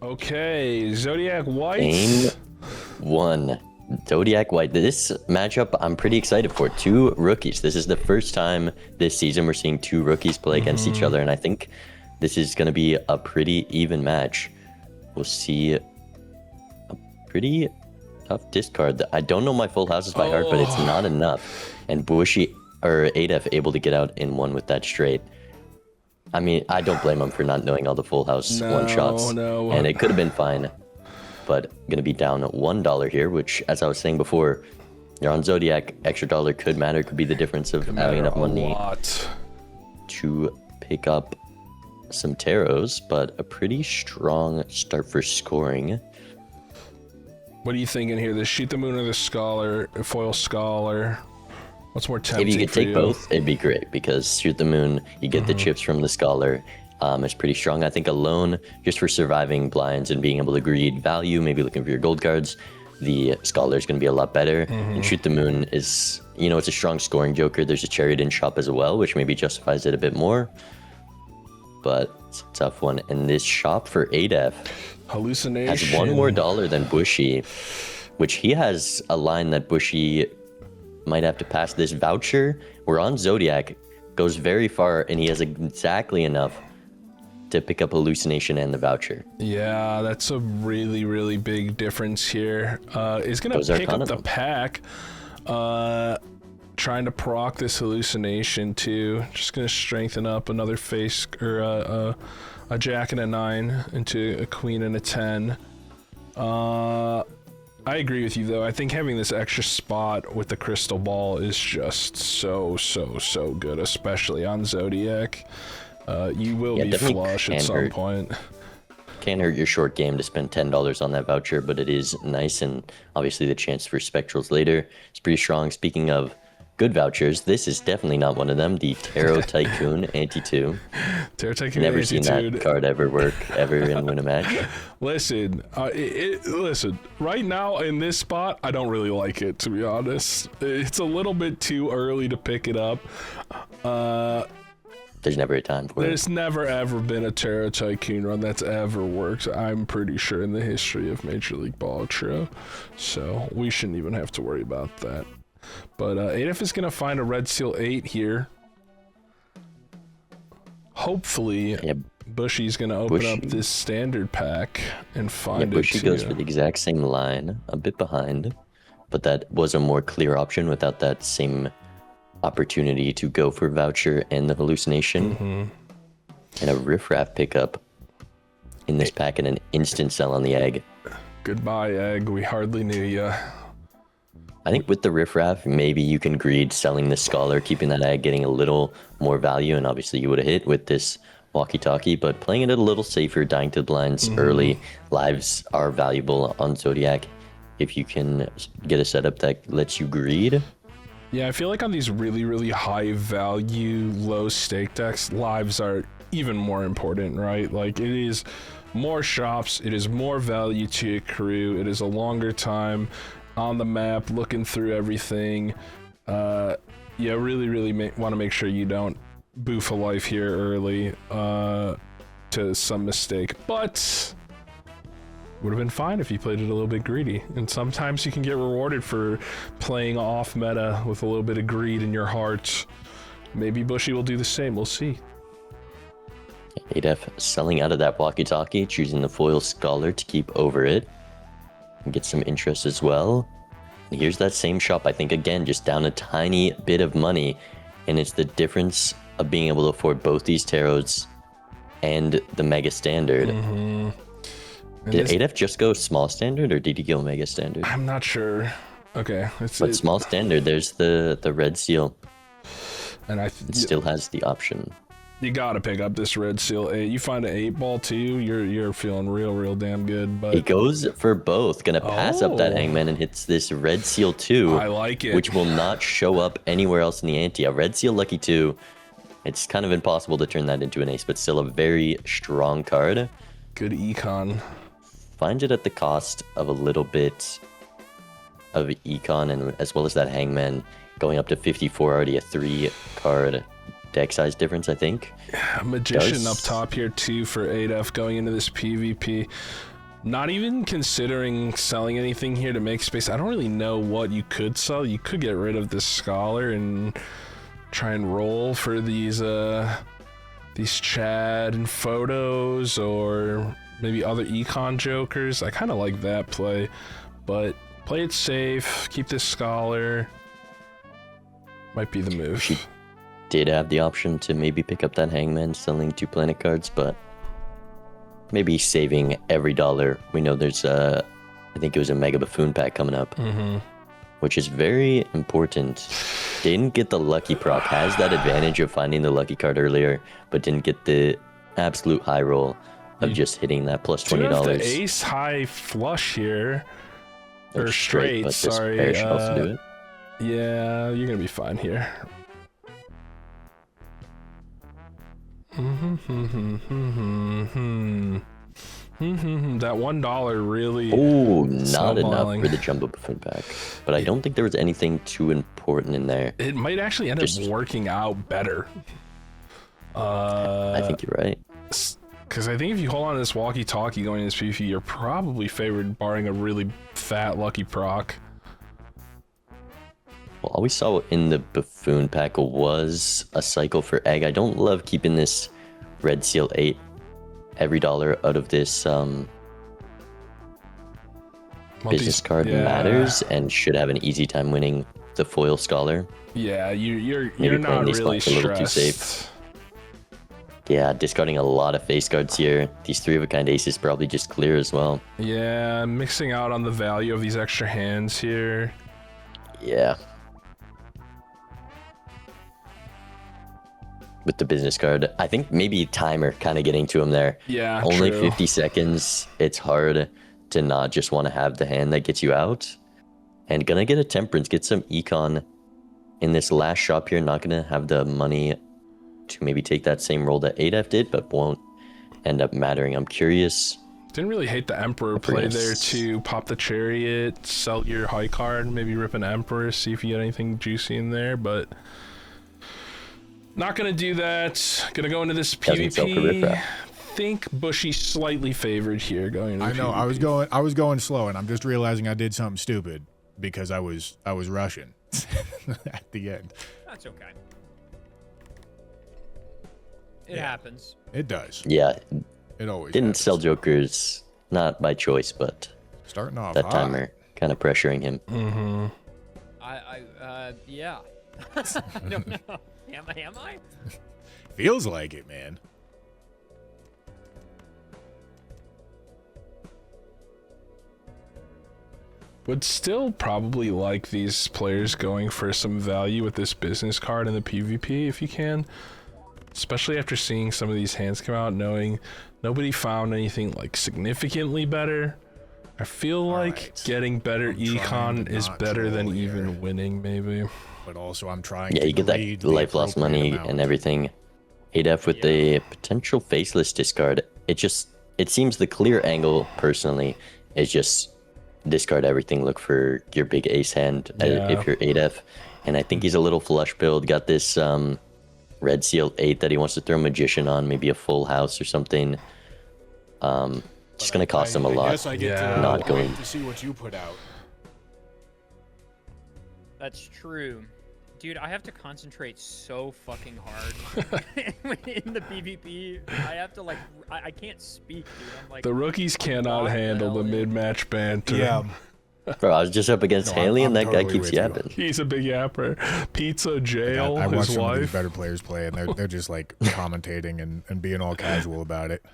Okay, Zodiac White. Game 1. Zodiac White. This matchup I'm pretty excited for. Two rookies. This is the first time this season we're seeing two rookies play against each other, and I think this is going to be a pretty even match. We'll see a pretty tough discard. I don't know my full houses by heart, but it's not enough. And adef able to get out in one with that straight. I mean, I don't blame him for not knowing all the full house one-shots. No. And it could have been fine. But going to be down $1 here, which, as I was saying before, you're on Zodiac, extra dollar could matter, could be the difference of having enough money to pick up some tarots, but a pretty strong start for scoring. What are you thinking here? The Shoot the Moon or the Scholar, foil Scholar? What's more tempting? If you could take both, it'd be great, because Shoot the Moon, you get the chips from the Scholar. It's pretty strong. I think alone, just for surviving blinds and being able to greed value, maybe looking for your gold cards, the Scholar is going to be a lot better. And Shoot the Moon is, you know, it's a strong scoring joker. There's a Chariot in shop as well, which maybe justifies it a bit more. But it's a tough one. And this shop for adef Hallucination has $1 more than Bushy, which he has a line that Bushy might have to pass. This voucher, we're on Zodiac, goes very far, and he has exactly enough to pick up Hallucination and the voucher. Yeah, that's a really, really big difference here. Is going to pick up the pack. Trying to proc this Hallucination too. Just going to strengthen up another face, or a jack and a 9 into a queen and a 10. I agree with you though. I think having this extra spot with the crystal ball is just so good, especially on Zodiac. You will be flush at some point. Can't hurt your short game to spend $10 on that voucher, but it is nice, and obviously the chance for spectrals later is pretty strong. Speaking of good vouchers, this is definitely not one of them. The Tarot Tycoon Anti-2. Tarot Tycoon Never seen that card ever work, ever and win a match. Listen, listen, right now in this spot, I don't really like it, to be honest. It's a little bit too early to pick it up. There's never a time for it. There's never ever been a Tarot Tycoon run that's ever worked, I'm pretty sure, in the history of Major League Balatro. So we shouldn't even have to worry about that. But adef is going to find a Red Seal 8 here. Hopefully, Bushy's going to open up this standard pack and find it. Bushy goes for the exact same line, a bit behind. But that was a more clear option without that same opportunity to go for voucher and the Hallucination. And a riffraff pickup in this pack and an instant sell on the egg. Goodbye, egg. We hardly knew ya. I think with the riffraff, maybe you can greed selling the Scholar, keeping that egg, getting a little more value, and obviously you would have hit with this walkie-talkie, but playing it a little safer, dying to the blinds early. Lives are valuable on Zodiac if you can get a setup that lets you greed. Yeah, I feel like on these really, really high value, low stake decks, lives are even more important, right? Like, it is more shops, it is more value to accrue, it is a longer time on the map, looking through everything. Yeah, really want to make sure you don't boof a life here early to some mistake, but would have been fine if you played it a little bit greedy. And sometimes you can get rewarded for playing off meta with a little bit of greed in your heart. Maybe Bushy will do the same, we'll see. adef selling out of that walkie-talkie, choosing the foil Scholar to keep over it and get some interest as well. And here's that same shop, I think, again, just down a tiny bit of money, and it's the difference of being able to afford both these tarots and the mega standard. Did adef just go small standard, or did he go mega standard? I'm not sure. Okay. But small standard, there's the red seal. And it still has the option. You gotta pick up this Red Seal 8. You find an 8-ball too, you're feeling real damn good. But he goes for both, gonna pass up that Hangman and hits this Red Seal 2. I like it. Which will not show up anywhere else in the ante. A Red Seal Lucky 2. It's kind of impossible to turn that into an ace, but still a very strong card. Good econ. Finds it at the cost of a little bit of econ, and as well as that Hangman going up to 54, already a 3-card deck size difference, I think. Magician up top here too for adef going into this PvP. Not even considering selling anything here to make space. I don't really know what you could sell. You could get rid of this scholar and try and roll for these Chad and photos, or maybe other econ jokers. I kind of like that play, but play it safe. Keep this scholar. Might be the move. She did have the option to maybe pick up that hangman, selling 2 planet cards, but maybe saving every dollar. We know there's I think it was a Mega Buffoon pack coming up, which is very important. Didn't get the lucky proc, has that advantage of finding the lucky card earlier, but didn't get the absolute high roll of just hitting that plus $20. The ace high flush here, or straight, but sorry. This pair should also do it. Yeah, you're gonna be fine here. That $1 really. Oh, not enough for the Jumbo Buffoon pack. But I don't think there was anything too important in there. It might actually end up working out better. I think you're right. Because I think if you hold on to this walkie-talkie going in this PvP, you're probably favored, barring a really fat lucky proc. Well, all we saw in the Buffoon pack was a cycle for egg. I don't love keeping this Red Seal 8. Every dollar out of this business card matters and should have an easy time winning the foil scholar. Yeah, you're not really stressed. A little too safe. Yeah, discarding a lot of face cards here. These 3-of-a-kind aces probably just clear as well. Yeah, mixing out on the value of these extra hands here. Yeah. With the business card, I think maybe timer kind of getting to him there. Yeah, only true. 50 seconds. It's hard to not just want to have the hand that gets you out. And gonna get a temperance, get some econ in this last shop here. Not gonna have the money to maybe take that same roll that adef did, but won't end up mattering. I'm curious. Didn't really hate the Emperor play there to pop the Chariot, sell your high card, maybe rip an Emperor, see if you get anything juicy in there, but not gonna do that. Gonna go into this PvP. Think Bushy slightly favored here going into I know. PvP. I was going slow, and I'm just realizing I did something stupid because I was rushing at the end. That's okay. It happens. It does. Yeah. It always didn't happens. sell jokers, not by choice, but starting off that hot. timer kind of pressuring him. Yeah. No. Am I? Feels like it, man. Would still probably like these players going for some value with this business card in the PvP if you can. Especially after seeing some of these hands come out, knowing nobody found anything like significantly better. I feel like getting better econ is better than even winning, maybe. But also I'm trying Yeah, you get that life loss money and everything. adef with the potential faceless discard. It seems the clear angle, personally, is just discard everything, look for your big ace hand if you're adef. And I think he's a little flush build, got this Red Seal 8 that he wants to throw Magician on, maybe a full house or something. Just gonna cost him a lot. Guess I get not going to see what you put out. That's true. Dude, I have to concentrate so fucking hard in the PvP. I have to, like, I can't speak, dude. I'm like, the rookies cannot handle the mid-match banter. Yeah. Bro, I was just up against Haley, and that guy keeps yapping. He's a big yapper. Pizza Jail, I watch his some of these wife. better players play, and they're just like commentating and being all casual about it.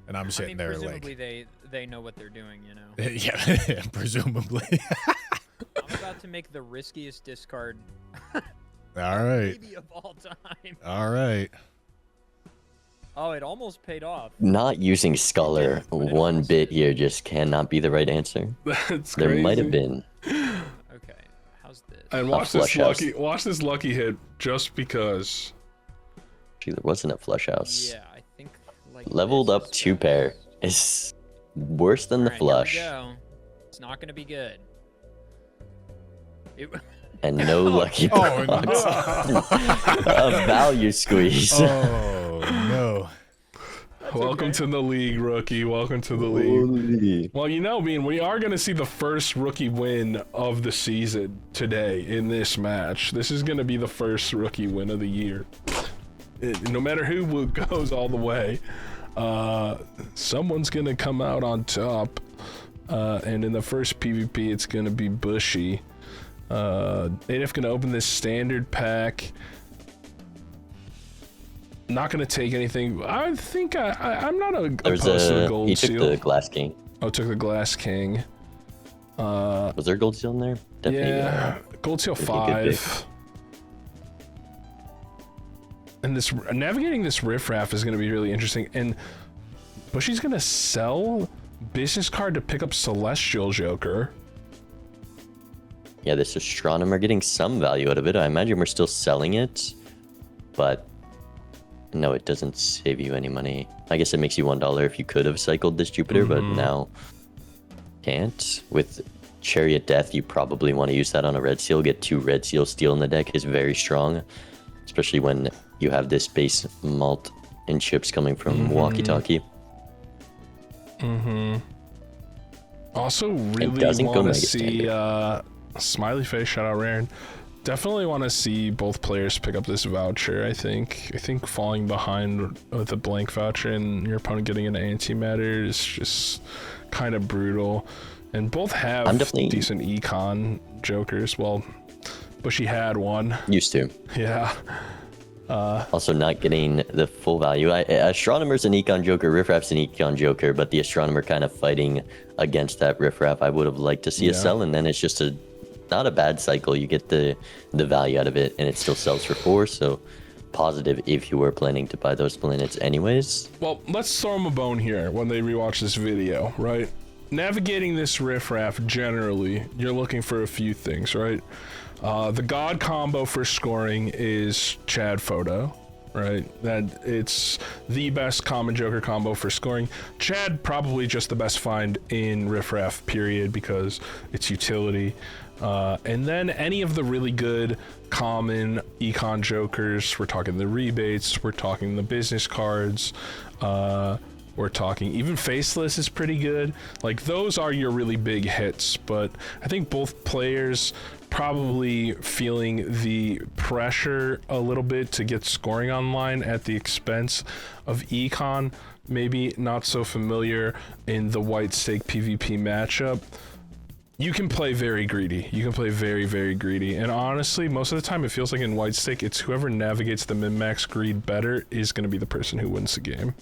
And I'm sitting there presumably like, they know what they're doing, you know. yeah, presumably. I'm about to make the riskiest discard All right. maybe of all time. All right. Oh, it almost paid off. Not using Scholar one bit here just cannot be the right answer. That's There crazy. might have been. Okay, how's this? And watch this lucky hit just because. Actually, there wasn't a flush house. Yeah, I think like Leveled this up is 2 good. pair is worse than the Alright, flush. Here we go. It's not gonna be good. It, And no lucky Oh, procs. A value squeeze. Oh, no. Welcome to the league, rookie. Welcome to the league. Well, you know, Bean, we are going to see the first rookie win of the season today in this match. This is going to be the first rookie win of the year. No matter who goes all the way, someone's going to come out on top. And in the first PvP, it's going to be Bushy. adef going to open this standard pack. Not going to take anything. I think I'm not opposed to the gold seal. He took the Glass King. Oh, took the Glass King. Was there a gold seal in there? Definitely. Yeah, gold seal 5. And this navigating this riffraff is going to be really interesting. And Bushy's going to sell business card to pick up Celestial Joker. Yeah, this Astronomer getting some value out of it. I imagine we're still selling it, but no, it doesn't save you any money. I guess it makes you $1 if you could have cycled this Jupiter, but now can't. With Chariot Death, you probably want to use that on a red seal. Get 2 red seal steel in the deck is very strong, especially when you have this base malt and chips coming from Walkie Talkie. Also, really want to see Smiley Face, shout out Raren. Definitely want to see both players pick up this voucher. I think falling behind with a blank voucher and your opponent getting an antimatter is just kind of brutal. And both have decent econ jokers. Well, Bushy had one. Used to. Yeah. Also not getting the full value. Astronomer's an econ joker, Riffraff's an econ joker, but the Astronomer kind of fighting against that Riffraff. I would have liked to see a sell, and then it's just not a bad cycle. You get the value out of it, and it still sells for 4, so positive if you were planning to buy those planets anyways. Well, let's throw them a bone here when they rewatch this video, right? Navigating this riffraff, generally, you're looking for a few things, right? The God combo for scoring is Chad Photo, right? That it's the best common Joker combo for scoring. Chad probably just the best find in riffraff, period, because it's utility. And then any of the really good common econ jokers, we're talking the rebates, we're talking the business cards, we're talking even Faceless is pretty good. Like, those are your really big hits, but I think both players probably feeling the pressure a little bit to get scoring online at the expense of econ, maybe not so familiar in the white stake PvP matchup. You can play very greedy. You can play very, very greedy. And honestly, most of the time it feels like in white stake, it's whoever navigates the min-max greed better is going to be the person who wins the game.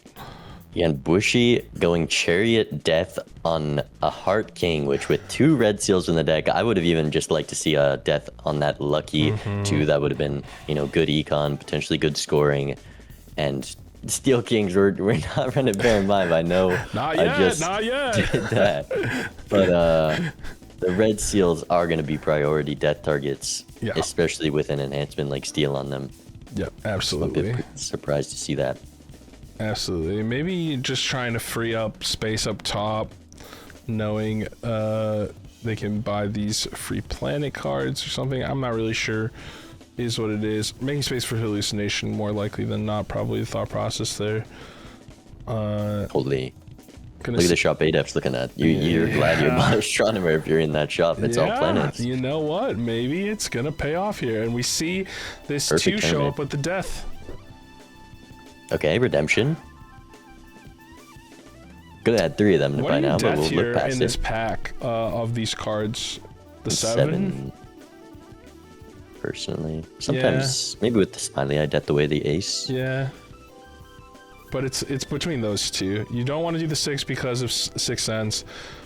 Yeah, and Bushy going Chariot Death on a Heart King, which with 2 red seals in the deck, I would have even just liked to see a Death on that Lucky 2. That would have been, good econ, potentially good scoring. And Steel Kings, we're not running bear in mind. I know not yet, I just did that. But the red seals are going to be priority death targets, especially with an enhancement like Steel on them. Yep, absolutely. I'm a bit surprised to see that. Absolutely. Maybe just trying to free up space up top, knowing they can buy these free planet cards or something. I'm not really sure is what it is. Making space for hallucination, more likely than not, probably the thought process there. Totally. Look at the shop adef's looking at. You're glad you're not Astronomer if you're in that shop. It's all planets. You know what? Maybe it's going to pay off here. And we see this Perfect 2 show up with the death. Okay, Redemption. Could have had 3 of them by now, but we'll look past in it. this pack of these cards? The 7? Personally. Sometimes, maybe with the Smiley Eye Death away the Ace. Yeah. But it's between those 2. You don't want to do the 6 because of 6 Sense.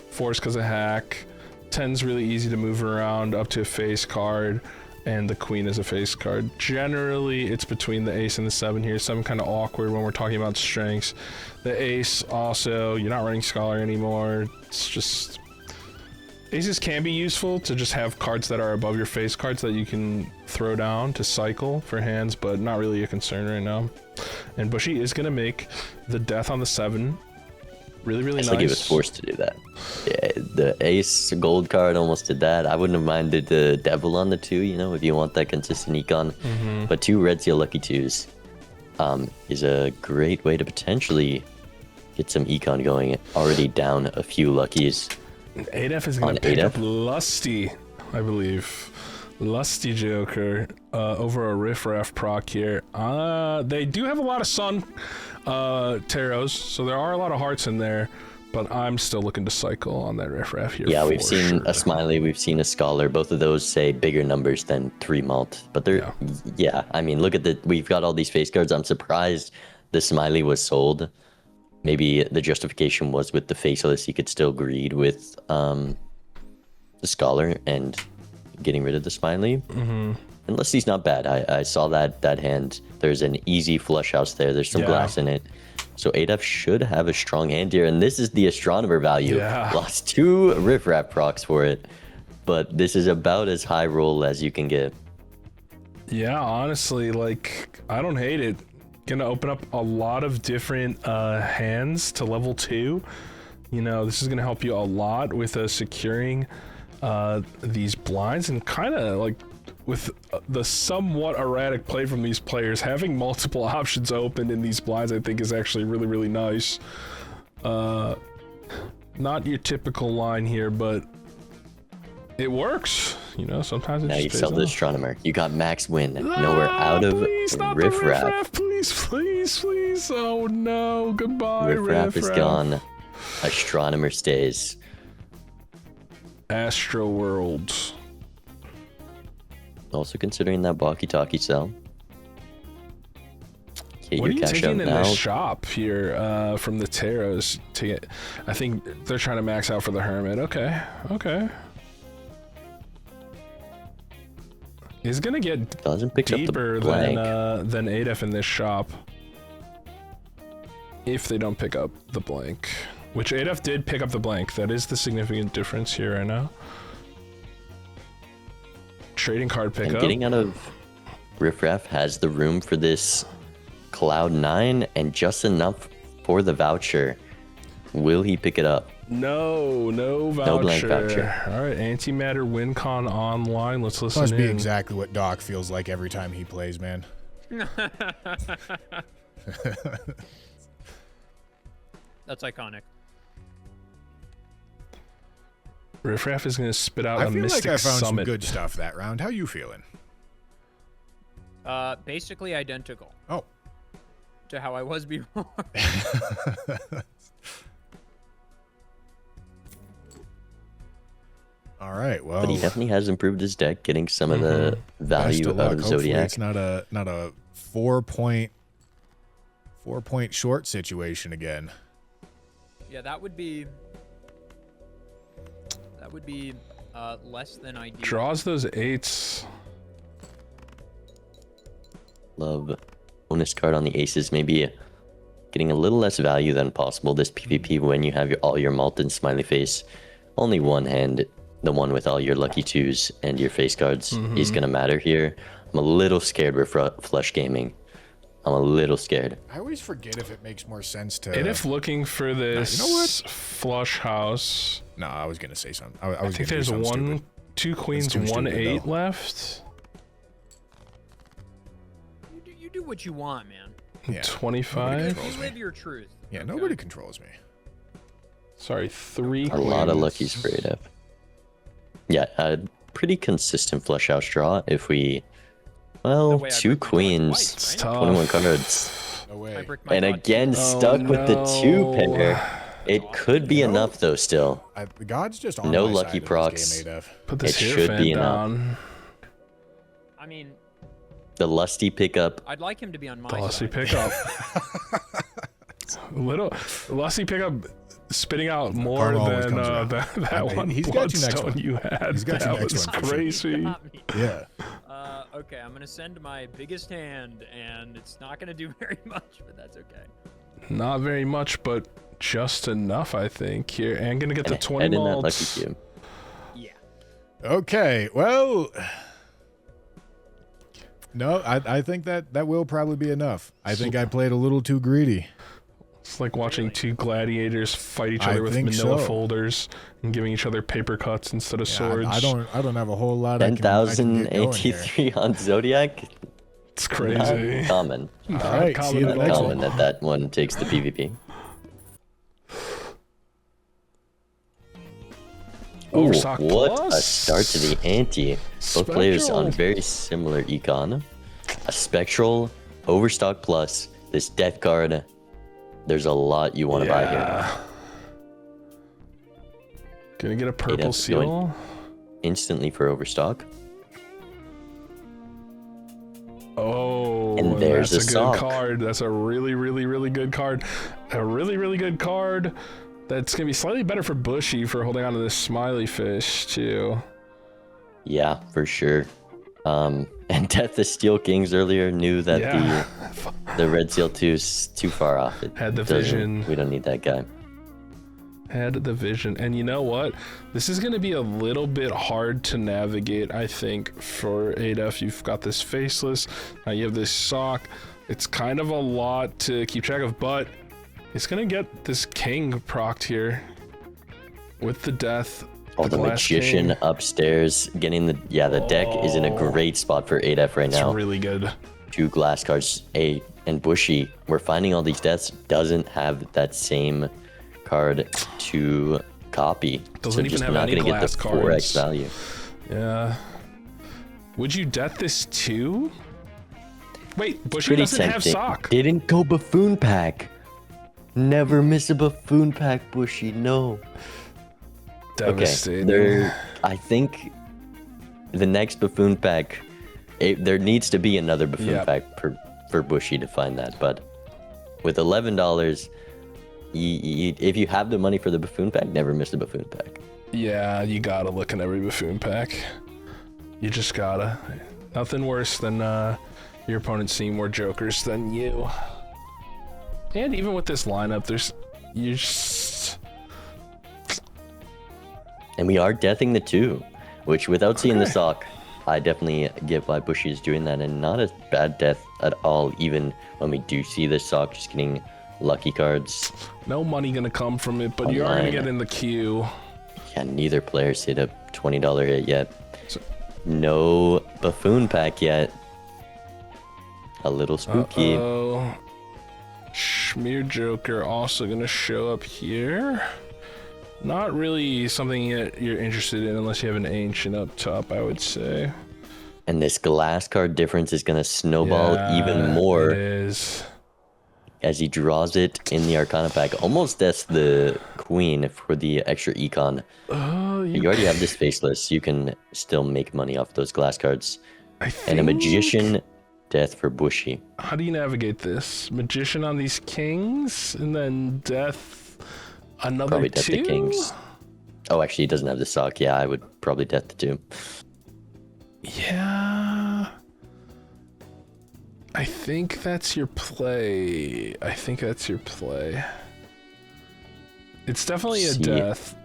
4 is because of Hack. 10's really easy to move around up to a face card. And the Queen is a face card. Generally, it's between the Ace and the 7 here. 7 kind of awkward when we're talking about strengths. The Ace also, you're not running Scholar anymore. It's just... Aces can be useful to just have cards that are above your face cards that you can throw down to cycle for hands, but not really a concern right now. And Bushy is going to make the death on the 7 really, really nice. It's like he was forced to do that. Yeah, the Ace gold card almost did that. I wouldn't have minded the Devil on the 2, if you want that consistent econ. But 2 red seal lucky 2s is a great way to potentially get some econ going. Already down a few luckies. adef is going On to pick up adef? Lusty, I believe. Lusty Joker over a Riffraff proc here. They do have a lot of Sun Taros, so there are a lot of hearts in there, but I'm still looking to cycle on that Riffraff here. Yeah, we've for seen sure. a Smiley, we've seen a Scholar. Both of those say bigger numbers than 3 malt. But they're, yeah, I mean, look at we've got all these face cards. I'm surprised the Smiley was sold. Maybe the justification was with the faceless, he could still greed with the Scholar and getting rid of the Smiley. Unless he's not bad. I saw that hand. There's an easy flush house there. There's some glass in it. So adef should have a strong hand here. And this is the Astronomer value. Yeah. Lost 2 Riffraff procs for it. But this is about as high roll as you can get. Yeah, honestly, like, I don't hate it. Gonna open up a lot of different hands to level 2. You know, this is gonna help you a lot with securing these blinds, and kind of like with the somewhat erratic play from these players, having multiple options open in these blinds I think is actually really, really nice. Not your typical line here, but it works. You know, sometimes it Now just you pays sell the off. Astronomer. You got max win. Now we're out of Please, not the Riffraff. Please, please, please. Oh no, goodbye, Riffraff is gone. Astronomer stays. Astro World. Also considering that walkie-talkie sell. Get What are your you cash taking out in now. this shop here from the Taros to get? I think they're trying to max out for the Hermit. Okay, okay. He's gonna get Doesn't pick up deeper the blank. than adef in this shop if they don't pick up the blank. Which adef did pick up the blank. That is the significant difference here right now. Trading card And pickup. getting out of Riffraff has the room for this Cloud 9 and just enough for the voucher. Will he pick it up? No voucher. No blank voucher. All right, Antimatter WinCon online. Let's listen Must be in. exactly what Doc feels like every time he plays, man. That's iconic. Riffraff is going to spit out I a feel Mystic like I found Summit. some good stuff that round. How you feeling? Basically identical Oh. to how I was before. All right, well. But he definitely has improved his deck, getting some of the best value of out luck. of Hopefully Zodiac. it's not a 4-point short situation again. Yeah, that would be less than ideal. Draws those 8s. Love bonus card on the aces, maybe getting a little less value than possible this PvP when you have all your Malton smiley face. Only one hand, the one with all your lucky 2s and your face cards, is gonna matter here. I'm a little scared with flush gaming. I'm a little scared. I always forget if it makes more sense to. adef looking for this you know what? flush house. No, I was gonna say something. I I was think gonna do there's something one, stupid. 2 queens, too 1 stupid, 8 though. left. You do what you want, man. Yeah. 25. controls You me. live your truth. Yeah, okay? nobody controls me. Sorry, 3 A lot of queens. luckies for ADF. Yeah, a pretty consistent flush house draw if we... Well, way I 2 break my cards queens, twice, It's right? tough. 21 cards. No I way. brick my And god again, too. stuck with the 2 no. pair. It could be No. enough though still. The God's just on No my lucky side in this procs. game, ADF. Put this It should Hierophant be enough. down. I mean, The lusty pickup. I'd like him to be on my The Lusty side. pickup. Little Lusty pickup spitting out more Karma always than comes around. that I mean, one he's got you next bloodstone one. you had. He's got you that next was one for sure. crazy. Got me. Yeah. Okay, I'm gonna send my biggest hand, and it's not gonna do very much, but that's okay. Not very much, but just enough, I think. Here, and gonna get the And 20 head in that malts. lucky cube. Yeah. Okay. Well. No, I think that will probably be enough. I think I played a little too greedy. It's like watching Really? 2 gladiators fight each I other with think manila so. folders and giving each other paper cuts instead of Yeah, swords. I don't have a whole lot. I can get going here. 10,083 on Zodiac. It's crazy. Not common. All right, see you in the Not next Common one. that one takes the PvP. Ooh, Overstock what plus. a start to the ante. Both players on Spectral. very similar econ. A Spectral, Overstock plus, this Death card. There's a lot you want to buy here. Gonna get a purple going seal. Instantly for Overstock. Oh, And there's that's a a sock. good card. That's a really, really, really good card. A really, really good card. That's gonna be slightly better for Bushy for holding on to this smiley fish too. Yeah, for sure. And Death the Steel Kings earlier knew that Yeah. the Red Seal 2 is too far off. It Had the doesn't- vision. We don't need that guy. Had the vision. And you know what? This is going to be a little bit hard to navigate, I think, for adef. You've got this faceless. Now you have this sock. It's kind of a lot to keep track of, but it's going to get this king procced here with the death. Oh, the glass Magician king. upstairs getting the... Yeah, the deck is in a great spot for adef right It's now. really good. 2 glass cards. And Bushy, we're finding all these deaths, doesn't have that same card to copy. Doesn't so even just have not any gonna get the glass 4x cards. value. Yeah. Would you death this too? Wait, Bushy Pretty doesn't have tempting. sock. Didn't go Buffoon Pack. Never miss a Buffoon Pack, Bushy, no. Devastating. I think the next Buffoon Pack, there needs to be another Buffoon Yep. Pack for Bushy to find that. But with $11, if you have the money for the Buffoon Pack, never miss the Buffoon Pack. Yeah, you gotta look in every buffoon pack. You just gotta. Nothing worse than your opponent seeing more jokers than you. And even with this lineup, you just... And we are deathing the 2, which without seeing the sock, I definitely get why Bushy is doing that, and not a bad death at all, even when we do see the sock, just getting lucky cards. No money gonna come from it, but you are gonna Online. get in the queue. Yeah, neither player's hit a $20 hit yet. So- No Buffoon Pack yet. A little spooky. Uh-oh. Schmear Joker also gonna show up here. Not really something that you're interested in unless you have an ancient up top, I would say. And this glass card difference is going to snowball even more It is. as he draws it in the Arcana pack. Almost deaths the Queen for the extra econ. Oh, You already have this faceless. You can still make money off those glass cards. I And a think- Magician death for Bushy. How do you navigate this? Magician on these kings, and then death. Another Probably death 2? the Kings. Oh, actually, he doesn't have the sock. Yeah, I would probably death the 2. Yeah. I think that's your play. It's definitely a See. death.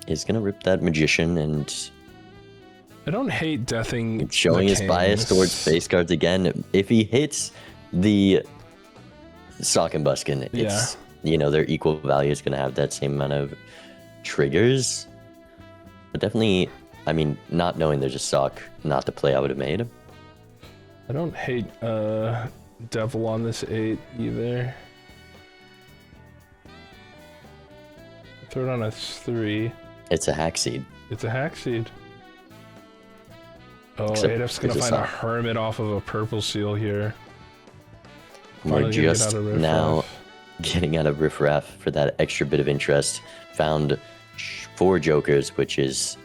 He's going to rip that Magician and I don't hate deathing. showing the his bias kings. towards face cards again. If he hits the sock and buskin, it's their equal value is going to have that same amount of triggers. But definitely, I mean, not knowing there's a sock, not the play I would have made. I don't hate devil on this 8 either. Throw it on a 3. It's a hack seed. It's a hack seed. Oh, Except adef's gonna there's a find a sock. hermit off of a purple seal here. We're Finally gonna get just out of Riff now Raff. getting out of Riff Raff for that extra bit of interest. Found 4 jokers, which is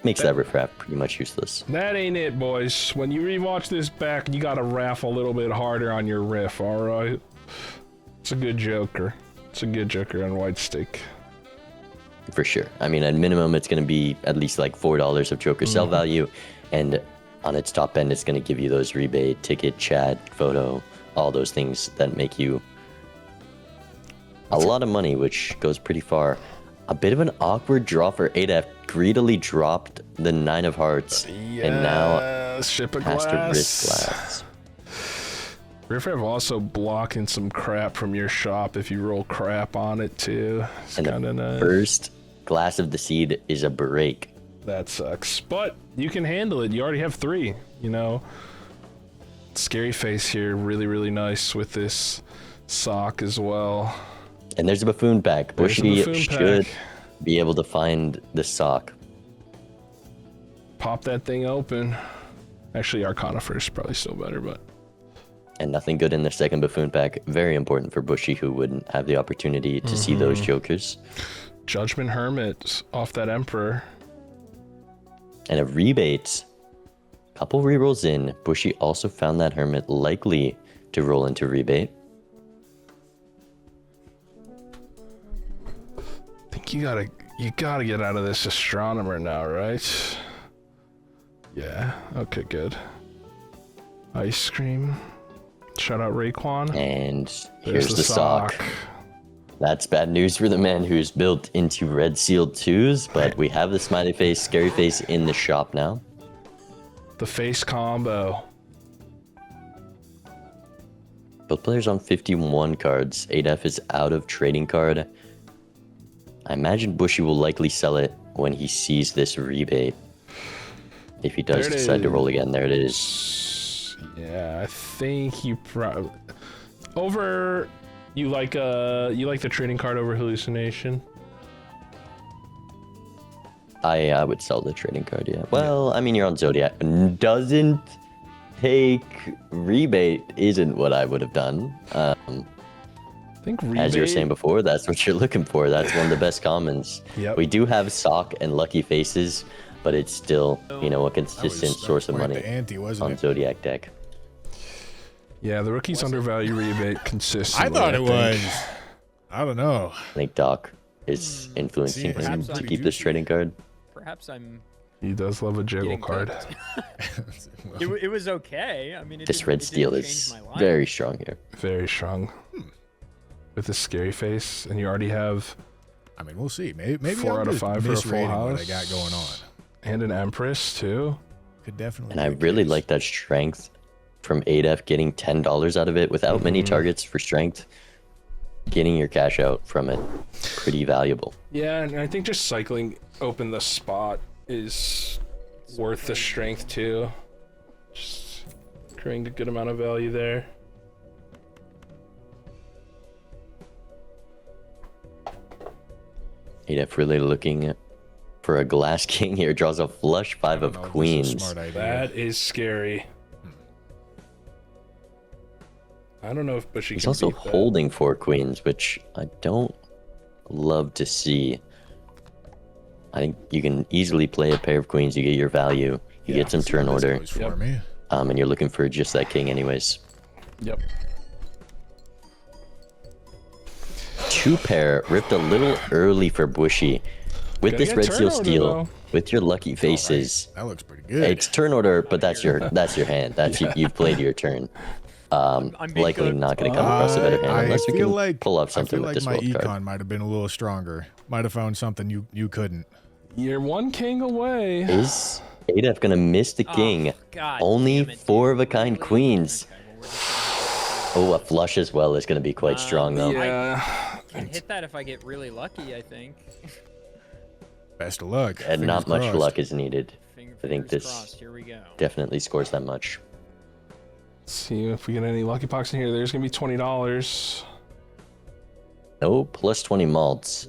makes that Riff Raff pretty much useless. That ain't it, boys. When you rewatch this back, you gotta raff a little bit harder on your riff, alright? It's a good joker. It's a good joker on white stake. For sure. I mean, at minimum, it's going to be at least like $4 of Joker sell value. And on its top end, it's going to give you those rebate, ticket, chat, photo, all those things that make you a lot of money, which goes pretty far. A bit of an awkward draw for adef. Greedily dropped the 9 of hearts. And now ship of has to glass. risk glass. Riff Raff also blocking some crap from your shop if you roll crap on it too. It's And kind of the nice. first glass of the seed is a break. That sucks. But you can handle it. You already have 3, you know. Scary face here, really, really nice with this sock as well. And there's a buffoon pack. There's a Bushy buffoon should pack. be able to find the sock. Pop that thing open. Actually, Arcana first, probably still better, but. And nothing good in the second buffoon pack. Very important for Bushy, who wouldn't have the opportunity to see those jokers. Judgment Hermit off that Emperor. And a rebate. Couple rerolls in. Bushy also found that Hermit likely to roll into rebate. I think you gotta get out of this Astronomer now, right? Yeah. Okay, good. Ice Cream. Shout out Raekwon. And There's here's the sock. That's bad news for the man who's built into red sealed 2s, but we have the smiley face, scary face in the shop now. The face combo. Both players on 51 cards. adef is out of trading card. I imagine Bushy will likely sell it when he sees this rebate. If he does decide to roll again, there it is. Yeah, I think you probably over. You like the trading card over hallucination. I would sell the trading card, yeah. Well, I mean, you're on Zodiac. Doesn't take rebate isn't what I would have done. I think rebate, as you were saying before, that's what you're looking for. That's one of the best commons. Yep. We do have sock and lucky faces, but it's still, you know, a consistent source of money the ante, wasn't on it? Zodiac deck. Yeah, the rookies undervalue rebate consistently. I thought it think. was. I don't know. I think Doc is influencing See, him perhaps to I'm keep this trading card. Perhaps I'm. He does love a jiggle getting card. cooked. It was okay. I mean, it This didn't- red it didn't steel change is my life. very strong here. Very strong. With a scary face, and you already have I mean, we'll see. Maybe 4 I'm out of just 5 for a full misrating what I house. got going on. and an Empress too. Could definitely. And I be the really case. like that strength from adef, getting $10 out of it without many targets for strength. Getting your cash out from it, pretty valuable. Yeah, and I think just cycling open the spot is worth the strength too. Just creating a good amount of value there. adef really looking for a glass king here. Draws a flush 5 of I don't know if this is a queens. smart idea. That is scary. I don't know if Bushy He's can also beat that. holding 4 queens, which I don't love to see. I think you can easily play a pair of queens. You get your value. You get some turn This order. goes for Yep. me. And you're looking for just that king anyways. Yep. 2 pair ripped a little early for Bushy. With Gotta this get red turn seal order, steel, though. with your lucky faces, That looks pretty good. it's turn order, but that's your hand. That's you've played your turn. I'm being Likely cooked. not going to come across a better hand I unless we feel can like pull off something I feel with like this my wild card. econ might have been a little stronger. Might have found something you couldn't. You're one king away. Is adef going to miss the king? Oh, God Only damn it, dude. 4 of a kind Really? queens. Okay, well, we're just gonna Oh, a flush as well is going to be quite strong though. Yeah. I can hit that if I get really lucky, I think. Best of luck. And Fingers not much crossed. luck is needed. I think Fingers this crossed. Here we go. definitely scores that much. Let's see if we get any lucky box in here. There's gonna be $20. No, plus 20 malts.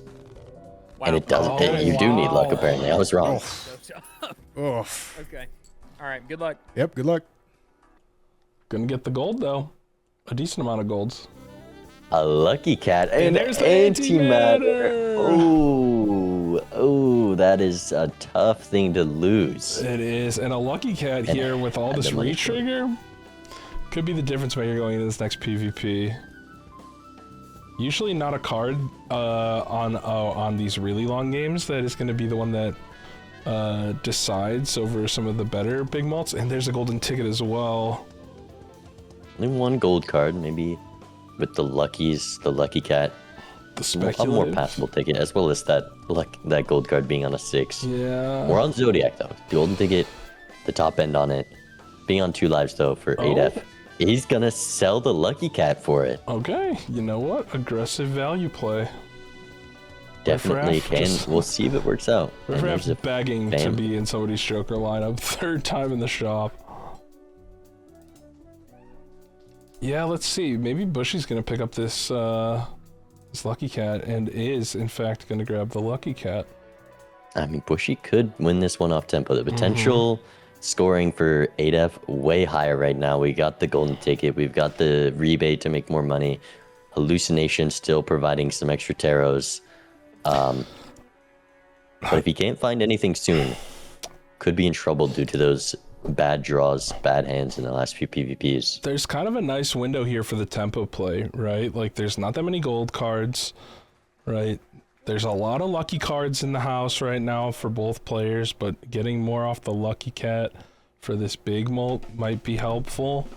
Wow. And it doesn't. Oh, You do need luck wow. apparently. I was wrong. So tough. Oof. Okay. All right. Good luck. Yep. Good luck. Gonna get the gold though. A decent amount of golds. A lucky cat and there's the antimatter. antimatter. Oh, that is a tough thing to lose. It is, and a lucky cat And here with all had this the money re-trigger could be the difference maker going into this next PvP. Usually not a card on these really long games that is going to be the one that decides over some of the better big malts. And there's a golden ticket as well. Only 1 gold card, maybe with the luckies, the lucky cat. The A more speculative. passable ticket, as well as that gold card being on a 6. Yeah. We're on Zodiac though. The golden ticket, the top end on it. Being on 2 lives though for adef. He's gonna sell the lucky cat for it. Okay. You know what? Aggressive value play. Definitely Riffraff can. just- We'll see if it works out. And Riffraff's there's a begging to bam. be in somebody's Joker lineup. 3rd time in the shop. Yeah, let's see. Maybe Bushy's gonna pick up this this Lucky Cat and is, in fact, going to grab the Lucky Cat. I mean, Bushy could win this one off tempo. The potential scoring for adef way higher right now. We got the golden ticket. We've got the rebate to make more money. Hallucination still providing some extra taros. But if he can't find anything soon, could be in trouble due to those bad draws, bad hands in the last few PvPs. There's kind of a nice window here for the tempo play, right? Like, there's not that many gold cards, right? There's a lot of lucky cards in the house right now for both players, but getting more off the Lucky Cat for this big molt might be helpful.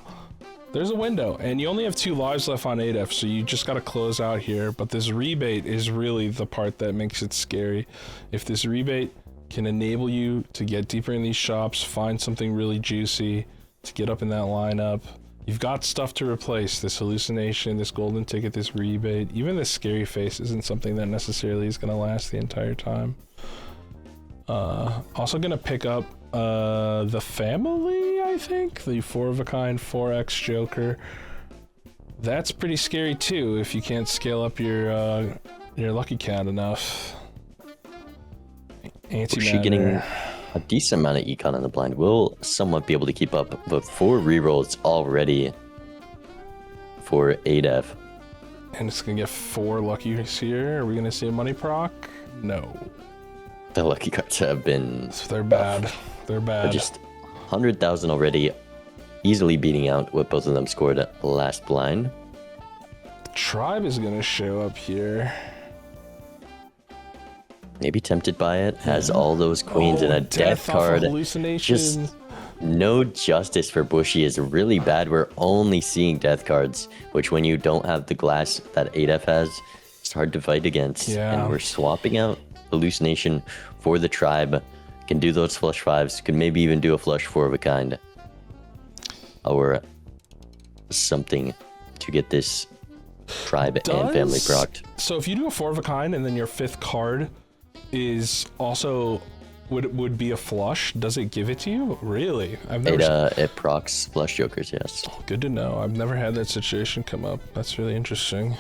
There's a window, and you only have 2 lives left on adef, so you just gotta close out here, but this rebate is really the part that makes it scary. If this rebate can enable you to get deeper in these shops, find something really juicy to get up in that lineup. You've got stuff to replace. This hallucination, this golden ticket, this rebate, even this scary face isn't something that necessarily is going to last the entire time. Also going to pick up the family, I think, the 4-of-a-kind 4x Joker. That's pretty scary too if you can't scale up your Lucky Cat enough. Bushy getting a decent amount of econ on the blind. Will somewhat be able to keep up, but 4 rerolls already for adef. And it's gonna get 4 luckies here. Are we gonna see a money proc? No. The lucky cards have been... So they're bad. They're bad. Just 100,000 already, easily beating out what both of them scored last blind. Tribe is gonna show up here. Maybe tempted by it. Has all those queens and a death card. Hallucination. Just no justice for Bushy is really bad. We're only seeing death cards, which when you don't have the glass that adef has, it's hard to fight against. Yeah. And we're swapping out hallucination for the tribe. Can do those flush 5s. Could maybe even do a flush 4-of-a-kind. Or something to get this tribe and family procced. So if you do a 4-of-a-kind and then your 5th card is also would be a flush, does it give it to you? Really? I've never it procs flush jokers, yes. Good to know. I've never had that situation come up. That's really interesting.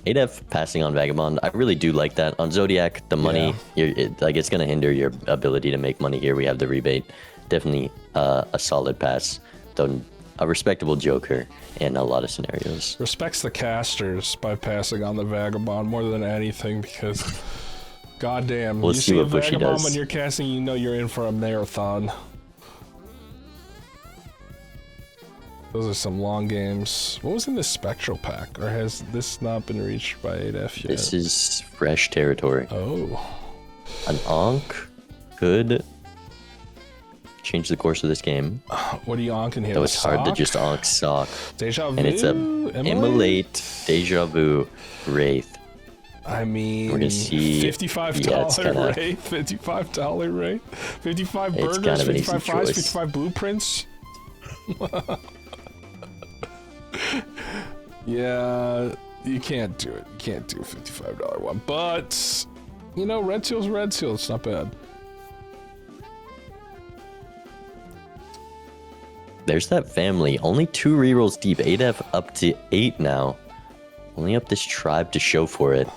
adef passing on Vagabond, I really do like that. On Zodiac, the money, it's gonna hinder your ability to make money here. We have the rebate. Definitely a solid pass, though a respectable joker in a lot of scenarios. Respects the casters by passing on the Vagabond more than anything, because goddamn, We'll you see see a what Bushy Vagabond does. when you're casting, you know you're in for a marathon. Those are some long games. What was in this Spectral pack? Or has this not been reached by adef yet? This is fresh territory. Oh. An Ankh could change the course of this game. What are you onking here? Though it's hard to just Ankh Sock. Deja Vu? And it's a Immolate, Deja Vu, Wraith. I mean, We're gonna see- $55 yeah, it's kinda- Wraith, $55 Wraith, 55 It's burgers, kind of an easy 55 fries, choice. 55 blueprints. Yeah, you can't do it. You can't do a $55 one. But, you know, Red Seal's Red Seal. It's not bad. There's that family. Only 2 rerolls deep. adef up to 8 now. Only up this tribe to show for it.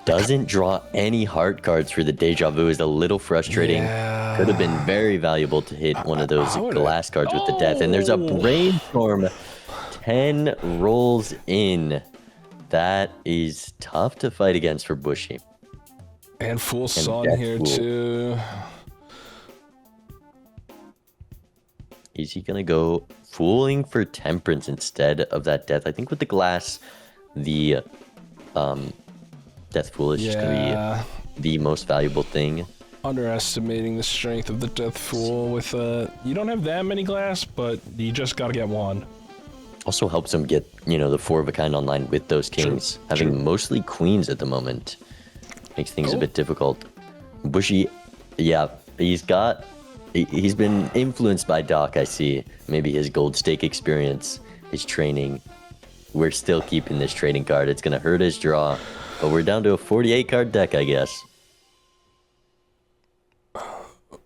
Doesn't draw any heart cards for the Deja Vu. Is a little frustrating. Yeah. Could have been very valuable to hit one of those I would've- glass cards with the death. And there's a brainstorm. 10 rolls in. That is tough to fight against for Bushy. And Fool Sun Death here, Fool. too. Is he gonna go fooling for temperance instead of that death? I think with the glass, the death fool is just gonna Yeah. be the most valuable thing. Underestimating the strength of the Death Fool with you don't have that many glass, but you just gotta get one. Also helps him get, the 4-of-a-kind online with those kings. Having mostly queens at the moment makes things a bit difficult. Bushy, yeah, he's been influenced by Doc, I see. Maybe his gold stake experience, his training. We're still keeping this trading card. It's gonna hurt his draw, but we're down to a 48 card deck, I guess.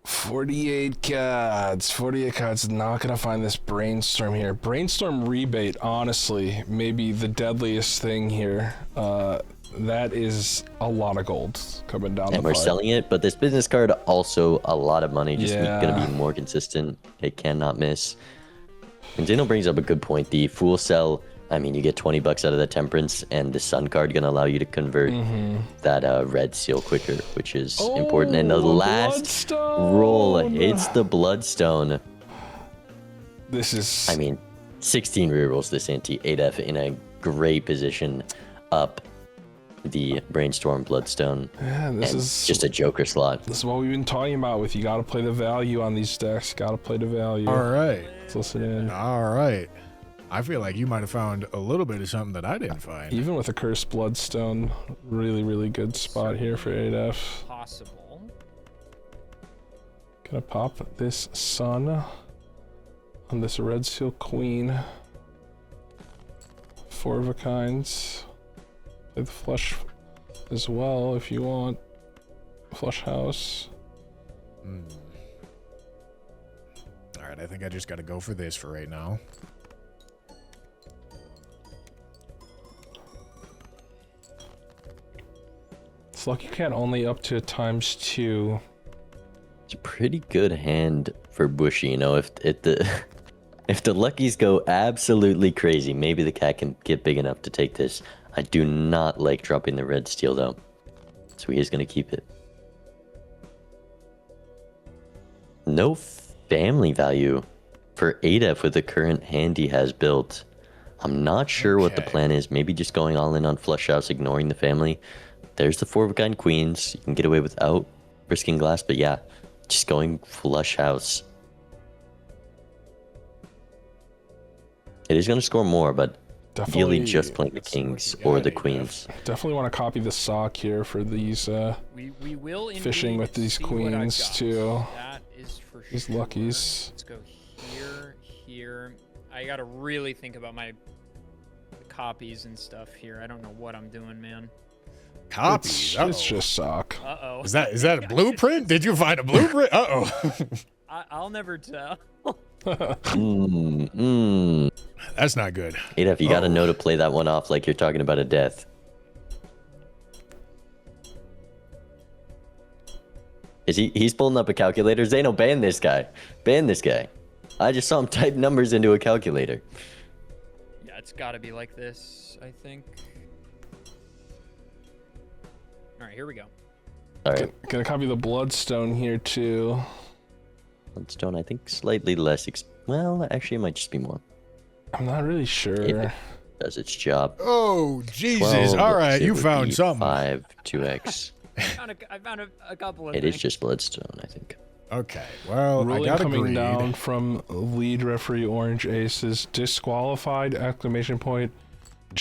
48 cards. 48 cards. Not gonna find this Brainstorm here. Brainstorm rebate, honestly, maybe the deadliest thing here. That is a lot of gold coming down And the we're pipe. selling it, but this business card also a lot of money, just Yeah. gonna be more consistent. It cannot miss. And Zeno brings up a good point. The Fool Cell, I mean, you get 20 bucks out of the Temperance, and the Sun card gonna allow you to convert that red seal quicker, which is important. And the Oh, a last Bloodstone! roll hits the Bloodstone. This is... I mean, 16 rerolls this ante. adef in a great position up the Brainstorm Bloodstone. Yeah, this and is just a Joker slot. This is what we've been talking about with you gotta play the value on these decks. Gotta play the value. All right. Let's listen in. All right. I feel like you might have found a little bit of something that I didn't find. Even with a Cursed Bloodstone, really, really good spot here for adef. Possible. Gonna pop this Sun on this Red Seal Queen. 4 of a kinds. Play the Flush as well if you want. Flush House. All right, I think I just got to go for this for right now. It's Lucky Cat only up to ×2. It's a pretty good hand for Bushy, you know, if the if the luckies go absolutely crazy, maybe the cat can get big enough to take this. I do not like dropping the red steel though, so he is going to keep it. No family value for adef with the current hand he has built. I'm not sure what the Okay. plan is. Maybe just going all in on Flush House, ignoring the family. There's the 4-of-a-kind queens. You can get away without risking glass, but yeah, just going Flush House. It is going to score more, but ideally just playing the let's see what kings you or got, the ADF. queens. Definitely want to copy the sock here for these We will fishing indeed with these see what I've queens, got. too. That is for These sure. luckies. Let's go here, here. I gotta really think about my copies and stuff here. I don't know what I'm doing, man. Copies. It's just sock. Uh-oh. Is that a blueprint? Did you find a blueprint? Uh-oh. I'll never tell. That's not good. Adef, you got to Oh. know to play that one off like you're talking about a death. He's pulling up a calculator. Zeno, ban this guy. Ban this guy. I just saw him type numbers into a calculator. Yeah, it's gotta be like this, I think. Alright, here we go. All right. Gonna copy the Bloodstone here too. Bloodstone, I think slightly less. Well, actually, it might just be more. I'm not really sure. It does its job. Oh, Jesus. 12, All right, it you would found be something. 5, 2x. I found a couple of It things. is just Bloodstone, I think. Okay, well, I Ruling got coming agreed. down from lead referee Orange Aces. Disqualified! Exclamation point.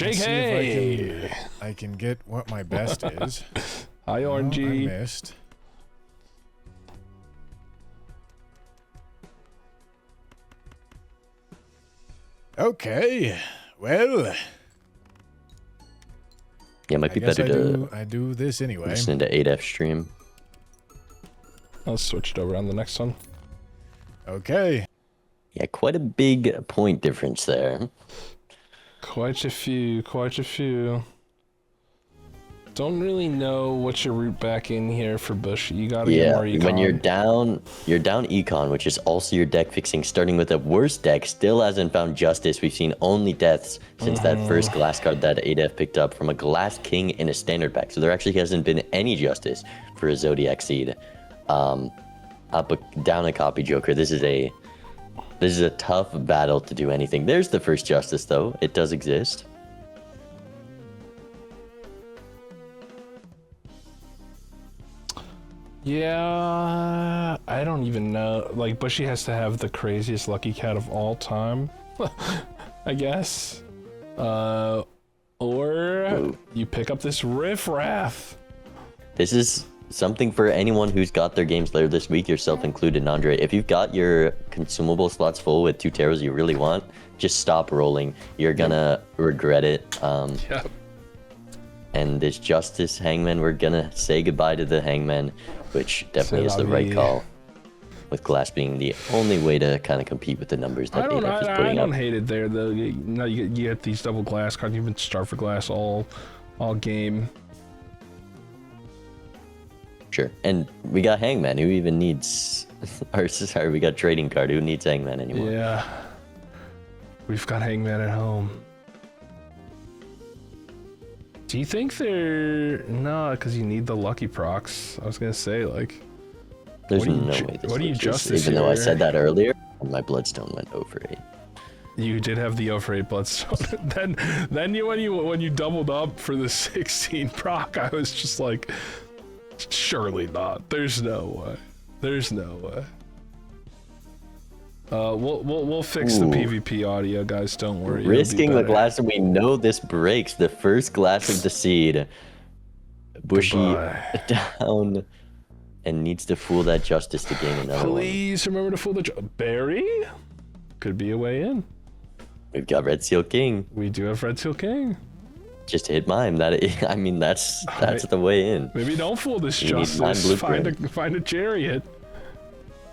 Let's see if JK! I can get what my best is. Hi, No, I Orangey. missed. Okay, well, Yeah, it might I be guess better to I do this anyway. listen to ADF stream. I'll switch it over on the next one. Okay. Yeah, quite a big point difference there. Quite a few, quite a few. Don't really know what's your route back in here for Bush. You gotta get Yeah, more econ. when you're down econ, which is also your deck fixing, starting with a worse deck, still hasn't found justice. We've seen only deaths since that first glass card that ADF picked up from a Glass King in a standard pack. So there actually hasn't been any justice for a Zodiac Seed. Down a copy Joker. This is a tough battle to do anything. There's the first justice though. It does exist. Yeah, I don't even know. Like, Bushy has to have the craziest lucky cat of all time, I guess. Or you pick up this riffraff. This is something for anyone who's got their games later this week, yourself included, Andre. If you've got your consumable slots full with 2 taros you really want, just stop rolling. You're gonna regret it. Yep. And this Justice Hangman, we're gonna say goodbye to the Hangman, which definitely is the right vie. call. With Glass being the only way to kind of compete with the numbers that ADF is I putting don't up. hate it there though. You get these double glass cards. You've been starved for glass all all game. Sure. And we got Hangman. Who even needs... or sorry, we got Trading Card. Who needs Hangman anymore? Yeah. We've got Hangman at home. Do you think they're... No, because you need the lucky procs. I was going to say, like... There's no way this what do you loses, justice even though I here? said that earlier, my Bloodstone went over 8. You did have the over 8 Bloodstone. then when you doubled up for the 16 proc, I was just like... Surely not. There's no way. There's no way. We'll fix the PvP audio, guys. Don't worry. It'll be Risking the better. glass, and we know this breaks the first glass of the seed. Bushy Goodbye. down and needs to fool that Justice to gain another one. Please remember to fool the Barry. Could be a way in. We've got Red Seal King. We do have Red Seal King. Just hit mime. I mean, that's the way in. Maybe don't fool this You need Justice. nine blueprint. Find a chariot.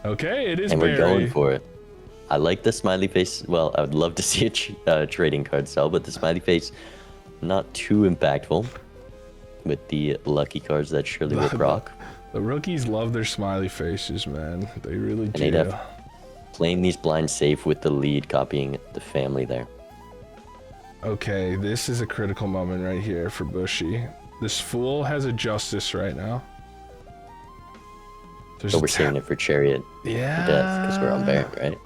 Okay, it is And Barry. we're going for it. I like the smiley face. Well, I would love to see a trading card sell, but the smiley face, not too impactful with the lucky cards that surely will proc. The rookies love their smiley faces, man. They really do. And ADF playing these blinds safe with the lead, copying the family there. Okay, this is a critical moment right here for Bushy. This fool has a Justice right now. So we're saving it for Chariot Yeah. Death because we're on Baron, right?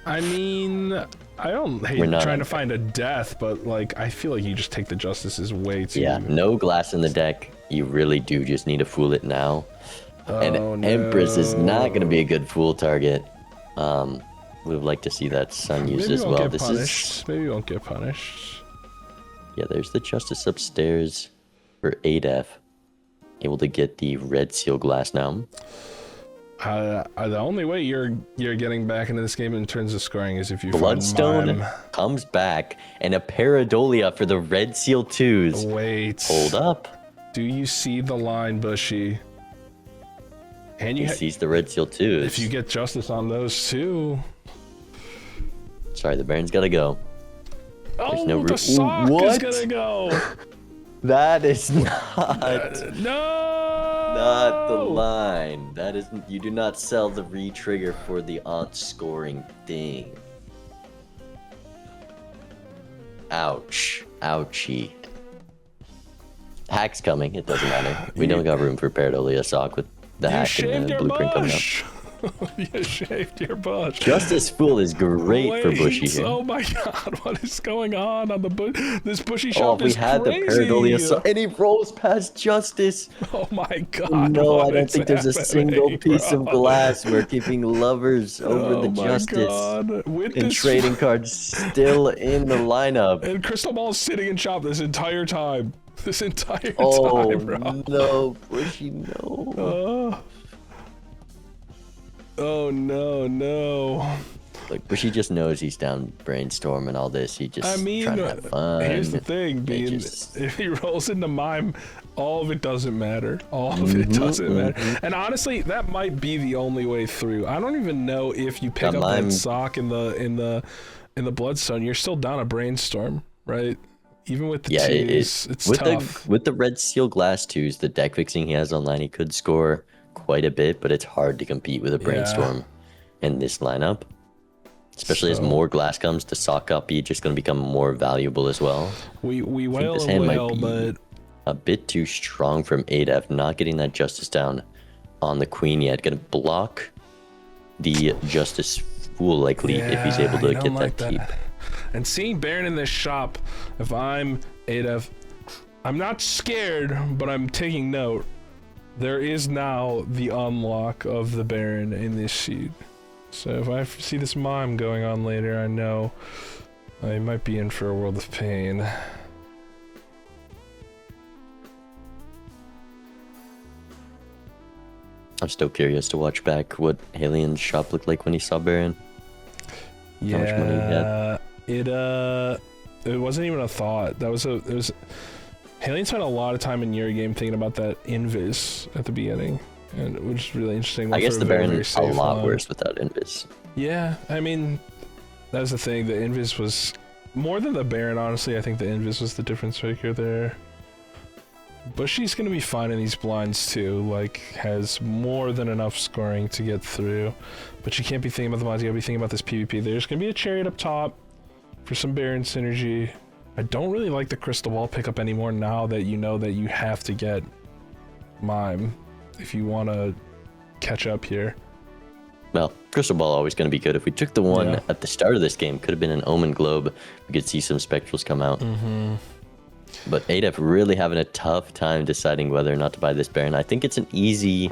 I mean, I don't hate We're not trying on to find a death, but like, I feel like you just take the Justices way too. Yeah, no glass in the deck. You really do just need to fool it now. And Oh, Empress is not going to no. be a good fool target. We would like to see that Sun use Maybe as we won't well. get This punished. is Maybe we won't get punished. yeah. There's the Justice upstairs for ADF. Able to get the Red Seal glass now. The only way you're getting back into this game in terms of scoring is if you Bloodstone find Mime. comes back and a Paradolia for the Red Seal 2s. Wait. Hold up. Do you see the line, Bushy? And He sees the Red Seal 2s. if you get Justice on those two. Sorry, the Baron's got to go. Oh, no the sock is what? gonna go. That is not No. the line. That isn't. You do not sell the re-trigger for the aunt scoring thing. Ouch. Ouchie. Hack's coming. It doesn't matter. We don't got room for Paradolia sock with the You hack shaved and the your blueprint coming up. bush. You shaved your bush. Justice Fool is great for Bushy here. Oh my god, what is going on the bush? This Bushy Oh, shop if we is had crazy. the Paradolia sock. And he rolls past Justice. Oh my god. No, I what don't is think there's a single happening, piece of bro? glass. We're keeping lovers over Oh the my Justice. God. With And this trading cards still in the lineup. And Crystal Ball's sitting in shop this entire time. This entire Oh time, bro. no, Bushy, no. Oh no. Like Bushy just knows he's down brainstorm and all this. He just I mean, trying to have fun. here's the thing, They being just- if he rolls into Mime, all of it doesn't matter. All of it doesn't matter. And honestly, that might be the only way through. I don't even know if you pick That up Mime- that sock in the Bloodstone, you're still down a brainstorm, right? Even with the Yeah, twos, it's with tough. the Red Seal glass twos, the deck fixing he has online, he could score quite a bit, but it's hard to compete with a brainstorm in this lineup. Especially as So- more glass comes, the sock copy just going to become more valuable as well. We I think wail this and hand might wail, be but a bit too strong from ADF, not getting that Justice down on the Queen yet. Gonna block the Justice Fool likely if he's able to you get don't that like keep. And seeing Baron in this shop, if I'm ADF, I'm not scared, but I'm taking note. There is now the unlock of the Baron in this seed. So if I see this mime going on later, I know I might be in for a world of pain. I'm still curious to watch back what Halien's shop looked like when he saw Baron. How much money he had. It wasn't even a thought. It was Halien spent a lot of time in your game thinking about that invis at the beginning, and which is really interesting. I guess for the very, Baron very is a safe lot line. worse without Invis. Yeah, I mean, that was the thing. The invis was more than the Baron, honestly, I think the Invis was the difference maker there. Bushy's gonna be fine in these blinds too, like, has more than enough scoring to get through. But you can't be thinking about the blinds, you gotta be thinking about this PvP. There's gonna be a chariot up top for some Baron synergy. I don't really like the crystal ball pickup anymore now that you know that you have to get Mime if you want to catch up here. Well, crystal ball always going to be good. If we took the one at the start of this game, could have been an Omen Globe. We could see some Spectrals come out. But adef really having a tough time deciding whether or not to buy this Baron. I think it's an easy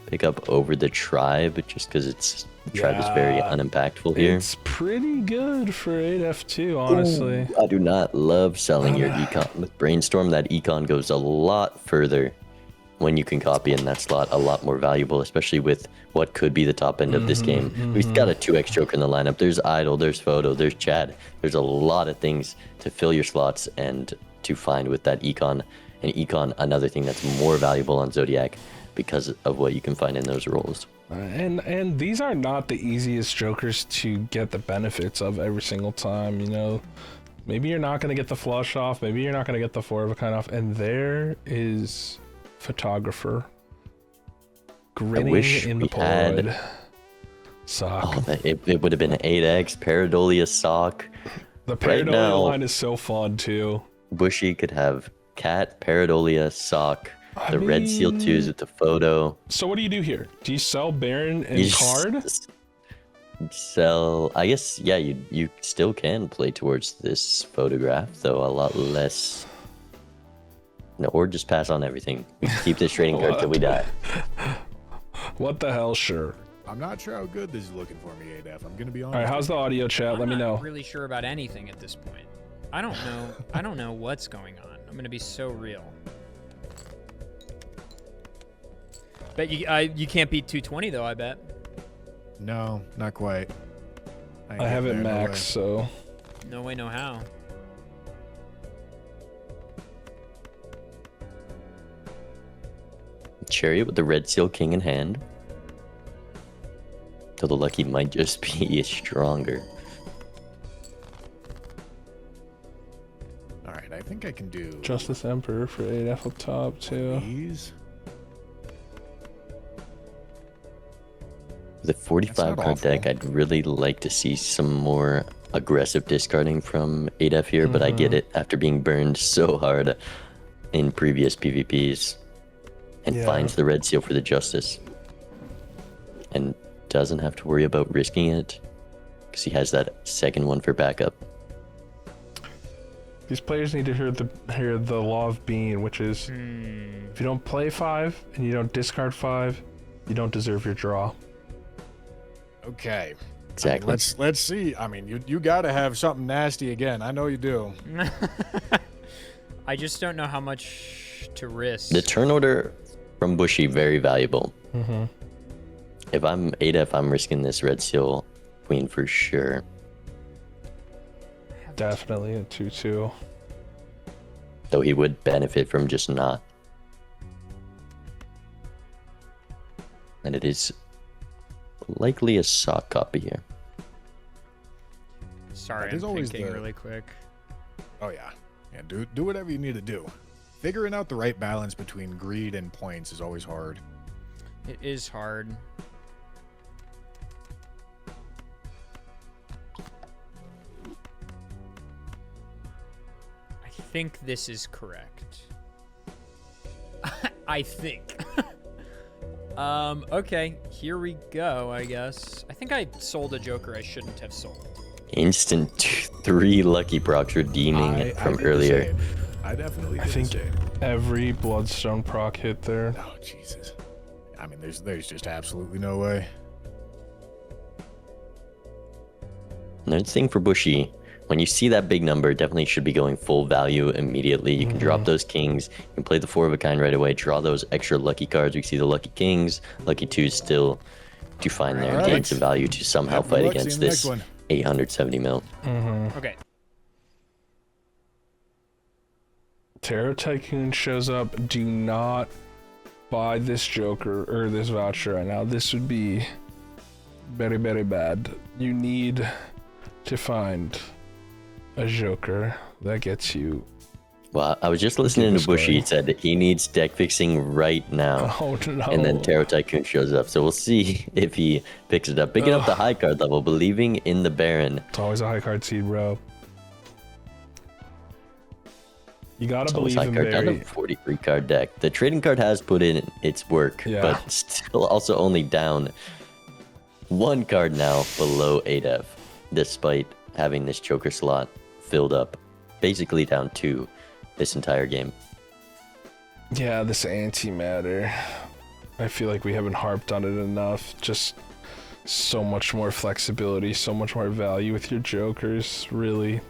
pickup over the Tribe, just because the Tribe is very unimpactful here. It's pretty good for adef too, honestly. Ooh, I do not love selling your econ. With Brainstorm, that econ goes a lot further when you can copy in that slot, a lot more valuable, especially with what could be the top end of this game. We've got a 2x Joker in the lineup. There's Idol, there's Photo, there's Chad. There's a lot of things to fill your slots and to find with that econ. And econ, another thing that's more valuable on Zodiac because of what you can find in those roles. And these are not the easiest Jokers to get the benefits of every single time, you know. Maybe you're not going to get the flush off, maybe you're not going to get the 4 of a kind off, and there is Photographer grinning in the Polaroid sock. Oh, it would have been an 8x Paradolia sock. The Paradolia line is so fun too. Bushy could have Cat, Paradolia, sock, Red Seal 2s with the Photo. So what do you do here? Do you sell Baron and card? Sell, I guess, yeah, you still can play towards this photograph, though a lot less. No, or just pass on everything. We can keep this trading card till we die. What the hell, sure. I'm not sure how good this is looking for me, adef. I'm gonna be honest. All right, how's the audio chat? Let me know. I'm not really sure about anything at this point. I don't know. I don't know what's going on. I'm gonna be so real. Bet you can't beat 220 though. I bet. No, not quite. I have it max, so. No way, no how. Chariot with the Red Seal King in hand. So the lucky might just be stronger. Alright, I think I can do Justice Emperor for adef up top too. these. With a 45 card deck, I'd really like to see some more aggressive discarding from adef here, but I get it after being burned so hard in previous PvPs. And finds the Red Seal for the Justice. And doesn't have to worry about risking it, because he has that second one for backup. These players need to hear the law of being, which is if you don't play 5 and you don't discard 5, you don't deserve your draw. Okay. Exactly. I mean, let's see. I mean, you gotta have something nasty again. I know you do. I just don't know how much to risk. The turn order from Bushy, very valuable. If I'm adef, I'm risking this Red Seal Queen for sure. Definitely a 2/2. Though he would benefit from just not. And it is likely a sock copy here. Sorry, There's I'm always thinking really quick. Oh yeah. Yeah, do whatever you need to do. Figuring out the right balance between greed and points is always hard. It is hard. I think this is correct. I think. Okay, here we go, I guess. I think I sold a Joker I shouldn't have sold. Instant 3 lucky procs redeeming from earlier. I definitely did I think the same. every Bloodstone proc hit there. Oh Jesus. I mean, there's just absolutely no way. Another thing for Bushy, when you see that big number, definitely should be going full value immediately. You can drop those kings, you can play the 4 of a kind right away, draw those extra lucky cards. We see the lucky kings, lucky 2s still to find there and gain some value to somehow fight against this 870 mil. Okay. Terror Tycoon shows up. Do not buy this Joker or this voucher right now. This would be very, very bad. You need to find a Joker. That gets you. Well, I was just listening to this Bushy. going. He said that he needs deck fixing right now. Oh no. And then Tarot Tycoon shows up. So we'll see if he picks it up. Picking up the high card level, believing in the Baron. It's always a high card seed, bro. You gotta It's always believe high in card down Barry. to 43 card deck. The trading card has put in its work, Yeah. but still also only down 1 card now below adef, despite having this Joker slot filled up, basically down 2 this entire game. Yeah, this antimatter. I feel like we haven't harped on it enough. Just so much more flexibility, so much more value with your Jokers. Really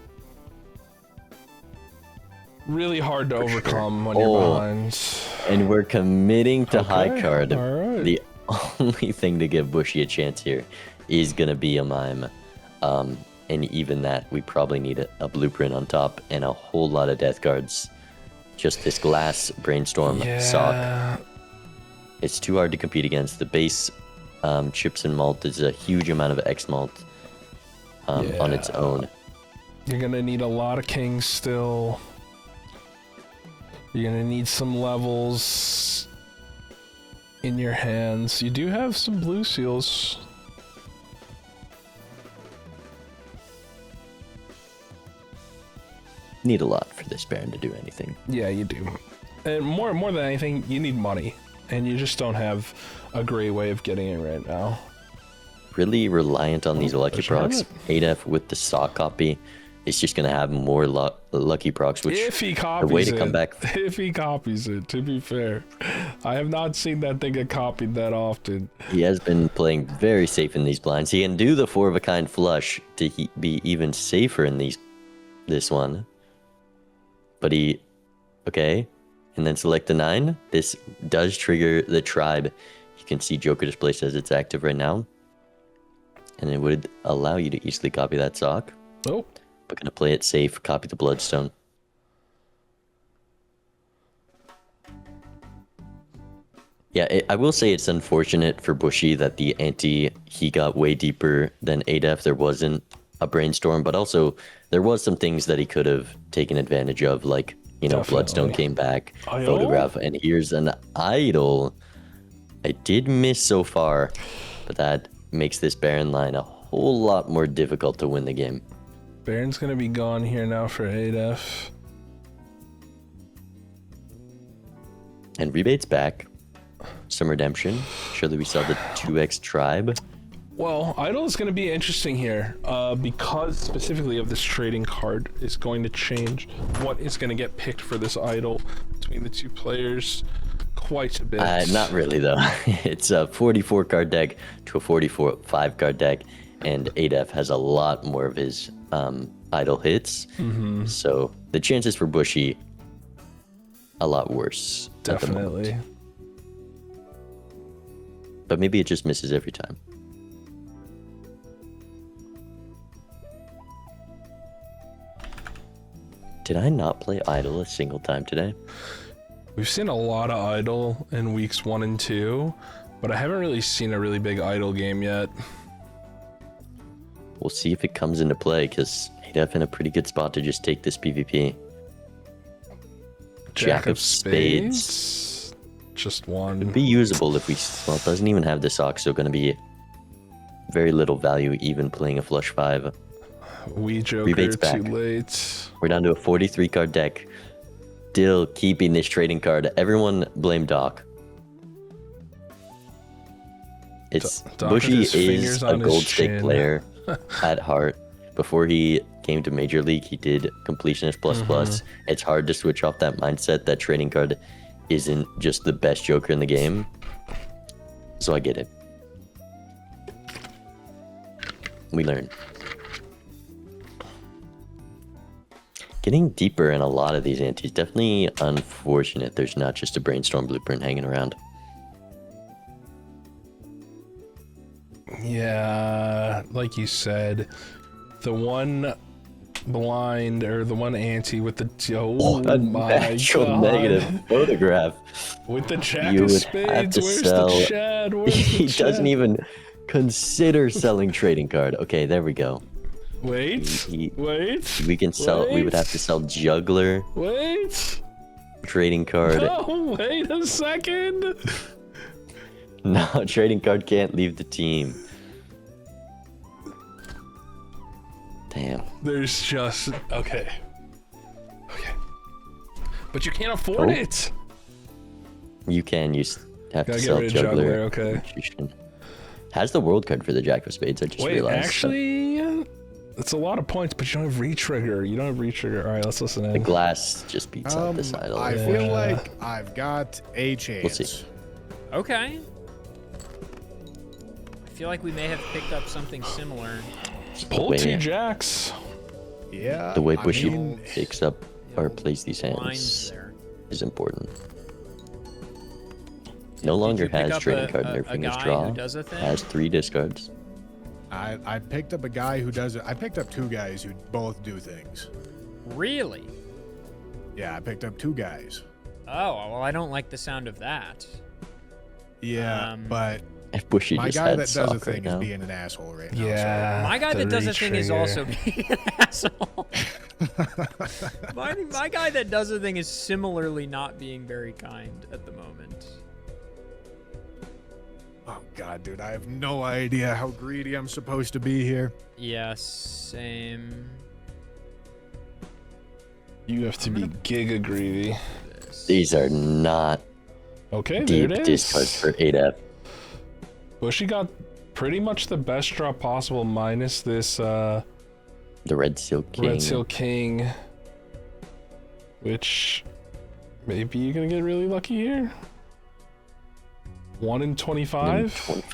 hard to overcome when you're behind. And we're committing to high Okay, card. all right. The only thing to give Bushy a chance here is going to be a mime. And even that, we probably need a blueprint on top and a whole lot of death cards. Just this glass brainstorm sock. It's too hard to compete against. The base chips and malt is a huge amount of X malt on its own. You're gonna need a lot of kings still. You're gonna need some levels in your hands. You do have some blue seals. Need a lot for this Baron to do anything. Yeah, you do. And more than anything, you need money. And you just don't have a great way of getting it right now. Really reliant on these lucky should have procs. it. ADEF with the sock copy is just going to have more lucky procs, which If he copies the way to it, come back. if he copies it, to be fair. I have not seen that thing get copied that often. He has been playing very safe in these blinds. He can do the 4 of a kind flush to be even safer in this one. But okay, and then select the 9. This does trigger the tribe. You can see Joker displaced as it's active right now. And it would allow you to easily copy that sock. Oh. But gonna play it safe, copy the bloodstone. Yeah, I will say it's unfortunate for Bushy that the he got way deeper than ADEF. There wasn't a brainstorm, but also there was some things that he could have taken advantage of, like, you know, Bloodstone came back, Idol? photograph, and here's an idol. I did miss so far, but that makes this Baron line a whole lot more difficult to win the game. Baron's gonna be gone here now for ADEF. And Rebate's back. Some redemption. Show that we saw the 2x tribe. Well, Idol is going to be interesting here, because specifically of this trading card is going to change what is going to get picked for this Idol between the two players quite a bit. Not really, though. It's a 44 card deck to a 45 card deck, and ADEF has a lot more of his Idol hits. So the chances for Bushy, a lot worse. At the moment. Definitely. But maybe it just misses every time. Did I not play Idol a single time today? We've seen a lot of Idol in weeks 1 and 2, but I haven't really seen a really big Idol game yet. We'll see if it comes into play, because ADEF in a pretty good spot to just take this PvP. Jack of Spades. Just one. Would be usable if we... Well, it doesn't even have the sock, so going to be very little value even playing a flush 5. We Joker Rebate's too back. late. We're down to a 43 card deck. Still keeping this trading card. Everyone blame Doc. It's Doc with Bushy his is fingers a on his gold stake chin. player at heart. Before he came to Major League, he did completionist plus. It's hard to switch off that mindset that trading card isn't just the best Joker in the game. So I get it. We learn. Getting deeper in a lot of these antis, definitely unfortunate there's not just a brainstorm blueprint hanging around. Yeah, like you said, the one blind or the one ante with the A my natural God. negative photograph. With the Jack You of would have Spades, to where's sell- the Chad? Where's He the doesn't Chad? even consider selling trading card. Okay, there we go. Wait. Wait. We can sell. We would have to sell juggler, Wait. trading card. No, wait a second. No, trading card can't leave the team. Damn. There's just okay. But you can't afford Oh. it. You can. You have Gotta to get sell rid of juggler. juggler, okay. Magician. Has the world card for the Jack of Spades. I just Wait, realized. actually, it's a lot of points, but you don't have retrigger. You don't have retrigger. All right, let's listen The in. glass just beats out this idol. I Yeah. feel like I've got a chance. see. Okay. I feel like we may have picked up something similar. Pull Wait. 2 jacks. Yeah. The way I Bushy mean, picks up or plays these Lines hands there. is important. No Did longer you pick has up trading a- card a nerfing his guy draw. who does a thing? Has 3 discards. I picked up a guy who does it. I picked up 2 guys who both do things. Really? Yeah, I picked up 2 guys. Oh, well, I don't like the sound of that. Yeah, but If Bushy my just guy had that does sock a thing right is now. being an asshole right now. Yeah. My guy that does a thing is retrigger. also being an asshole. My guy that does a thing is similarly not being very kind at the moment. Oh god, dude, I have no idea how greedy I'm supposed to be here. Yes, same. You have to be giga greedy. These are not Okay, there deep it is. discards for 8F. Bushy got pretty much the best draw possible, minus this The Red Seal King. Red Seal King, which maybe you're gonna get really lucky here. 1 in 25.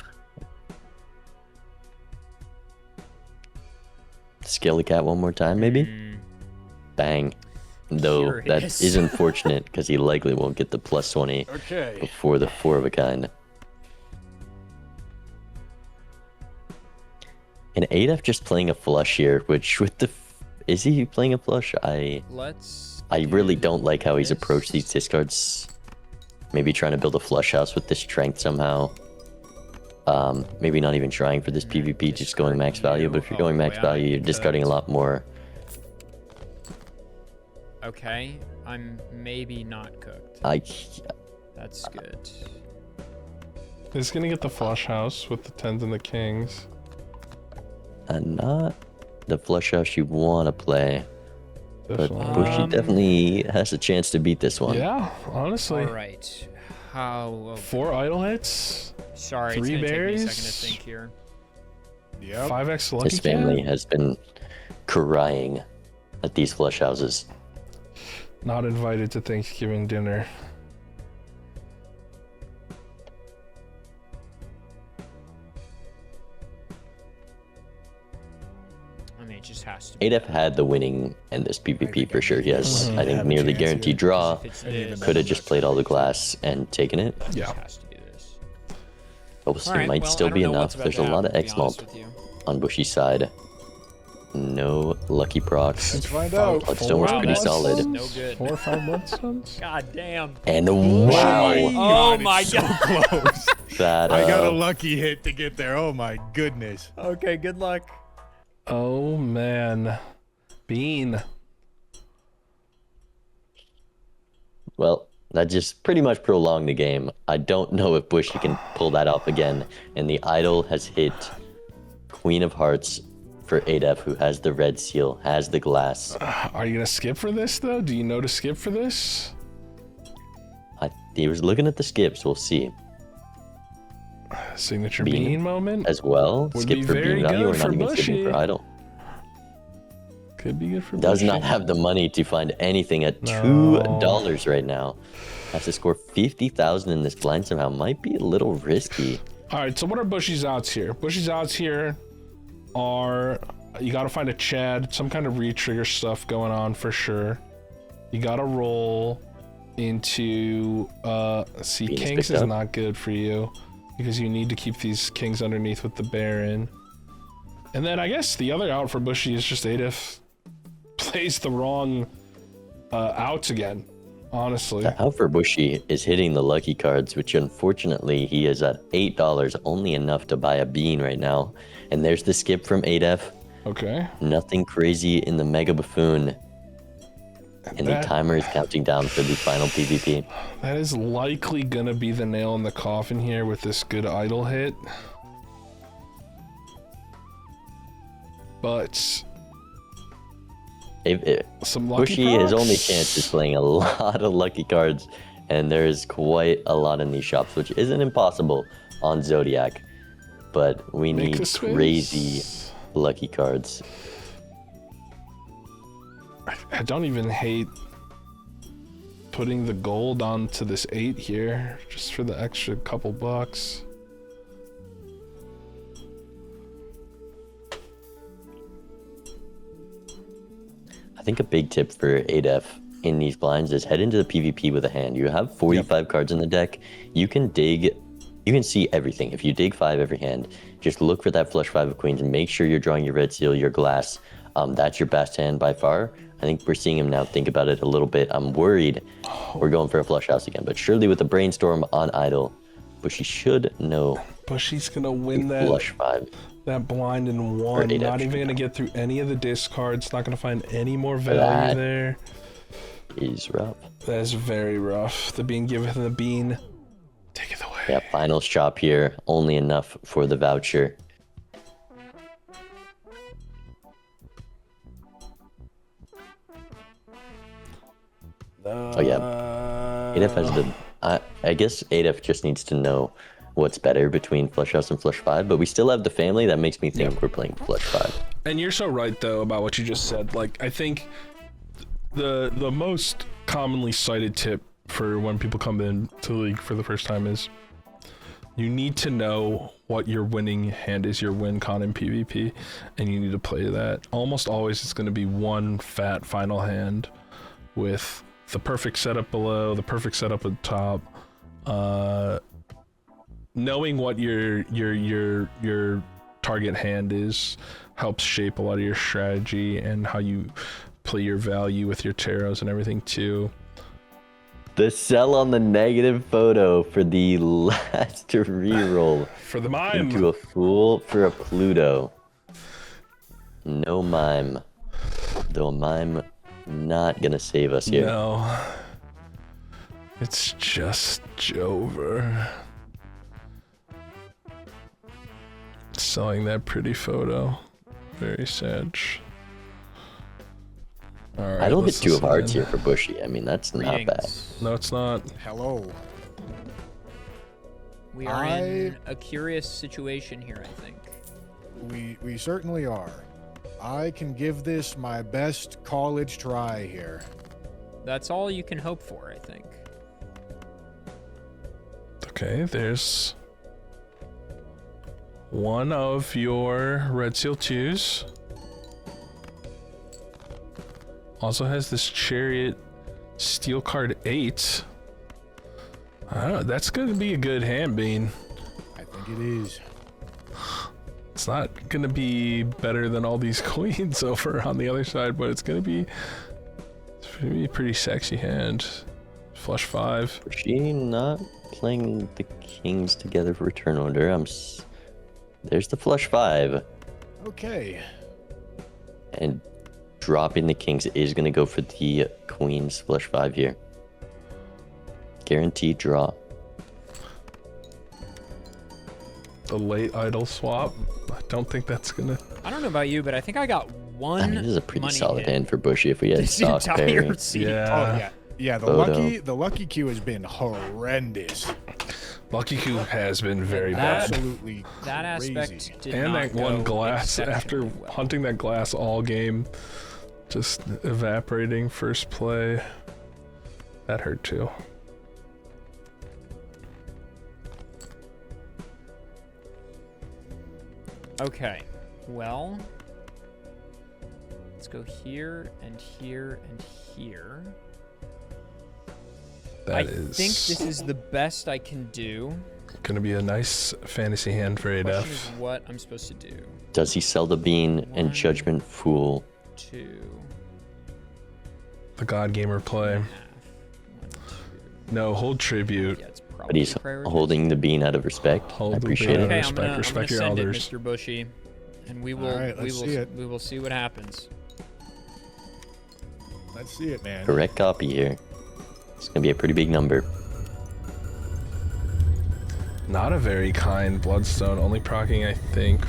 Skelly Cat one more time, maybe? Bang. Though Here it that is. is unfortunate because he likely won't get the plus 20 Okay. before the 4 of a kind. And 8F just playing a flush here, which with the... Is he playing a flush? I really don't like how he's this. approached these discards. Maybe trying to build a flush house with this strength somehow. Maybe not even trying for this PvP, just going max value. But if you're going max value, you're discarding a lot more. Okay, I'm maybe not cooked. That's good. He's gonna get the flush house with the 10s and the kings. Not the flush house you want to play. But Definitely. Bushy definitely has a chance to beat this one. Yeah, honestly. All right. How? 4 idle hits, Sorry, 3 it's gonna berries? take me a second to think here. Yep. 5x lucky His family cat? has been crying at these flush houses. Not invited to Thanksgiving dinner. I mean, it just has to be. 8F had the winning in this PvP for sure. He has, I have think, a nearly chance guaranteed here. draw. If it's I need this, to Could have just played all the glass and taken it. it Yeah. just has to be this. But we'll see. All right, Might well, still I don't be know enough. what's about There's to a lot of happen, to X be honest mult with you. on Bushy's side. No lucky procs. Let's find out. Bloodstone was Wow, pretty that's solid. No good. 4 or 5 bloodstones? God damn. And wow, Oh it's my so god. close. that I got a lucky hit to get there. Oh my goodness. Okay, good luck. Oh man. Bean. well, that just pretty much prolonged the game. I don't know if Bushy can pull that off again. And the idol has hit Queen of Hearts for 8F, who has the red seal, has the glass. Are you gonna skip for this though? Do you know to skip for this? He was looking at the skips. We'll see. Signature Bean. bean moment? As well, Would skip be for very beam value or good not for even skipping Bushy. for idol. Could be good for Does Bushy. not have the money to find anything at No. $2 right now. Has to score 50,000 in this blind somehow. Might be a little risky. Alright, so what are Bushy's outs here? Bushy's outs here are you gotta find a Chad, some kind of re-trigger stuff going on for sure. You gotta roll into see Venus kings picked is up. not good for you because you need to keep these kings underneath with the Baron. And then I guess the other out for Bushy is just adef plays the wrong outs again, honestly. The out for Bushy is hitting the lucky cards, which unfortunately he is at $8, only enough to buy a bean right now. And there's the skip from 8F. Okay. Nothing crazy in the Mega Buffoon. And the timer is counting down for the final PvP. That is likely gonna be the nail in the coffin here with this good idle hit. But some lucky Bushy, his only procs. chance is playing a lot of lucky cards, and there's quite a lot in these shops, which isn't impossible on Zodiac. But we Make need a space. crazy lucky cards. I don't even hate putting the gold onto this 8 here, just for the extra couple bucks. I think a big tip for adef in these blinds is head into the PvP with a hand. You have 45 cards in the deck. You can dig, you can see everything. If you dig 5 every hand, just look for that flush 5 of queens and make sure you're drawing your red seal, your glass. That's your best hand by far. I think we're seeing him now think about it a little bit. I'm worried we're going for a flush house again, but surely with the brainstorm on idle, Bushy should know. Bushy's gonna win that Flush 5. that blind in one. Or 8 Not extra. even gonna get through any of the discards. Not gonna find any more value That there. is rough. That is very rough. The bean given the bean. Take it away. Yeah, final shop here. Only enough for the voucher. Oh yeah, adef has the. I guess adef just needs to know what's better between flush house and flush 5, but we still have the family. That makes me think we're playing flush 5. And you're so right though about what you just said. Like I think the most commonly cited tip for when people come into the league for the first time is you need to know what your winning hand is, your win con in PvP, and you need to play that. Almost always it's going to be one fat final hand with the perfect setup below, the perfect setup at the top. Knowing what your target hand is helps shape a lot of your strategy and how you play your value with your tarots and everything too. The sell on the negative photo for the last reroll For the mime. into a fool for a Pluto. No mime. Though a mime not gonna save us here. No. It's just Jover. Selling that pretty photo. Very sad. Alright, I don't hit let's 2 of listen hearts in. here for Bushy. I mean, that's not bad. Greetings. No, it's not. Hello. We are in a curious situation here, I think. We certainly are. I can give this my best college try here. That's all you can hope for, I think. Okay, there's one of your Red Seal 2s. Also has this Chariot Steel Card 8. I don't know, that's gonna be a good hand, Bean. I think it is. It's not gonna be better than all these queens over on the other side, but it's gonna be a pretty sexy hand. Flush 5. Bushy not playing the kings together for return order. There's the flush 5. Okay. And dropping the kings is going to go for the queen's flush 5 here. Guaranteed draw. The late idle swap. I don't think that's gonna. I don't know about you, but I think I got one. I mean, this is a pretty money solid hit hand for Bushy if we had this stock entire parry. season. Yeah. Oh yeah. Yeah, Photo. the lucky queue has been horrendous. Lucky Coup has been very bad. Absolutely That crazy. aspect did And not that one go glass after exceptionally well. hunting that glass all game, just evaporating first play. That hurt too. Okay, well, let's go here and here and here. I think this is the best I can do. gonna be a nice fantasy hand for Question adef. is what I'm supposed to do. Does he sell the bean and One. judgment fool? 2. The God Gamer play. 1, 2. No, hold tribute. Yeah, it's But probably he's prioritized. holding the bean out of respect. Hold I the appreciate bean. it. Okay, Respect- I'm respect gonna your send elders. it, Mr. Bushy. and we will All right, let's see it. we will see what happens. Let's see it, man. Correct copy here. It's gonna be a pretty big number. Not a very kind Bloodstone, only proccing I think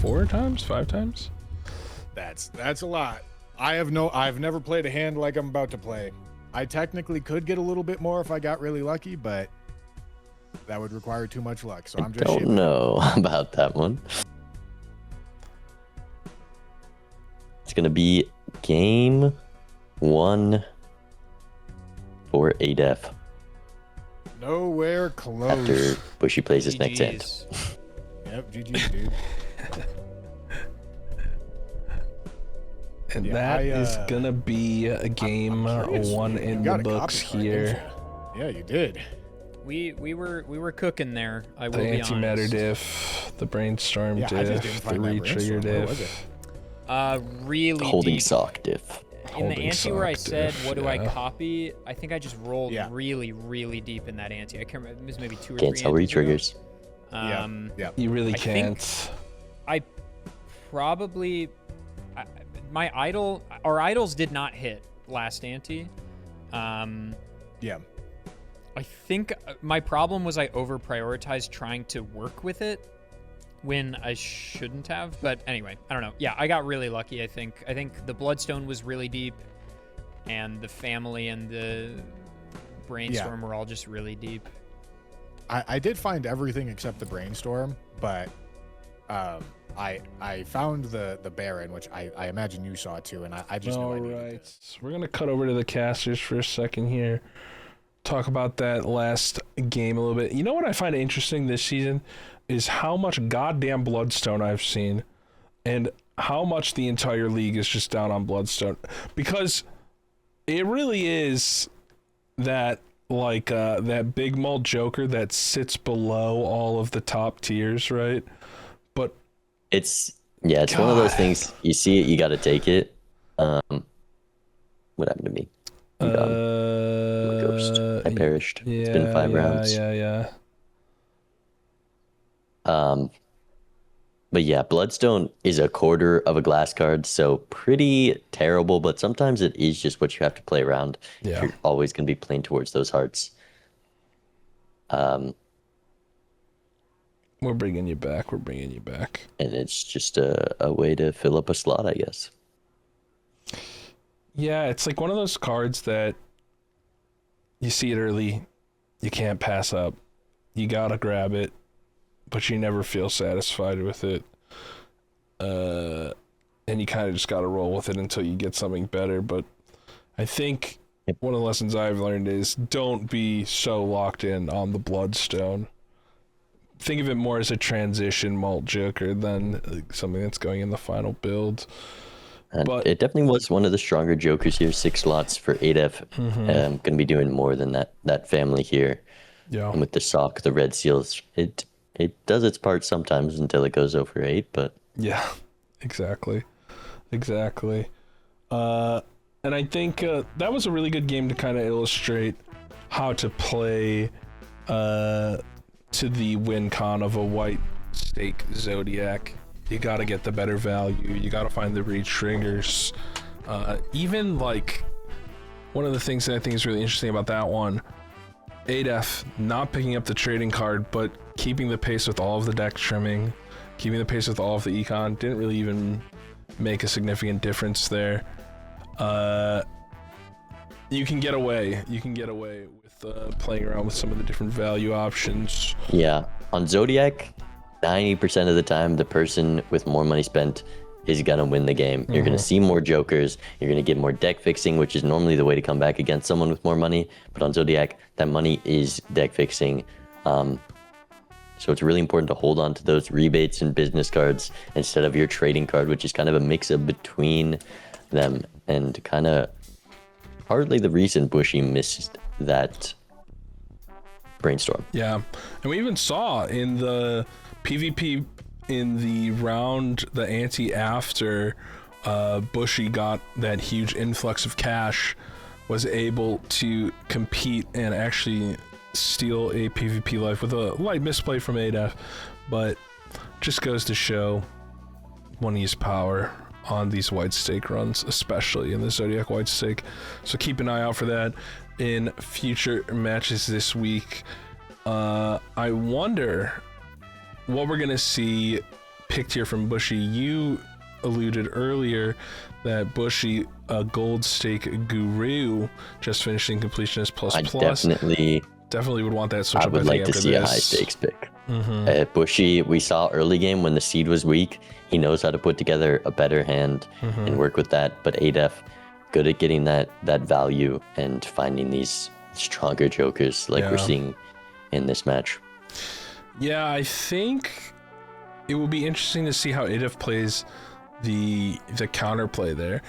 4 times, 5 times. That's a lot. I've never played a hand like I'm about to play. I technically could get a little bit more if I got really lucky, but that would require too much luck. So I'm just Don't shipping. know about that one. It's gonna be game 1 for adef Nowhere close. after Bushy plays his next hand. GGs. Yep, GG, dude. And Yeah, that is gonna be a game curious. 1 You in got the a books copy card, didn't here. you? Yeah, you did. We were cooking there. I will The be antimatter honest. diff, the brainstorm Yeah, I just didn't diff, the find that retrigger brainstorm. Where was diff. Really Holding deep. sock diff. In the Holding ante where I sock said, diff, what do I yeah. copy? I think I just rolled Yeah. really, really deep in that ante. I can't remember. It was maybe 2 or 3 Can't tell antes ago. retriggers. Yeah. You really I think- can't. I probably my idol, our idols did not hit last ante. Yeah. I think my problem was I over prioritized trying to work with it when I shouldn't have. But anyway, I don't know. Yeah, I got really lucky. I think the Bloodstone was really deep, and the family and the brainstorm were all just really deep. I did find everything except the brainstorm, but I found the Baron, which I imagine you saw too, and I just know I All needed right, this. we're gonna cut over to the casters for a second here. Talk about that last game a little bit. You know what I find interesting this season is how much goddamn Bloodstone I've seen, and how much the entire league is just down on Bloodstone, because it really is that like that big mult Joker that sits below all of the top tiers, right? But It's one of those God. things. You see it, you got to take it. What happened to me? I'm gone. I'm a ghost. I perished. It's been 5 rounds. Yeah. But yeah, Bloodstone is a quarter of a glass card, so pretty terrible, but sometimes it is just what you have to play around. Yeah. You're always going to be playing towards those hearts. We're bringing you back. And it's just a way to fill up a slot, I guess. Yeah, it's like one of those cards that you see it early, you can't pass up. You gotta grab it, but you never feel satisfied with it. And you kind of just gotta roll with it until you get something better. But I think one of the lessons I've learned is don't be so locked in on the Bloodstone. Think of it more as a transition mult Joker than something that's going in the final build. And But- it definitely was one of the stronger Jokers here. 6 slots for adef. Going to be doing more than that family here. Yeah. And with the sock, the red seals, it does its part sometimes until it goes over 8, but Yeah, exactly. And I think that was a really good game to kind of illustrate how to play to the win con of a white stake Zodiac. You gotta get the better value. You gotta find the re-triggers. Even like one of the things that I think is really interesting about that one, adef not picking up the trading card, but keeping the pace with all of the deck trimming, keeping the pace with all of the econ, didn't really even make a significant difference there. You can get away with playing around with some of the different value options. yeah. On Zodiac, 90% of the time, the person with more money spent is going to win the game. You're going to see more Jokers. You're going to get more deck fixing, which is normally the way to come back against someone with more money. But on Zodiac, that money is deck fixing. So it's really important to hold on to those rebates and business cards instead of your trading card, which is kind of a mix-up between them, and kind of hardly the reason Bushy missed that brainstorm. Yeah, and we even saw in the PvP in the round, the ante after Bushy got that huge influx of cash, was able to compete and actually steal a PvP life with a light misplay from adef, but just goes to show want to use power on these white stake runs, especially in the Zodiac white stake. So keep an eye out for that in future matches this week. I wonder what we're gonna see picked here from Bushy. You alluded earlier that Bushy, a gold stake guru, just finishing completionist plus. I definitely would want that switch I up. would like to see a high stakes pick. Bushy, we saw early game when the seed was weak, he knows how to put together a better hand and work with that. But adef, good at getting that value and finding these stronger jokers like we're seeing in this match. Yeah, I think it will be interesting to see how adef plays the counterplay there,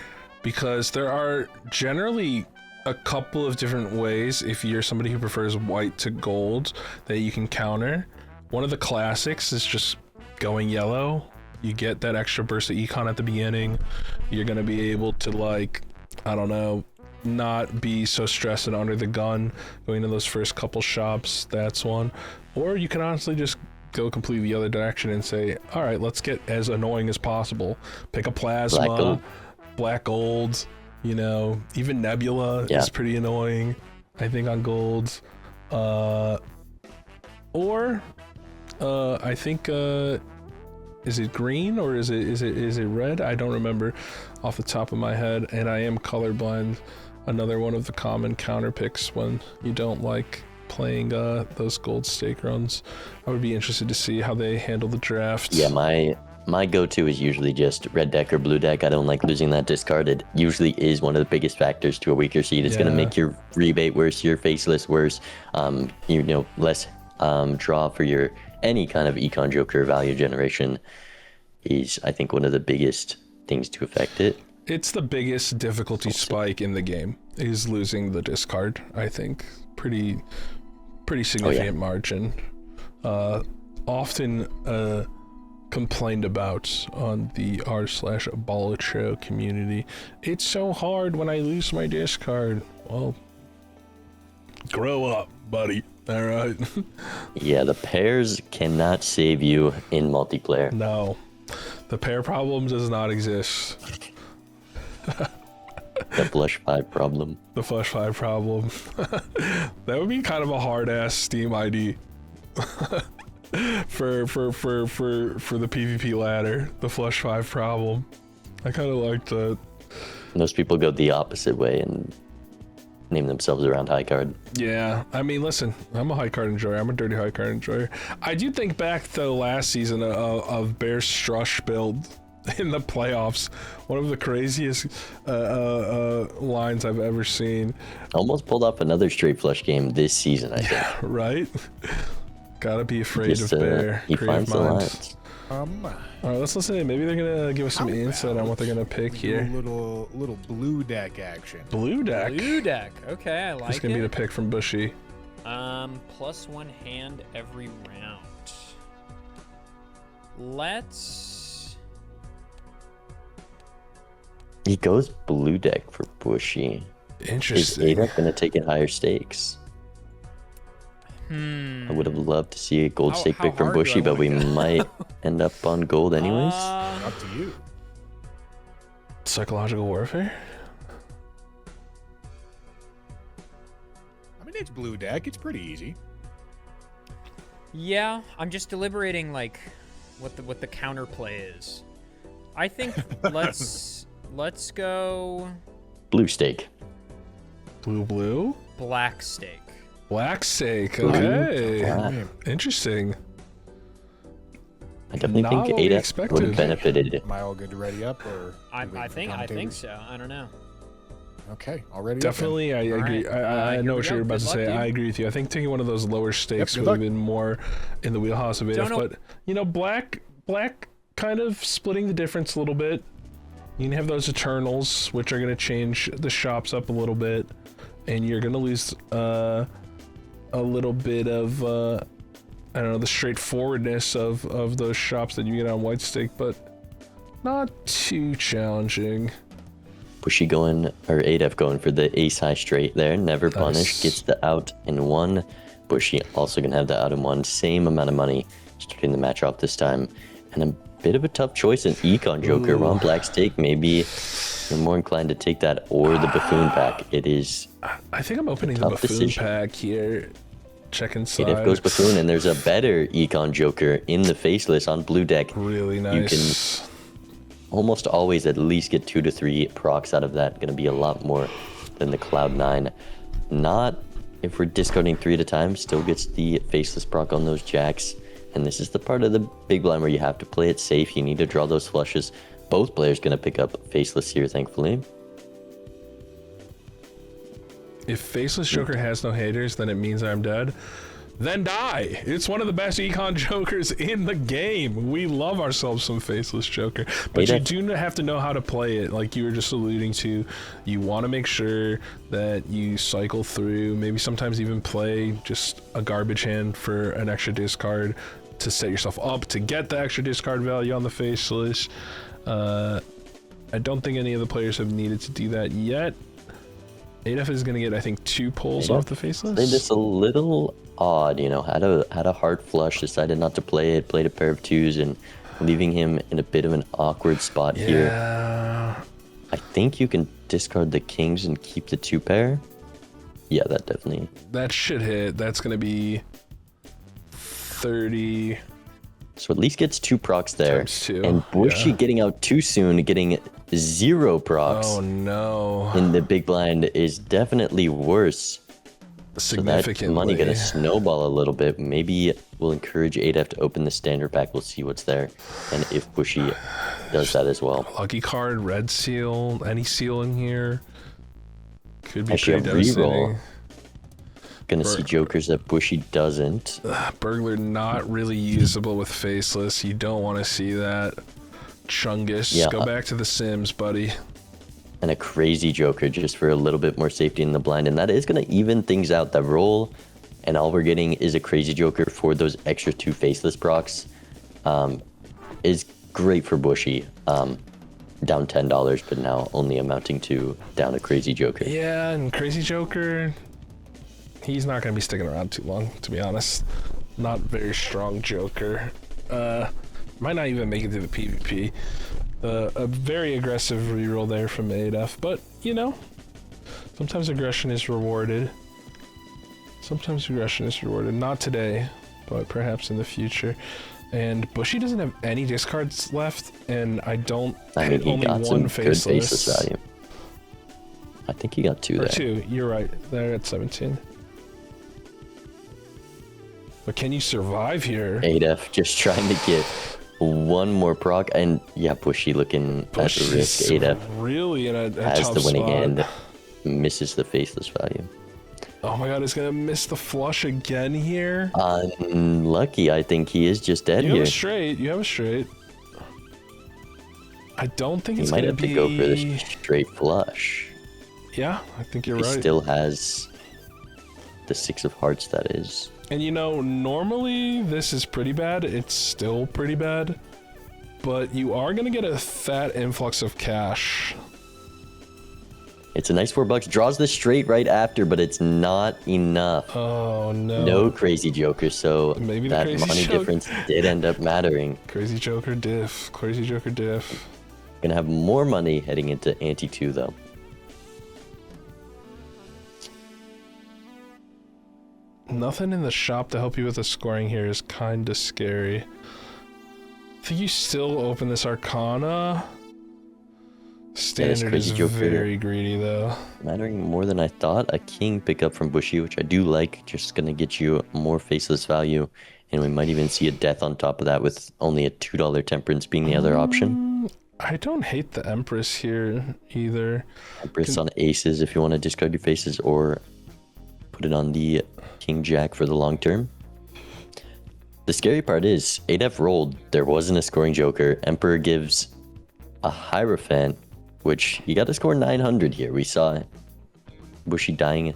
because there are generally a couple of different ways, if you're somebody who prefers white to gold, that you can counter. One of the classics is just going yellow. You get that extra burst of econ at the beginning. You're gonna be able to, like, I don't know, not be so stressed and under the gun going to those first couple shops. That's one. Or you can honestly just go completely the other direction and say, all right, let's get as annoying as possible. Pick a plasma, black gold, you know, even Nebula is pretty annoying, I think, on golds. Or I think is it green or is it red? I don't remember off the top of my head, and I am colorblind. Another one of the common counter picks when you don't like playing those gold stake runs. I would be interested to see how they handle the draft. Yeah, my go-to is usually just red deck or blue deck. I don't like losing that discard. It usually is one of the biggest factors to a weaker seed. It's going to make your rebate worse, your faceless worse, you know, less draw for your any kind of econ joker value generation is, I think, one of the biggest things to affect it. It's the biggest difficulty spike in the game, is losing the discard. I think pretty significant margin. Often complained about on the r/Balatro community. It's so hard when I lose my discard. Well, grow up, buddy. All right. Yeah, the pairs cannot save you in multiplayer. No, the pair problem does not exist. The Flush 5 problem. The Flush 5 problem. That would be kind of a hard ass Steam ID for the PvP ladder. The Flush 5 problem. I kind of like that. Most people go the opposite way and name themselves around high card. Yeah, I mean, listen, I'm a high card enjoyer. I'm a dirty high card enjoyer. I do think back to the last season of Bear Strush build in the playoffs. One of the craziest lines I've ever seen. Almost pulled off another straight flush game this season, I think. Yeah, right? Gotta be afraid of Bear. He finds the lines. All right, let's listen in. Maybe they're gonna give us some insight on what they're gonna pick here. Little blue deck action. Blue deck. Blue deck. Okay, I like It's gonna be the pick from Bushy. +1 hand every round. Let's. He goes blue deck for Bushy. Interesting. Is adef gonna take in higher stakes? I would have loved to see a gold stake pick from Bushy, but we might end up on gold anyways. Up to you. Psychological warfare? I mean, it's blue deck. It's pretty easy. Yeah, I'm just deliberating like what the counterplay is. I think let's go Blue stake. Blue? black stake. Black stake. Okay. Black. Interesting. I definitely Not think what we adef expected. would have benefited. Am I all good to ready up, or I think so. I don't know. Okay, already. Definitely, I agree. right. I Here know we what go. you're about Good to luck, say. dude. I agree with you. I think taking one of those lower stakes good would have luck. been more in the wheelhouse of Don't AF. know- But, you know, black kind of splitting the difference a little bit. You can have those Eternals, which are going to change the shops up a little bit. And you're going to lose a little bit of, I don't know, the straightforwardness of those shops that you get on white stake, but not too challenging. Bushy going, or adef going for the ace high straight there. Never punish. Gets the out in one. Bushy also gonna have the out in one. Same amount of money. Starting the match off this time. And a bit of a tough choice. An Econ Joker. Ooh. Ron Black's take. Maybe you're more inclined to take that or the Buffoon pack. It is. I think I'm opening the tough Buffoon decision. pack here. Check inside. ADF goes Buffoon, and there's a better Econ Joker in the Faceless on blue deck. Really nice. You can almost always at least get 2 to 3 procs out of that. Going to be a lot more than the Cloud9. Not if we're discarding 3 at a time. Still gets the Faceless proc on those jacks. And this is the part of the big blind where you have to play it safe. You need to draw those flushes. Both players going to pick up Faceless here, thankfully. If Faceless Joker has no haters, then it means I'm dead. Then die. It's one of the best Econ Jokers in the game. We love ourselves some Faceless Joker. But you do have to know how to play it. Like you were just alluding to, you want to make sure that you cycle through, maybe sometimes even play just a garbage hand for an extra discard to set yourself up to get the extra discard value on the Faceless. I don't think any of the players have needed to do that yet. adef is going to get, I think, 2 pulls off the Faceless. Played this a little odd, you know, had a hard flush, decided not to play it, played a pair of 2s, and leaving him in a bit of an awkward spot here. I think you can discard the kings and keep the 2 pair. Yeah, that definitely. That should hit. That's going to be 30. So at least gets 2 procs there. Times 2, And Bushy getting out too soon, getting 0 procs. Oh no. In the big blind is definitely worse. Significantly. So that money gonna snowball a little bit. Maybe we'll encourage adef to open the standard pack. We'll see what's there, and if Bushy does that as well. Lucky card, red seal, any seal in here could be Actually, pretty a reroll. devastating. Gonna see jokers that Bushy doesn't. Burglar not really usable with Faceless. You don't want to see that. Chungus, Yeah. go back to the Sims, buddy. And a crazy joker just for a little bit more safety in the blind, and that is going to even things out. That roll, and all we're getting is a crazy joker for those extra 2 faceless procs. Is great for Bushy. Down $10, but now only amounting to down a crazy joker. Yeah, and crazy joker, he's not going to be sticking around too long, to be honest. Not very strong joker. Might not even make it to the PvP. A very aggressive reroll there from adef, but you know, sometimes aggression is rewarded. Sometimes aggression is rewarded. Not today, but perhaps in the future. And Bushy doesn't have any discards left, and I mean, he only got some one good faceless. faceless value. I think he got 2 Or there. 2, you're right. They're at 17. But can you survive here? adef just trying to get 1 more proc, and yeah, Bushy looking at the risk. adef really in a has tough the winning spot. hand, misses the faceless value. Oh my god, he's gonna miss the flush again here. Unlucky, I think he is just dead You here. have a straight. You have a straight. I don't think He it's might gonna have to go for the straight flush. Yeah, I think you're He right. still has the 6 of hearts, that is. And you know, normally this is pretty bad. It's still pretty bad. But you are gonna get a fat influx of cash. It's a nice $4. Draws the straight right after, but it's not enough. Oh no. No crazy joker, so Maybe the that crazy money joker. difference did end up mattering. Crazy Joker diff. Crazy Joker diff. Gonna have more money heading into ante 2 though. Nothing in the shop to help you with the scoring here is kinda scary. I think you still open this Arcana. Standard is crazy joker. very greedy though. Mattering more than I thought. A king pickup from Bushy, which I do like. Just gonna get you more faceless value. And we might even see a death on top of that, with only a $2 temperance being the other option. I don't hate the Empress here either. Empress on aces if you want to discard your faces, or put it on the king jack for the long term. The scary part is adef rolled. There wasn't a scoring joker. Emperor gives a Hierophant, which you got to score 900 here. We saw Bushy dying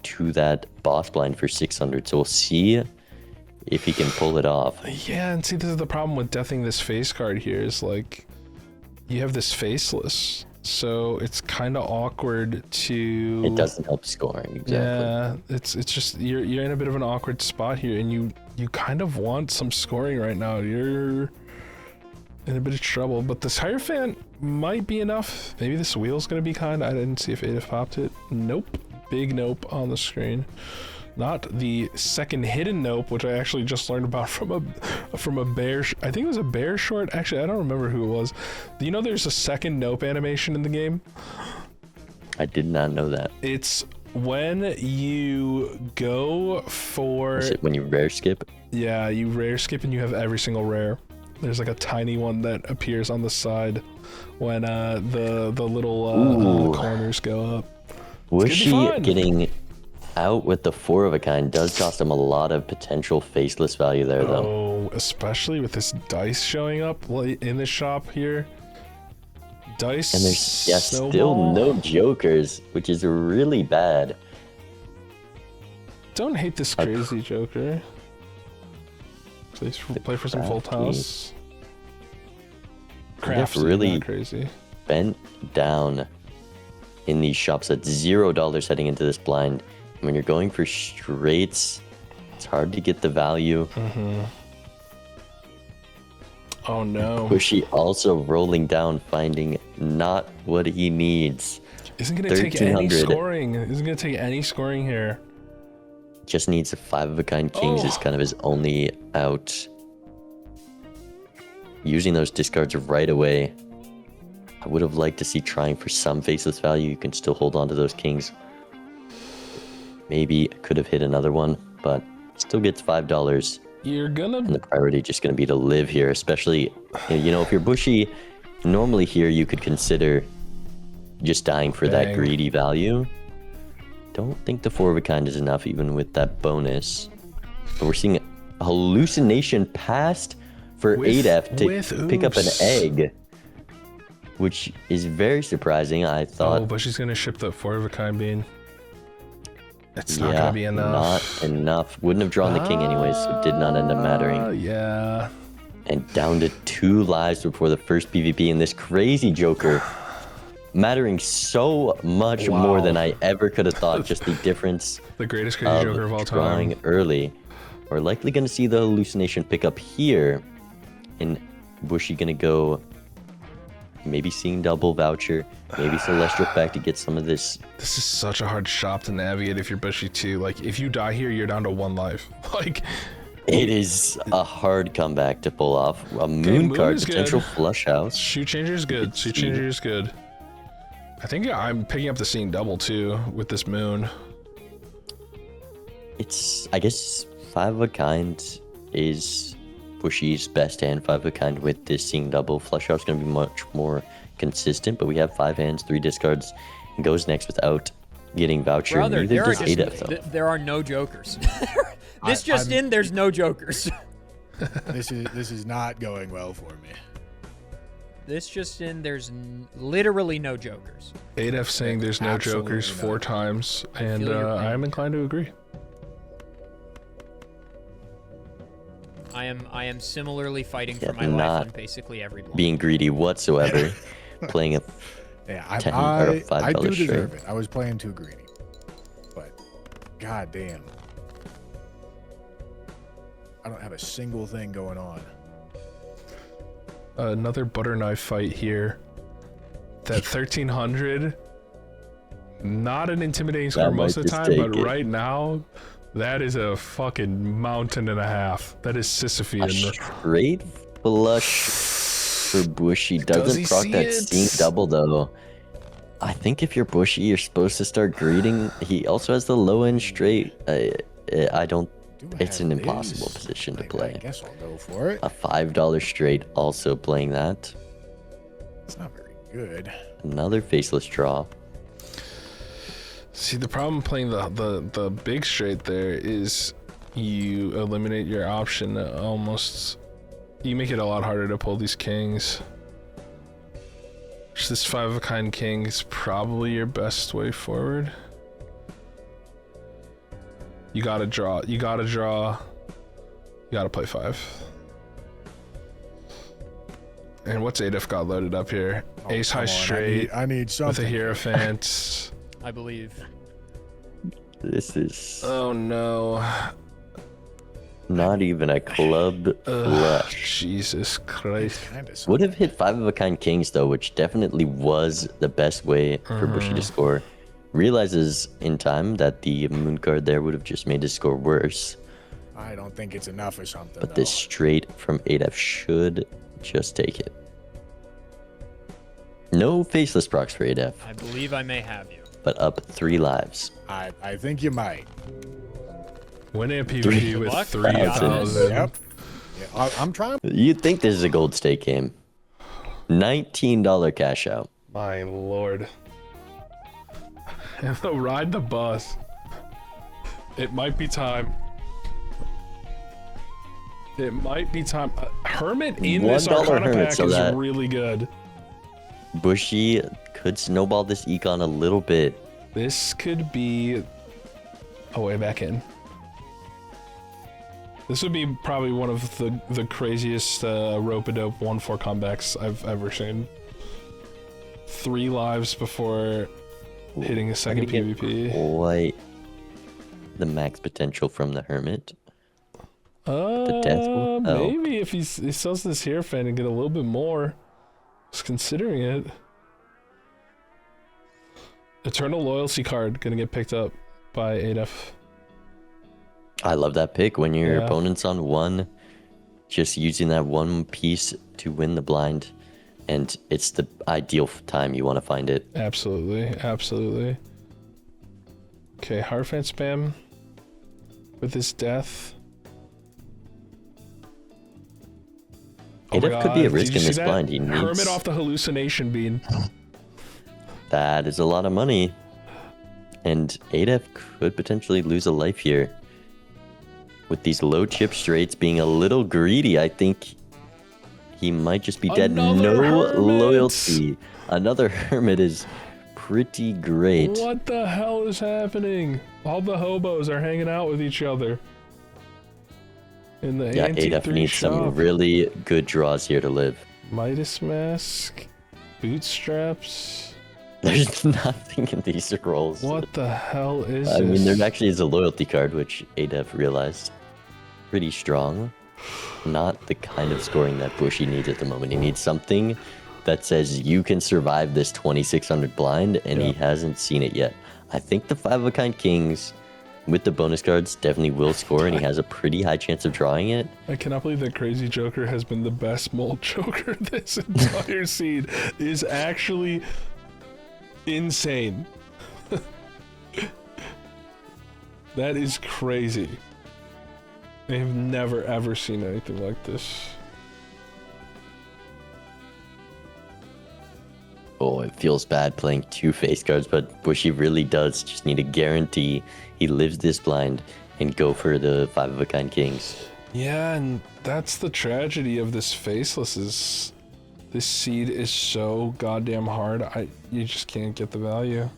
to that boss blind for 600, so we'll see if he can pull it off. Yeah, and see, this is the problem with deathing this face card here, is like, you have this faceless, so it's kind of awkward to... It doesn't help scoring, exactly. Yeah, it's just, you're in a bit of an awkward spot here, and you kind of want some scoring right now. You're in a bit of trouble, but this Hierophant might be enough. Maybe this wheel's gonna be kind. I didn't see if adef popped it. Nope. Big nope on the screen. Not the second hidden nope, which I actually just learned about from a bear. I think it was a bear short. Actually, I don't remember who it was. Do you know there's a second nope animation in the game? I did not know that. It's when you go for... Is it when you rare skip? Yeah, you rare skip and you have every single rare. There's like a tiny one that appears on the side when the little corners go up. Bushy getting out with the 4 of a kind does cost him a lot of potential faceless value there, though. Oh, especially with this dice showing up in the shop here. Dice. And there's still no jokers, which is really bad. Don't hate this crazy joker. Please play for some full house. Crafty, really not crazy. Bent down in these shops at $0 heading into this blind. When you're going for straights, it's hard to get the value. Oh no. Bushy also rolling down, finding not what he needs. Isn't gonna take any scoring. Isn't gonna take any scoring here. Just needs a 5 of a kind kings is kind of his only out. Using those discards right away. I would have liked to see trying for some faceless value. You can still hold on to those kings. Maybe could have hit another one, but still gets $5. You're gonna... And the priority just gonna be to live here, especially, you know, if you're Bushy, normally here you could consider just dying for that greedy value. Don't think the 4 of a kind is enough, even with that bonus. But we're seeing a hallucination passed for adef to pick up an egg, which is very surprising. I thought. Oh, but she's gonna ship the 4 of a kind bean. It's not gonna be enough. Not enough. Wouldn't have drawn the king anyways, so it did not end up mattering. Yeah. And down to 2 lives before the first PvP, and this crazy joker mattering so much more than I ever could have thought. Just the difference. The greatest crazy joker of all time. Drawing early. We're likely going to see the hallucination pick up here. And Bushy going to go maybe seeing double voucher, maybe celestial pack to get some of this. This is such a hard shop to navigate if you're Bushy too. Like, if you die here, you're down to 1 life. Like, it is a hard comeback to pull off. A moon card, potential flush house. Shoe changer is good. Shoe changer is good. I think I'm picking up the seeing double too with this moon. It's, I guess, 5 of a kind is Bushy's best hand. 5 of a kind with this seeing double. Flush house going to be much more consistent, but we have 5 hands, 3 discards, and goes next without getting voucher. Brother, Neither does adef, though. There are no jokers. There's no jokers. This is not going well for me. This just in, there's literally no jokers. adef saying there's no jokers 4 times, and I'm inclined to agree. I am similarly fighting for my life on basically every block. Being greedy whatsoever, playing a $10 or $5 I do shirt. deserve it. I was playing too greedy, but god damn, I don't have a single thing going on. Another butter knife fight here. That 1300, not an intimidating score most of the time, but right now, that is a fucking mountain and a half. That is Sisyphean. A straight flush for Bushy. Doesn't proc that seeing double though. I think if you're Bushy, you're supposed to start greeting. He also has the low end straight. I don't. It's an impossible position to play. I guess I'll go for it. A $5 straight also playing that. It's not very good. Another faceless draw. See, the problem playing the big straight there is you eliminate your option almost. You make it a lot harder to pull these kings. This 5 of a kind king is probably your best way forward. You gotta draw. You gotta play 5. And what's adef got loaded up here? Ace high straight. I need something. With a Hierophant. I believe. This is... Oh no. Not even a club flush. Jesus Christ. Kind of. Would have hit 5 of a kind kings though, which definitely was the best way for Bushy to score. Realizes in time that the moon card there would have just made his score worse. I don't think it's enough or something. But this straight from adef should just take it. No faceless procs for adef, I believe I may have you. but up 3 lives. I think you might. Winning a PvP with luck. 3,000. Yep. Yeah, I'm trying. You'd think this is a gold stake game. $19 cash out. My lord. And they'll ride the bus. It might be time. It might be time. Hermit in this $1 Arcana Hermit, pack so is that- really good. Bushy could snowball this econ a little bit. This could be a way back in. This would be probably one of the craziest rope-a-dope 1-4 comebacks I've ever seen. 3 lives before hitting a second Trying to get PvP. Quite the max potential from the Hermit. death will help. Maybe if he sells this Hierophant and get a little bit more. Just considering it. Eternal Loyalty card gonna get picked up by adef. I love that pick when your Yeah. opponent's on 1, just using that 1 piece to win the blind, and it's the ideal time you want to find it. Absolutely, absolutely. Okay, Hierophant spam with his death. Oh my adef could be a God, risk did you in see this that? blind. He needs Hermit off the hallucination bean. that is a lot of money, and adef could potentially lose a life here. With these low chip straights being a little greedy, I think he might just be dead. Another No Hermit! loyalty. Another Hermit is pretty great. What the hell is happening? All the hobos are hanging out with each other. In the Yeah, Antique adef 3 needs shop. some really good draws here to live. Midas Mask, Bootstraps. There's nothing in these rolls. What the hell is I this? mean, there actually is a loyalty card, which adef realized. Pretty strong. Not the kind of scoring that Bushy needs at the moment. He needs something that says you can survive this 2600 blind, and he Yeah. hasn't seen it yet. I think the 5 of a kind kings with the bonus cards definitely will score, and he has a pretty high chance of drawing it. I cannot believe that Crazy Joker has been the best mold Joker this entire seed. It is actually insane. That is crazy. I have never ever seen anything like this. Oh, it feels bad playing 2 face cards, but Bushy really does just need a guarantee he lives this blind and go for the 5 of a kind kings. Yeah, and that's the tragedy of this faceless is this seed is so goddamn hard. You just can't get the value.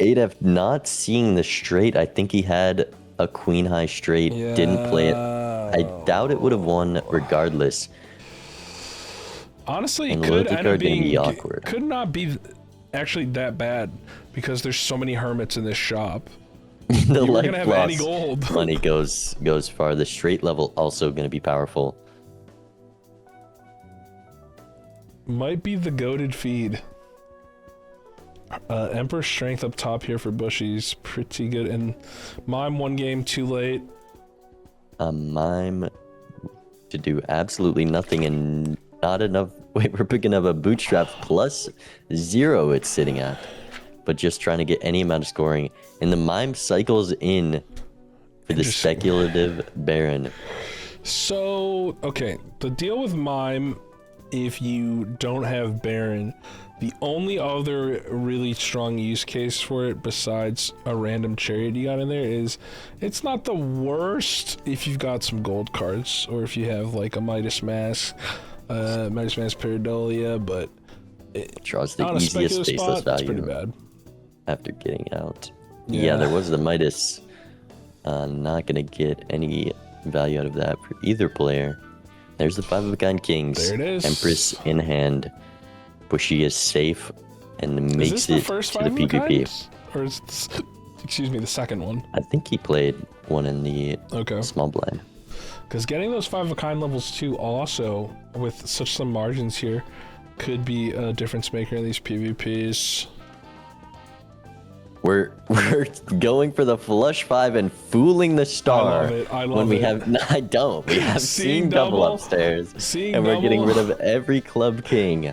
adef not seeing the straight. I think he had a queen high straight, didn't play it. I doubt it would have won regardless. Honestly, it And could loyalty end up card gonna being be awkward. could not be actually that bad because there's so many hermits in this shop. The You were life gonna have any loss gold. money goes far. The straight level also going to be powerful. Might be the goated feed. Emperor Strength up top here for Bushy's pretty good, and Mime 1 game too late. A mime to do absolutely nothing and not enough. Wait, we're picking up a bootstrap plus 0 it's sitting at. But just trying to get any amount of scoring. And the mime cycles in for the Interesting. speculative Baron. So, okay, the deal with Mime, if you don't have Baron, the only other really strong use case for it besides a random chariot you got in there is it's not the worst if you've got some gold cards or if you have like a Midas Mask, Pareidolia, but Draws the on a easiest speculative faceless spot, it's pretty value bad. after getting out. Yeah. Yeah, there was the Midas. Not going to get any value out of that for either player. There's the 5 of a kind kings. There it is. Empress in hand. Bushy is safe and Is makes this the it first to the 5 of a PvP. kind? Or is this, excuse me, the second one? I think he played one in the Okay. small blind. Because getting those 5 of a kind levels too, also with such some margins here, could be a difference maker in these PvPs. We're going for the flush 5 and fooling the star. I love it. I love when we it. have no, I don't. We have Seeing seen double double, upstairs, seeing and we're getting double. rid of every club king.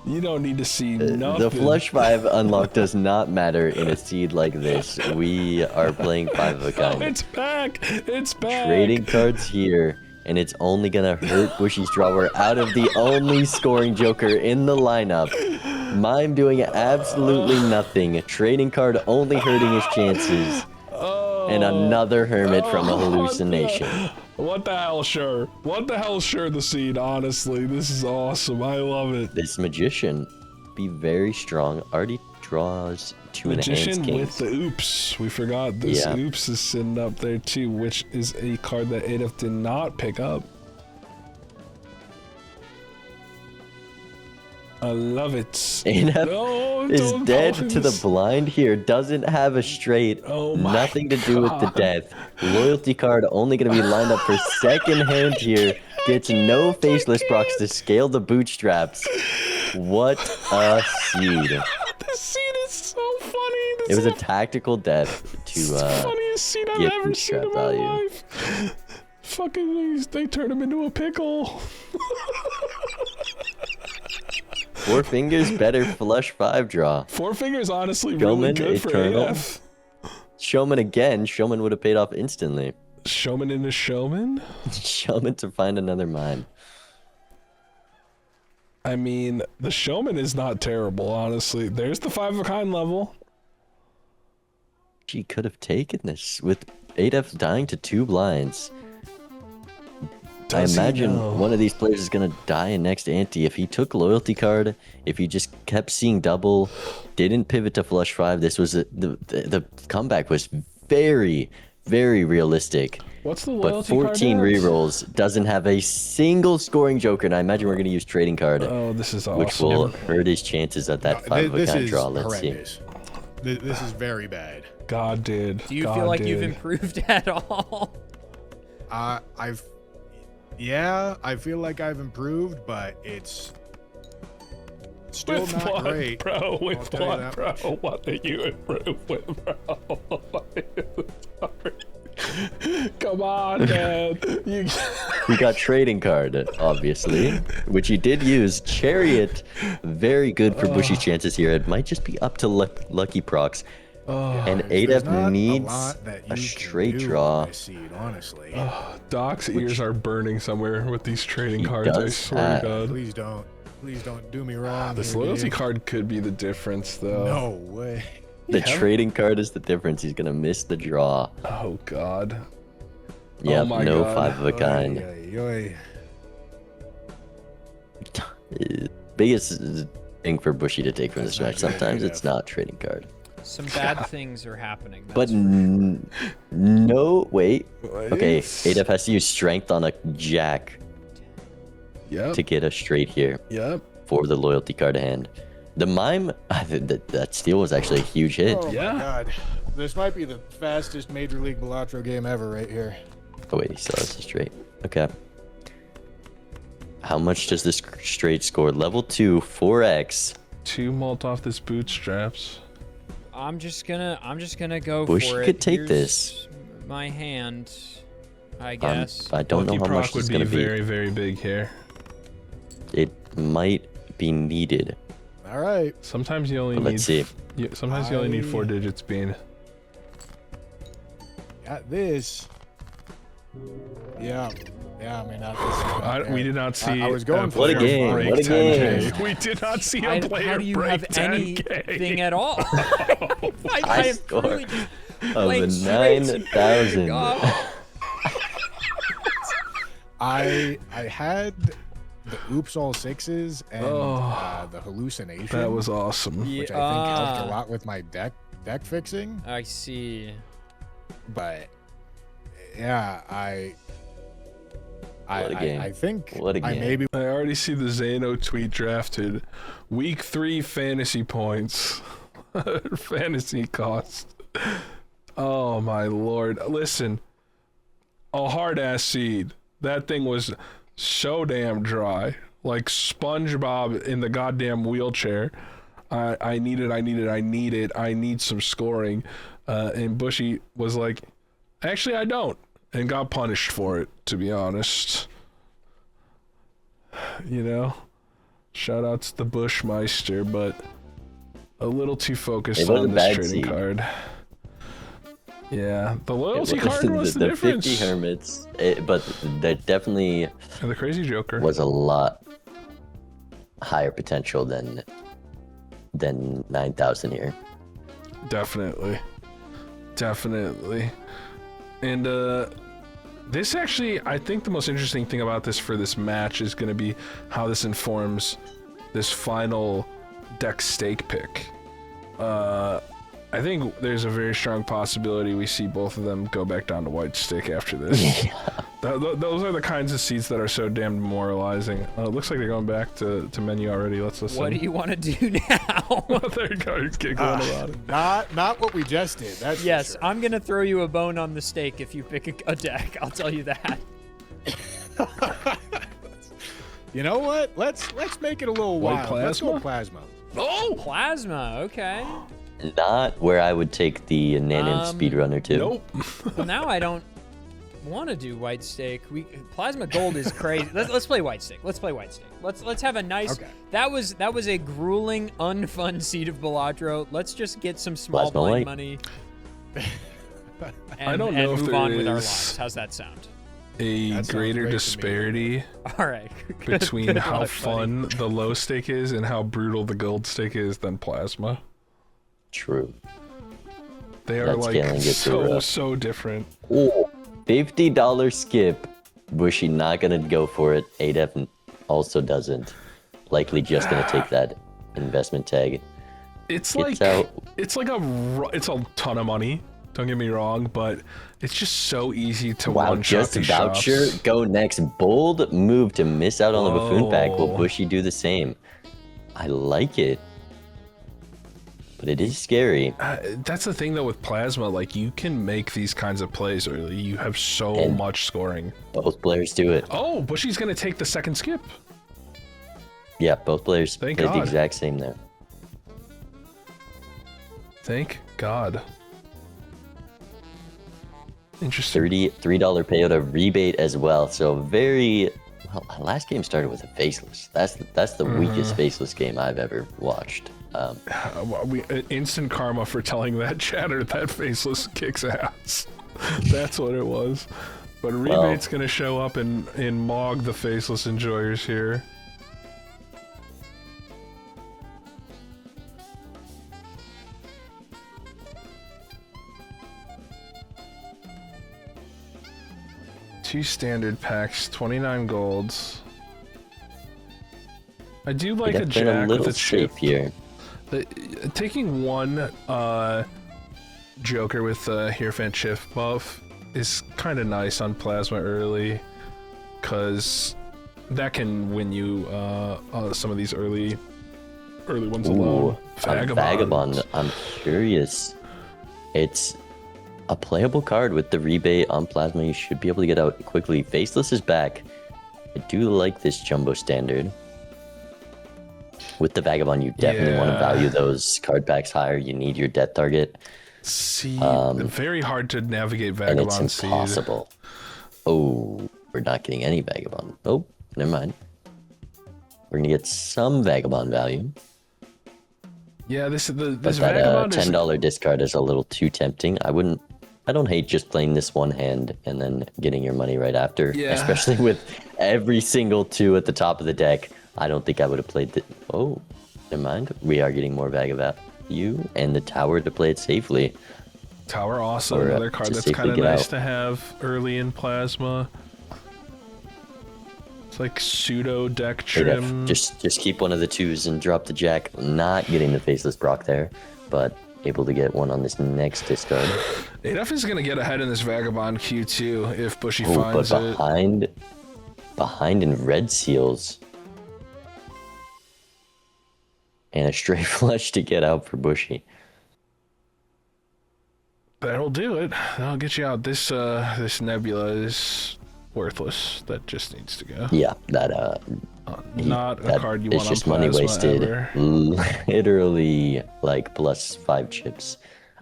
You don't need to see nothing. The flush 5 unlock does not matter in a seed like this. We are playing 5 of a kind. It's back. It's back. Trading cards here, and it's only gonna hurt Bushy's draw. We're out of the only scoring joker in the lineup. Mime doing absolutely nothing. Trading card only hurting his chances. And another hermit from a hallucination. What the hell, sure? What the hell, sure? The seed. Honestly, this is awesome. I love it. This magician be very strong. Already draws 2 Magician enhanced kings. with the oops. We forgot this Yeah. oops is sitting up there too, which is a card that adef did not pick up. I love it. adef No, is don't dead call to the this. blind here. Doesn't have a straight. Oh my Nothing to do with the God. death. Loyalty card only going to be lined up for second hand here. Gets no faceless procs to scale the bootstraps. What a seed. This scene is so funny. This It was is a tactical death to the funniest scene I've get ever seen bootstrap in my value. life. Fucking, they turn him into a pickle. 4 fingers better flush 5 draw. 4 fingers, honestly, really Showman good for Eternal. AF. Showman again. Showman would have paid off instantly. Showman into showman. Showman to find another mime. I mean, the showman is not terrible, honestly. There's the 5 of a kind level. She could have taken this with adef dying to 2 blinds. Does he I imagine know? one of these players is gonna die in next ante. If he took loyalty card, if he just kept seeing double, didn't pivot to flush 5, this was the comeback was very, very realistic. What's the But loyalty 14 card? rerolls doesn't have a single scoring joker, and I imagine we're gonna use trading card, Oh, this is awesome. which will hurt his chances at that 5 of a This kind is draw. Let's see. horrendous. This is very bad. God did. Do you God feel like you've did. improved at all? Yeah, I feel like I've improved, but it's still With not what, great. bro? With tell you what, that bro? much. What did you improve with, bro? Come on, man. You... We got trading card, obviously, which he did use. Chariot, very good for Bushy's chances here. It might just be up to lucky procs. And There's not adef a needs lot that you a can straight do draw. with this seed, honestly. Doc's ears are burning somewhere with these trading He cards. I does swear have- to God. Please don't do me wrong. This here, loyalty dude. card could be the difference, though. No way. The Yeah. trading card is the difference. He's gonna miss the draw. Oh God. Yep, my no God. 5 of a kind. Oy, oy. Biggest thing for Bushy to take from this That's match. not good Sometimes enough. it's not trading card. Some bad things are happening. But that's for sure. no, wait. Okay, It's- adef has to use strength on a jack Yep. to get a straight here Yep. for the loyalty card hand. The mime, that steal was actually a huge hit. Oh Yeah. my God. This might be the fastest Major League Balatro game ever right here. Oh wait, he still has a straight. Okay. How much does this straight score? Level 2, 4x. 2 mult off this bootstraps. I'm just gonna go Bush for it. could take Here's this. My hand, I guess. I don't know Lucky how much proc this would is be gonna be. very, very big here. It might be needed. All right. Sometimes you only But need. let's see. Sometimes you only need 4 digits, Bean. Got this. Yeah. Yeah, I mean, this is not We bad. did not see. I was going for What a player game, break what a 10K. game. We did not see a player How do you break have 10K. anything at all? I have score truly just Of played straights and 9,000. Oh, I had the oops all 6s and the hallucination. That was awesome. which I think helped a lot with my deck fixing. I see. But yeah, What a game. I think What a I game. maybe I already see the Zano tweet drafted. Week 3 fantasy points. Fantasy cost. Oh my lord. Listen. A hard ass seed. That thing was so damn dry. Like SpongeBob in the goddamn wheelchair. I need it. I need some scoring. And Bushy was like, actually, I don't. And got punished for it, to be honest. You know? Shout out to the Bushmeister, but a little too focused on this trading card. Yeah, the loyalty card was the difference. 50 Hermits, but that definitely and the Crazy Joker was a lot higher potential than 9,000 here. Definitely. And this actually, I think the most interesting thing about this for this match is going to be how this informs this final deck stake pick. I think there's a very strong possibility we see both of them go back down to white stick after this. Yeah. Those are the kinds of seeds that are so damn demoralizing. It looks like they're going back to menu already. Let's listen. What do you want to do now? There you go. He's giggling about it. Not what we just did. That's Yes, for sure. I'm gonna throw you a bone on the stake if you pick a deck. I'll tell you that. You know what? Let's make it a little White wild. Let's go plasma? plasma. Oh! Plasma, okay. Not where I would take the Nanim Speedrunner to. Nope. Well, now I don't want to do white stake. Plasma gold is crazy. Let's play white stake. Let's play white stake. Let's have a nice. Okay. That was a grueling, unfun seed of Balatro. Let's just get some small Plasma blind white. money. I don't know if move there on with our is- lives. How's that sound? A That sounds greater great to me. disparity All right. between Good how luck, buddy. fun the low stake is and how brutal the gold stake is than plasma. True. They are That like scaling gets rough. so different. Oh, $50 skip. Bushy not gonna go for it. adef also doesn't. Likely just gonna take that investment tag. It's Gets like out. it's a ton of money. Don't get me wrong, but it's just so easy to Wow, one shot just these voucher. shops. Go next. Bold move to miss out on the buffoon pack. Will Whoa. Bushy do the same? I like it. But it is scary. That's the thing though with plasma. Like you can make these kinds of plays early. You have so And- much scoring. Both players do it. Oh, Bushy's gonna take the second skip. Yeah, both players Thank played the God. exact same there. Thank God. Interesting. $33 payout, a rebate as well. So very well, last game started with a faceless. That's the weakest faceless game I've ever watched. Instant karma for telling that chatter that faceless kicks ass. That's what it was. But a rebate's gonna show up in Mog the faceless enjoyers here. Two standard packs, 29 golds. I do like a Been jack a little with a chip. safe here. Taking one Joker with Hierophant Shift buff is kind of nice on Plasma early, because that can win you some of these early ones alone. Vagabond. I'm curious. It's a playable card with the rebate on Plasma. You should be able to get out quickly. Faceless is back. I do like this jumbo standard. With the Vagabond, you definitely want to Yeah. value those card packs higher. You need your death target, See, very hard to navigate and it's Vagabond Seed. impossible. Oh, we're not getting any Vagabond. Oh, never mind. We're gonna get some Vagabond value. Yeah, this But this that Vagabond is $10 discard is a little too tempting. I don't hate just playing this one hand and then getting your money right after. Yeah. Especially with every single 2 at the top of the deck. I don't think I would have played the... Oh, never mind. We are getting more value and the tower to play it safely. Tower awesome. Or, Another card to that's safely kind of get nice out. to have early in Plasma. It's like pseudo deck ADF, trim. just keep one of the 2s and drop the jack. Not getting the faceless Brock there, but able to get one on this next discard. adef is gonna get ahead in this Vagabond queue too if Bushy Oh, but finds it. behind in red seals. And a stray flush to get out for Bushy. That'll do it. That'll get you out. This Nebula is worthless. That just needs to go. Yeah, that Not a that card you is want on just money Plasma wasted. ever. Literally, like +5 chips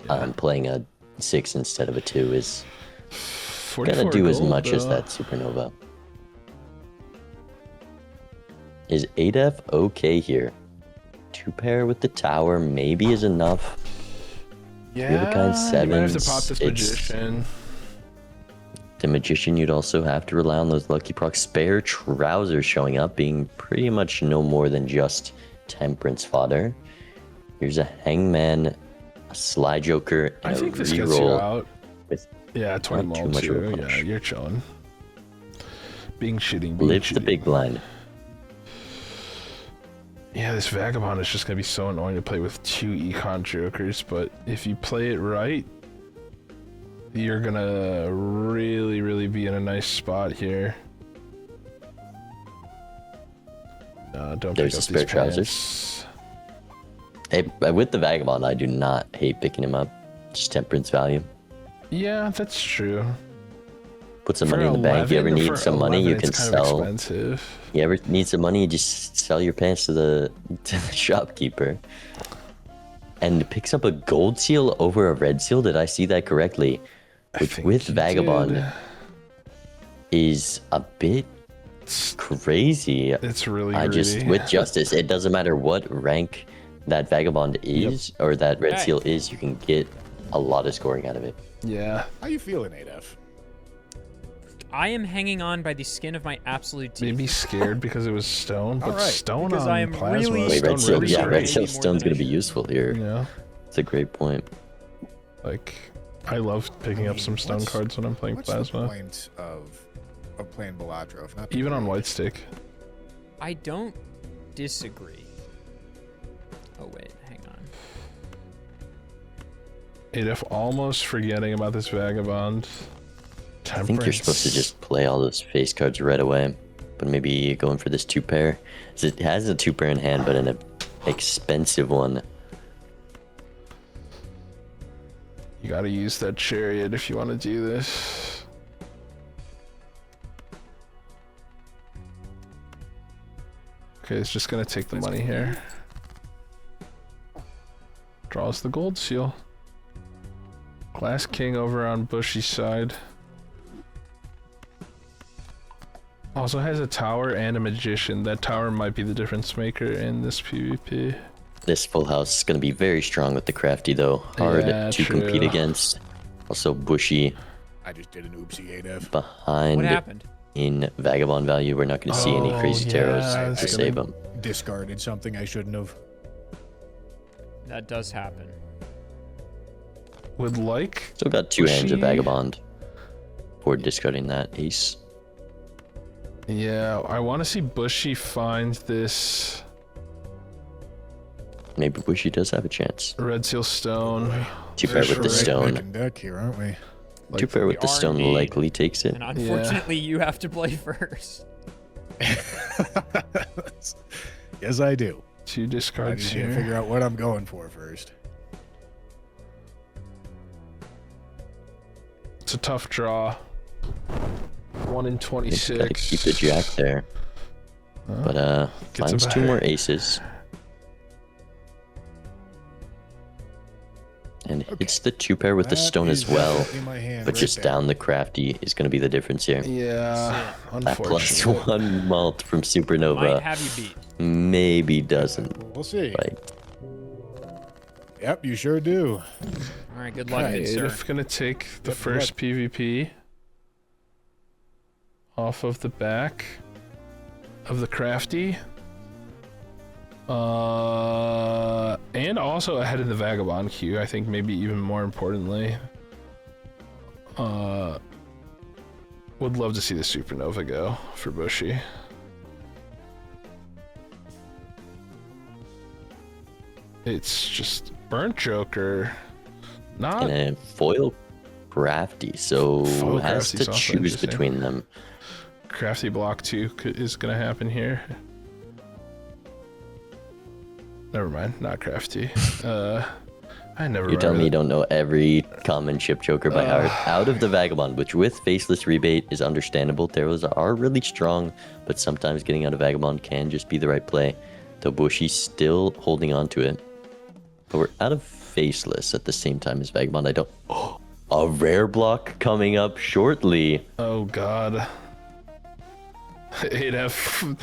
on playing a 6 instead of a 2 is gonna 44 do as gold, much as though. that supernova. Is adef okay here? 2-pair with the tower maybe is enough. Yeah, have a kind of you might have to pop sevens, this it's- magician. The magician, you'd also have to rely on those lucky procs. Spare trousers showing up, being pretty much no more than just temperance fodder. Here's a hangman, a sly joker, I and a think this gets you reroll out. with Yeah, 20 not too mul much of a too. Yeah, push. you're chilling. Being shitty. Being lift the shitty. big blind. Yeah, this vagabond is just gonna be so annoying to play with 2 econ jokers, but if you play it right, you're gonna really, really be in a nice spot here. Don't There's pick the up spare these trousers. pants. Hey, with the vagabond, I do not hate picking him up. Just temperance value. Yeah, that's true. Put some For money in the bank. You ever 11 need for some money, 11, you can it's kind of sell. expensive. You ever need some money, you just sell your pants to the shopkeeper. And picks up a gold seal over a red seal. Did I see that correctly? Which think with you vagabond did. is a bit crazy. It's really I just greedy. with justice, it doesn't matter what rank that vagabond is or that red Okay. seal is, you can get a lot of scoring out of it. Yeah. How you feeling, adef? I am hanging on by the skin of my absolute teeth. Maybe scared because it was stone, but Alright, stone because on I am plasma. really- Wait, stone red seal, really yeah, great. red seal Maybe more stone's than I gonna be should. useful here. Yeah. It's a great point. Like, I love picking up some stone What's- cards when I'm playing What's the plasma. point of playing Balatro? If not to Even on play? white stick. I don't disagree. Oh wait, hang on. Adef almost forgetting about this vagabond. I think you're supposed to just play all those face cards right away, but maybe going for this 2-pair. It has a 2-pair in hand, but an expensive one. You gotta use that chariot if you want to do this. Okay, it's just gonna take the money here. Draws the gold seal. Glass King over on Bushy side. Also has a tower and a magician. That tower might be the difference maker in this PvP. This full house is going to be very strong with the crafty, though. Hard Yeah, to compete true. against. Also, Bushy I just did an oopsie, adef. behind What happened? in Vagabond value. We're not going to see any Oh, crazy yeah, taros it's to gonna- save him. Discarded something I shouldn't have. That does happen. Would like Still got 2 hands of Bushy- Vagabond for discarding that ace. Yeah, I want to see Bushy find this Maybe Bushy does have a chance. red seal stone. 2-pair with the Right. stone. Picking deck here, aren't we? 2-pair with We the are stone indeed. likely takes it. And unfortunately, you have to play first. Yes, I do. 2 I discards just need to here. figure out what I'm going for first. It's a tough draw. 1 in Gotta 26. keep the jack there. But Gets a finds 2 better. more aces. And hits the 2-pair with the That stone is as well. definitely my hand But right just there. down the crafty is going to be the difference here. Yeah, That plus unfortunately. 1 malt from Might Supernova have you beat. maybe doesn't. We'll see. Right. Yep, you sure do. All right, good luck, Okay, good sir. Adef gonna take the Yep, first PvP off of the back of the crafty. And also ahead of the vagabond queue, I think maybe even more importantly. Would love to see the supernova go for Bushy. It's just burnt joker. Not And a foil crafty, so Foil has crafty's to also choose interesting. between them. crafty block 2 is gonna happen here. Never mind, not crafty. I never. You're telling me you read it. don't know every common chip joker by heart. Out of the Vagabond, which with Faceless Rebate is understandable. Those are really strong, but sometimes getting out of Vagabond can just be the right play. Though Bushy's still holding on to it. But we're out of Faceless at the same time as Vagabond. I don't... A rare block coming up shortly. Oh God. ADF.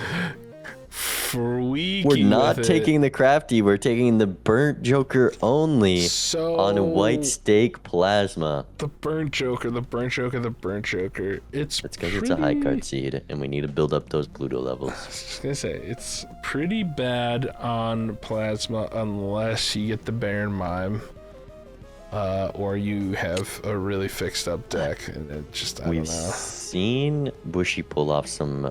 Freaky. We're not with taking it. the Crafty. We're taking the Burnt Joker only So on White Stake Plasma. the burnt Joker, the burnt Joker, the burnt Joker. It's because it's a high card seed, and we need to build up those Pluto levels. I was just gonna say it's pretty bad on Plasma unless you get the Baron Mime, or you have a really fixed up deck, and it just I We've don't know. seen Bushy pull off some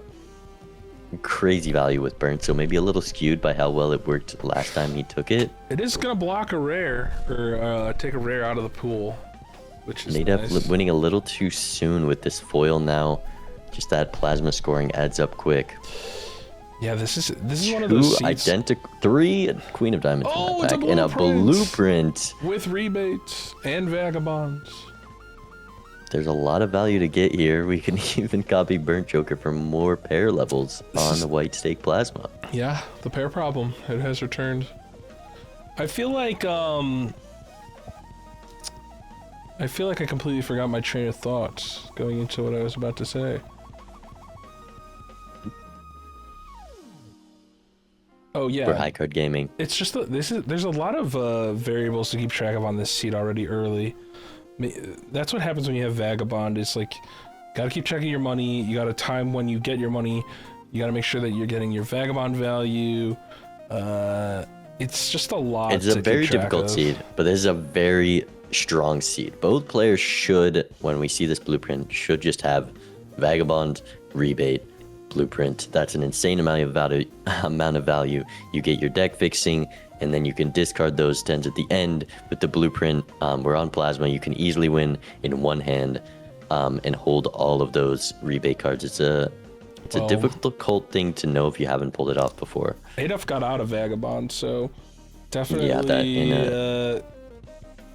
crazy value with Burn, so maybe a little skewed by how well it worked last time he took it. It is gonna block a rare or take a rare out of the pool, which is Nadef nice. winning a little too soon with this foil now. Just that plasma scoring adds up quick. Yeah, this is one of Two those seats identical, 3 Queen of Diamonds Oh, in it's that a pack, and a blueprint. with rebates and vagabonds. There's a lot of value to get here. We can even copy Burnt Joker for more pair levels on the White Stake Plasma. Yeah, the pair problem. It has returned. I feel like I completely forgot my train of thoughts going into what I was about to say. Oh yeah. For high card gaming. It's just there's a lot of variables to keep track of on this seat already early. That's what happens when you have Vagabond. It's like, gotta keep checking your money. You gotta time when you get your money. You gotta make sure that you're getting your Vagabond value. It's just a lot. It's a very difficult of. seed, but this is a very strong seed. Both players should, when we see this blueprint, should just have Vagabond, Rebate, Blueprint. That's an insane amount of value. You get your deck fixing, and then you can discard those 10s at the end with the Blueprint. We're on Plasma. You can easily win in one hand and hold all of those rebate cards. It's a difficult thing to know if you haven't pulled it off before. adef got out of Vagabond, so definitely,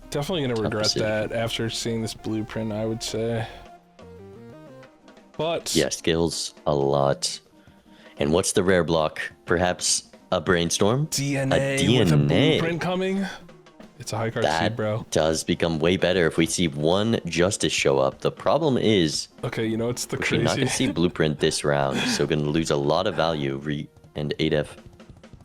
definitely gonna regret that after seeing this Blueprint, I would say. But yeah, scales a lot. And what's the rare block? Perhaps a Brainstorm? DNA with a Blueprint coming. It's a high card seed, bro. Does become way better if we see one Justice show up. The problem is, okay, you know it's the we're crazy. not gonna see Blueprint this round, so gonna lose a lot of value. And adef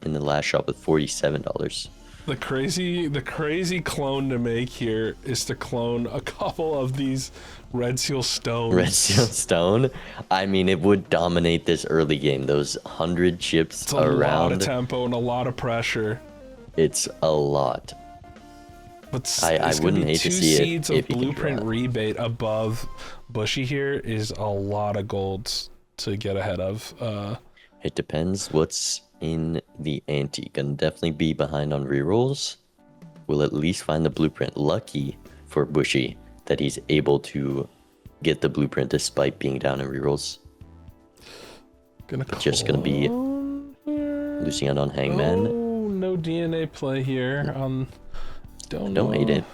in the last shop with $47. The crazy clone to make here is to clone a couple of these Red Seal Stones. Red Seal Stone? I mean, it would dominate this early game. Those 100 chips It's a around. lot of tempo and a lot of pressure. It's a lot. But I wouldn't hate to see it seeds of if you could Blueprint draw. Rebate above Bushy here is a lot of golds to get ahead of. It depends what's in the ante. Gonna definitely be behind on rerolls. We'll at least find the Blueprint. Lucky for Bushy that he's able to get the Blueprint despite being down in rerolls. Just gonna be losing out on Hangman. Oh, no DNA play here. Don't hate it.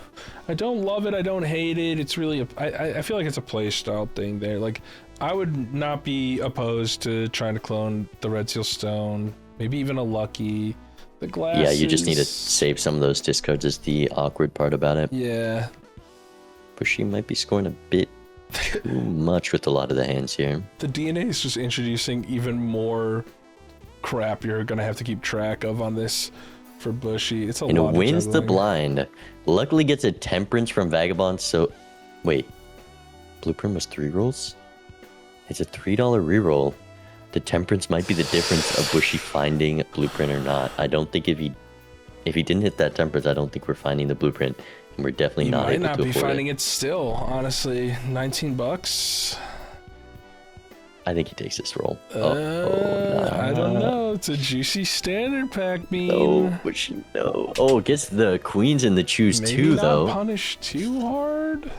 I don't love it. I don't hate it. It's really I feel like it's a play style thing there. Like, I would not be opposed to trying to clone the Red Seal Stone, maybe even a Lucky. The glass. Yeah, you just need to save some of those discards is the awkward part about it. Yeah. Bushy might be scoring a bit too much with a lot of the hands here. The DNA is just introducing even more crap you're gonna have to keep track of on this for Bushy. It's a lot. And of wins the juggling. blind. Luckily gets a Temperance from Vagabond, so... Wait. Blueprint was 3 rolls? It's a $3 reroll. The Temperance might be the difference of Bushy finding Blueprint or not. I don't think if he didn't hit that Temperance, I don't think we're finding the Blueprint. And we're definitely You not might able not to be afford finding it. it still, honestly. $19. I think he takes this roll. I don't know. It's a juicy standard pack bean. No, Bushy, no. Oh, gets the queens in the choose Maybe too, not though. punish too hard.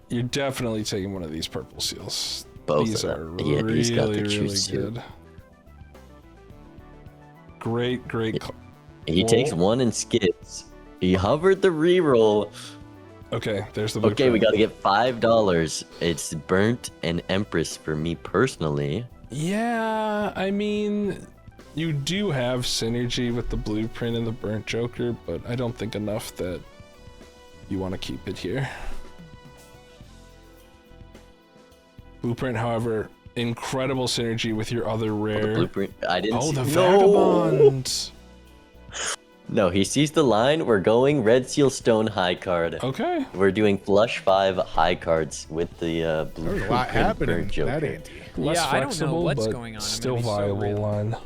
You're definitely taking one of these purple seals. Both These of are them. Yeah, he's got the really choose too. good. Great. He takes one and skips. He hovered the reroll. Okay, there's the Okay, blueprint. we gotta get $5. It's burnt and Empress for me personally. Yeah, I mean, you do have synergy with the blueprint and the burnt joker, but I don't think enough that you want to keep it here. Blueprint, however, incredible synergy with your other rare. The blueprint. I didn't. Oh, see. the No! vagabond. No, he sees the line. We're going Red Seal Stone high card. Okay. We're doing flush 5 high cards with the There's blueprint a lot happening burnt in joker. that ante. Less Yeah, I don't know flexible, what's but going on. I'm still gonna be so viable real. line.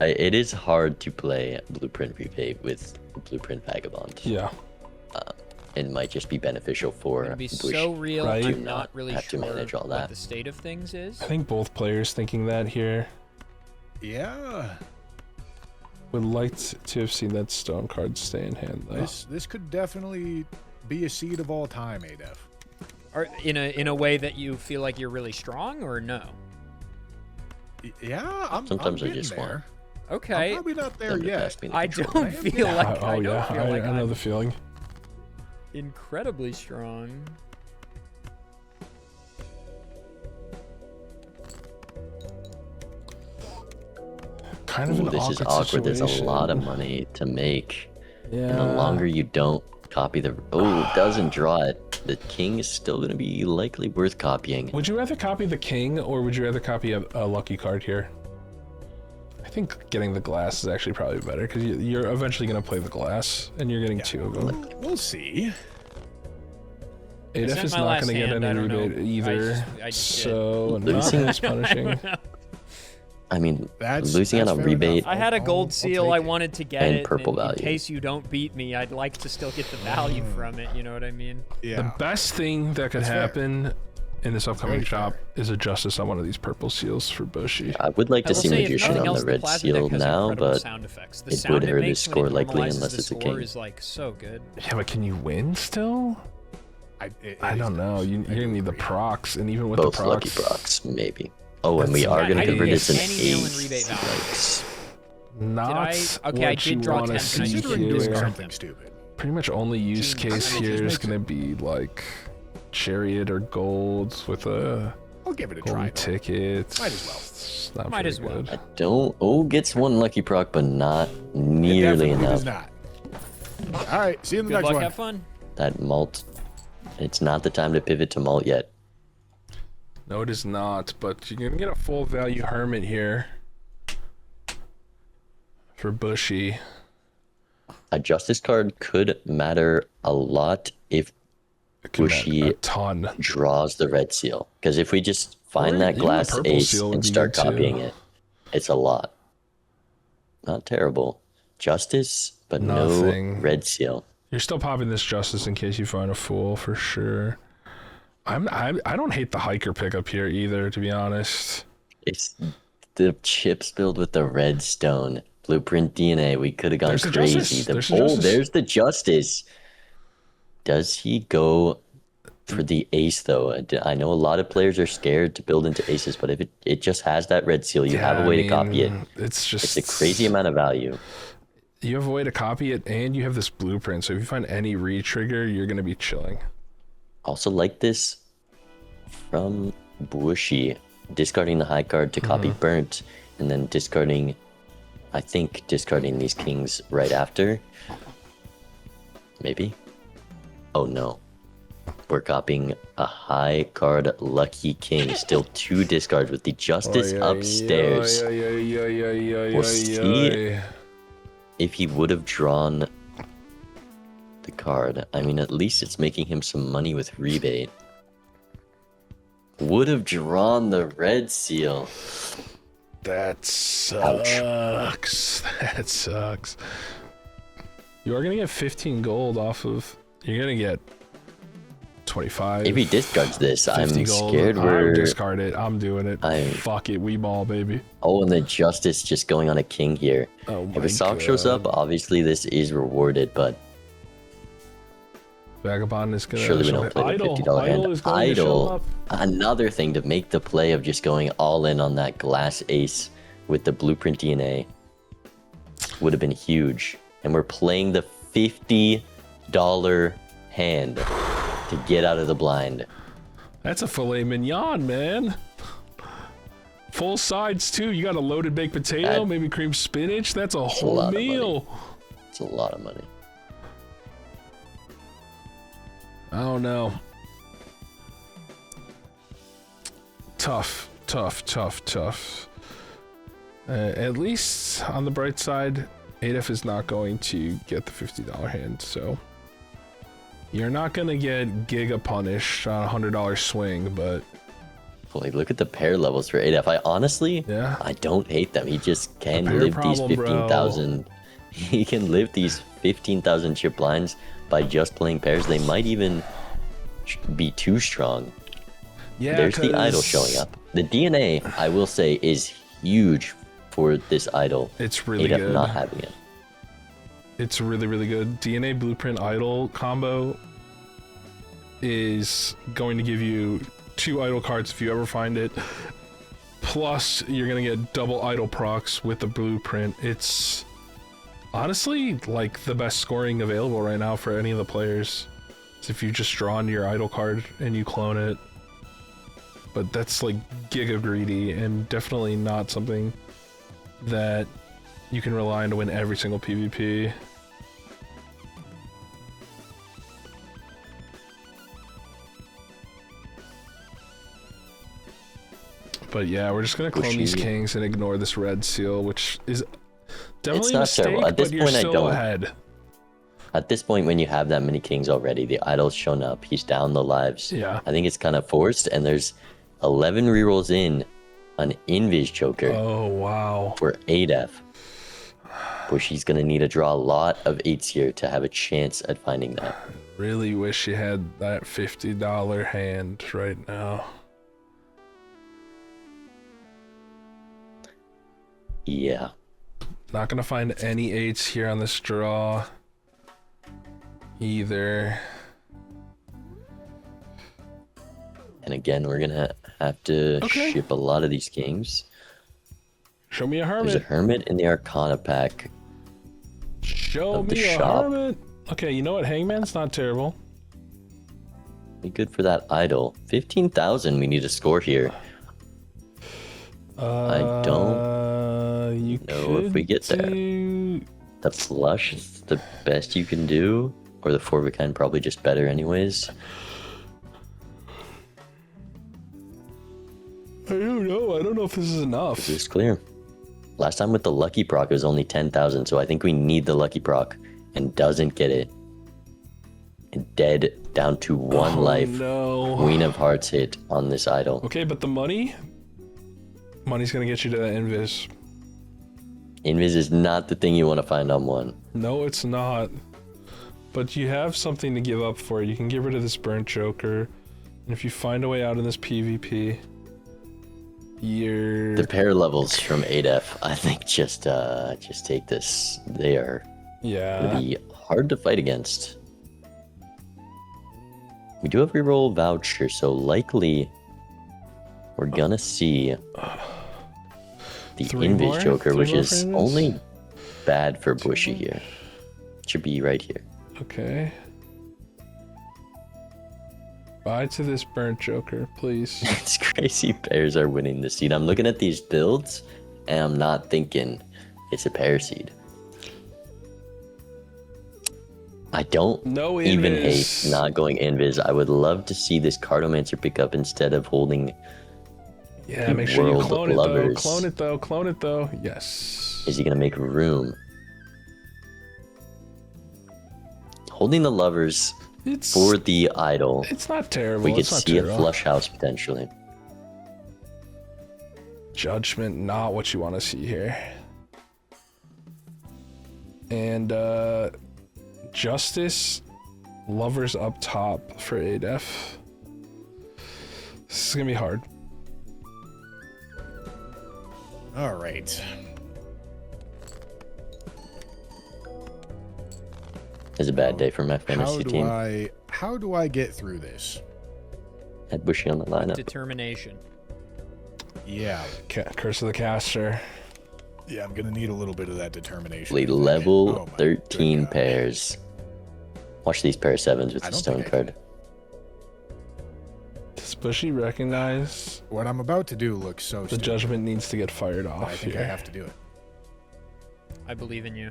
It is hard to play Blueprint Repay with Blueprint Vagabond. Yeah. It might just be beneficial for I'm gonna be Bush. so real. right? I'm to not really have to sure manage all what that. the state of things is. I think both players thinking that here. Yeah. Would like to have seen that stone card stay in hand, though. This could definitely be a seed of all time, adef. Or in a way that you feel like you're really strong, or no? Yeah, I'm Sometimes I getting just there. I'm Okay. probably not there Them to yet. pass me the I control. don't I am feel getting like Oh, I don't yeah, feel like I know I'm the feeling. incredibly strong. Kind of Ooh, an this is awkward awkward. There's a lot of situation. money to make. Yeah. And the longer you don't copy the... Oh, it doesn't draw it. The king is still going to be likely worth copying. Would you rather copy the king, or would you rather copy a lucky card here? I think getting the glass is actually probably better, because you're eventually going to play the glass, and you're getting two of them. We'll see. sent Adef is my not last going to get hand, any I don't know. rebate either, I just did. so not Losing- as punishing. I mean, That's losing on a fair rebate... enough. I had a I'll gold seal. I take it. wanted to get And it. purple in value. case you don't beat me, I'd like to still get the value from it. You know what I mean? Yeah. The best thing that could That's fair. happen in this upcoming Very shop fair. is a justice on one of these purple seals for Bushy. I would like I to will see say, if Magician nothing on else, the red plasma seal deck has now, incredible but sound effects. The it sound would hurt his makes when score it likely normalizes unless the it's a score king. is like so good. Yeah, but can you win still? I don't know. You're gonna need the procs, and even with both the lucky procs, procs, maybe. Oh, and we That's- are Yeah, going I to didn't convert get it to an any nail in rebate ace. value. Yikes. not Okay, I what did you draw want to 10. Can I see just Considering doing here. something stupid. Pretty much only use Gee, case I mean, here just is makes gonna be like chariot or gold with a I'll give it a try. golden though. ticket. Might as well. It's not Might very as well. good. I don't... Oh, gets one lucky proc, but not It nearly definitely does enough. not. All right. See you in the Good next luck. one. Have fun. That malt... It's not the time to pivot to malt yet. No, it is not. But you're gonna get a full value hermit here for Bushy. A justice card could matter a lot if It can Bushy matter a ton. draws the red seal. Because if we just find Or that even the glass purple ace seal would and be start good too. copying it, it's a lot. Not terrible. Justice, but Nothing. no red seal. You're still popping this justice in case you find a fool for sure. I don't hate the hiker pickup here either, to be honest. It's the chips filled with the red stone. Blueprint DNA. We could have gone There's the crazy. justice. There's the justice. There's the justice. Does he go for the ace though? I know a lot of players are scared to build into aces, but if it just has that red seal, you have a way to copy it. It's just It's a crazy amount of value. You have a way to copy it, and you have this blueprint. So if you find any re-trigger, you're gonna be chilling. Also like this from Bushy, discarding the high card to copy burnt, and then discarding, I think discarding these kings right after. Maybe. Oh no. We're copying a high card lucky king. Still 2 discards with the justice upstairs. We'll see if he would have drawn the card. I mean, at least it's making him some money with rebate. Would have drawn the red seal. That sucks. That sucks. You are gonna get 15 gold off of. You're gonna get 25. If he discards this, 50 I'm gold. scared I we're... would discard it. I'm doing it. I- Fuck it. We ball, baby. Oh, and the justice just going on a king here. Oh my If a sock God. shows up, obviously this is rewarded, but Vagabond is gonna. surely we show don't up. play the Idle. $50 hand. Idle is going to show Idle, up. another thing to make the play of just going all in on that glass ace with the blueprint DNA would have been huge. And we're playing the $50 hand to get out of the blind. That's a filet mignon, man. Full sides too. You got a loaded baked potato, maybe cream spinach. That's a whole meal. It's a lot of money. I don't know. Tough. At least on the bright side, adef is not going to get the $50 hand, so you're not gonna get giga punished on a $100 swing, but Like, look at the pair levels for adef. I honestly, I don't hate them. He just can live these 15,000. He can live these 15,000 chip blinds by just playing pairs. They might even be too strong. Yeah, there's the idol showing up. The DNA, I will say, is huge for this idol. It's really adef good. Not having it. It's really good. DNA blueprint idol combo is going to give you 2 idol cards if you ever find it. Plus, you're gonna get double idol procs with the blueprint. It's honestly like the best scoring available right now for any of the players. So if you just draw into your idol card and you clone it. But that's like giga greedy and definitely not something that you can rely on to win every single PvP. But yeah, we're just gonna clone these kings and ignore this red seal, which is definitely a mistake, but you're still ahead. At this point, when you have that many kings already, the idol's shown up, he's down the lives. Yeah. I think it's kind of forced, and there's 11 rerolls in an Invis Joker. Oh, wow. For adef. Bushy's gonna need to draw a lot of 8s here to have a chance at finding that. Really wish you had that $50 hand right now. Yeah. Not gonna find any 8s here on this draw either. And again, we're gonna have to ship a lot of these kings. Show me a hermit. There's a hermit in the Arcana pack. Show me a hermit. Okay, you know what? Hangman's not terrible. Be good for that idol. 15,000 we need to score here. I don't know if we get there. The flush is the best you can do, or the 4 of a kind probably just better anyways. I don't know. I don't know if this is enough. This is clear. Last time with the lucky proc it was only 10,000, so I think we need the lucky proc, and doesn't get it. And dead down to 1 life. No. Queen of Hearts hit on this idol. Okay, but the money? Money's gonna get you to that invis. Invis is not the thing you want to find on 1. No, it's not. But you have something to give up for it. You can get rid of this burnt joker. And if you find a way out in this PvP, you're... The pair levels from adef, I think just take this. They are gonna be hard to fight against. We do have reroll voucher, so likely we're gonna see the Invis Joker, which is only bad for Bushy here. Should be right here. Okay. Bye to this burnt joker, please. It's crazy pairs are winning the seed. I'm looking at these builds, and I'm not thinking it's a pair seed. I don't even hate not going Invis. I would love to see this Cartomancer pick up instead of holding. Yeah, make sure you clone it though. Clone it though. Clone it though. Yes. Is he gonna make room? Holding the lovers for the idol. It's not terrible. We could see a flush house potentially. Judgment, not what you want to see here. And Justice, lovers up top for adef. This is gonna be hard. All right. It's a bad day for my fantasy team. How do I get through this? Had Bushy on the lineup. Determination. Yeah. Curse of the Caster. Yeah, I'm gonna need a little bit of that determination. Level Oh my 13 good God. pairs. Watch these pair 7s with I the don't stone think I card. Does Bushy recognize What I'm about to do looks so the stupid, judgment needs to get fired but off I think here? I have to do it. I believe in you.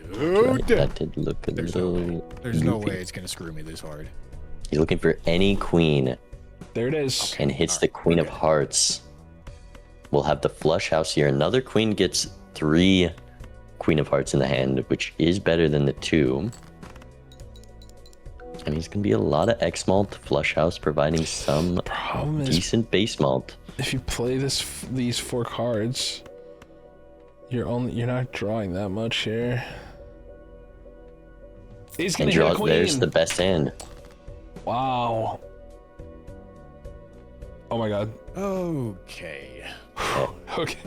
Right, Dude, that did look a there's no way. little. There's no goofy. way it's gonna screw me this hard. He's looking for any queen There it is. and hits the queen of okay. hearts. We'll have the flush house here. Another queen gets 3 queen of hearts in the hand, which is better than the 2. And he's going to be a lot of X malt, flush house, providing some Problem is, decent base malt. if you play these 4 cards, you're not drawing that much here. He's And gonna hit a draw, queen. there's the best hand. Wow. Oh my god. Okay. Okay.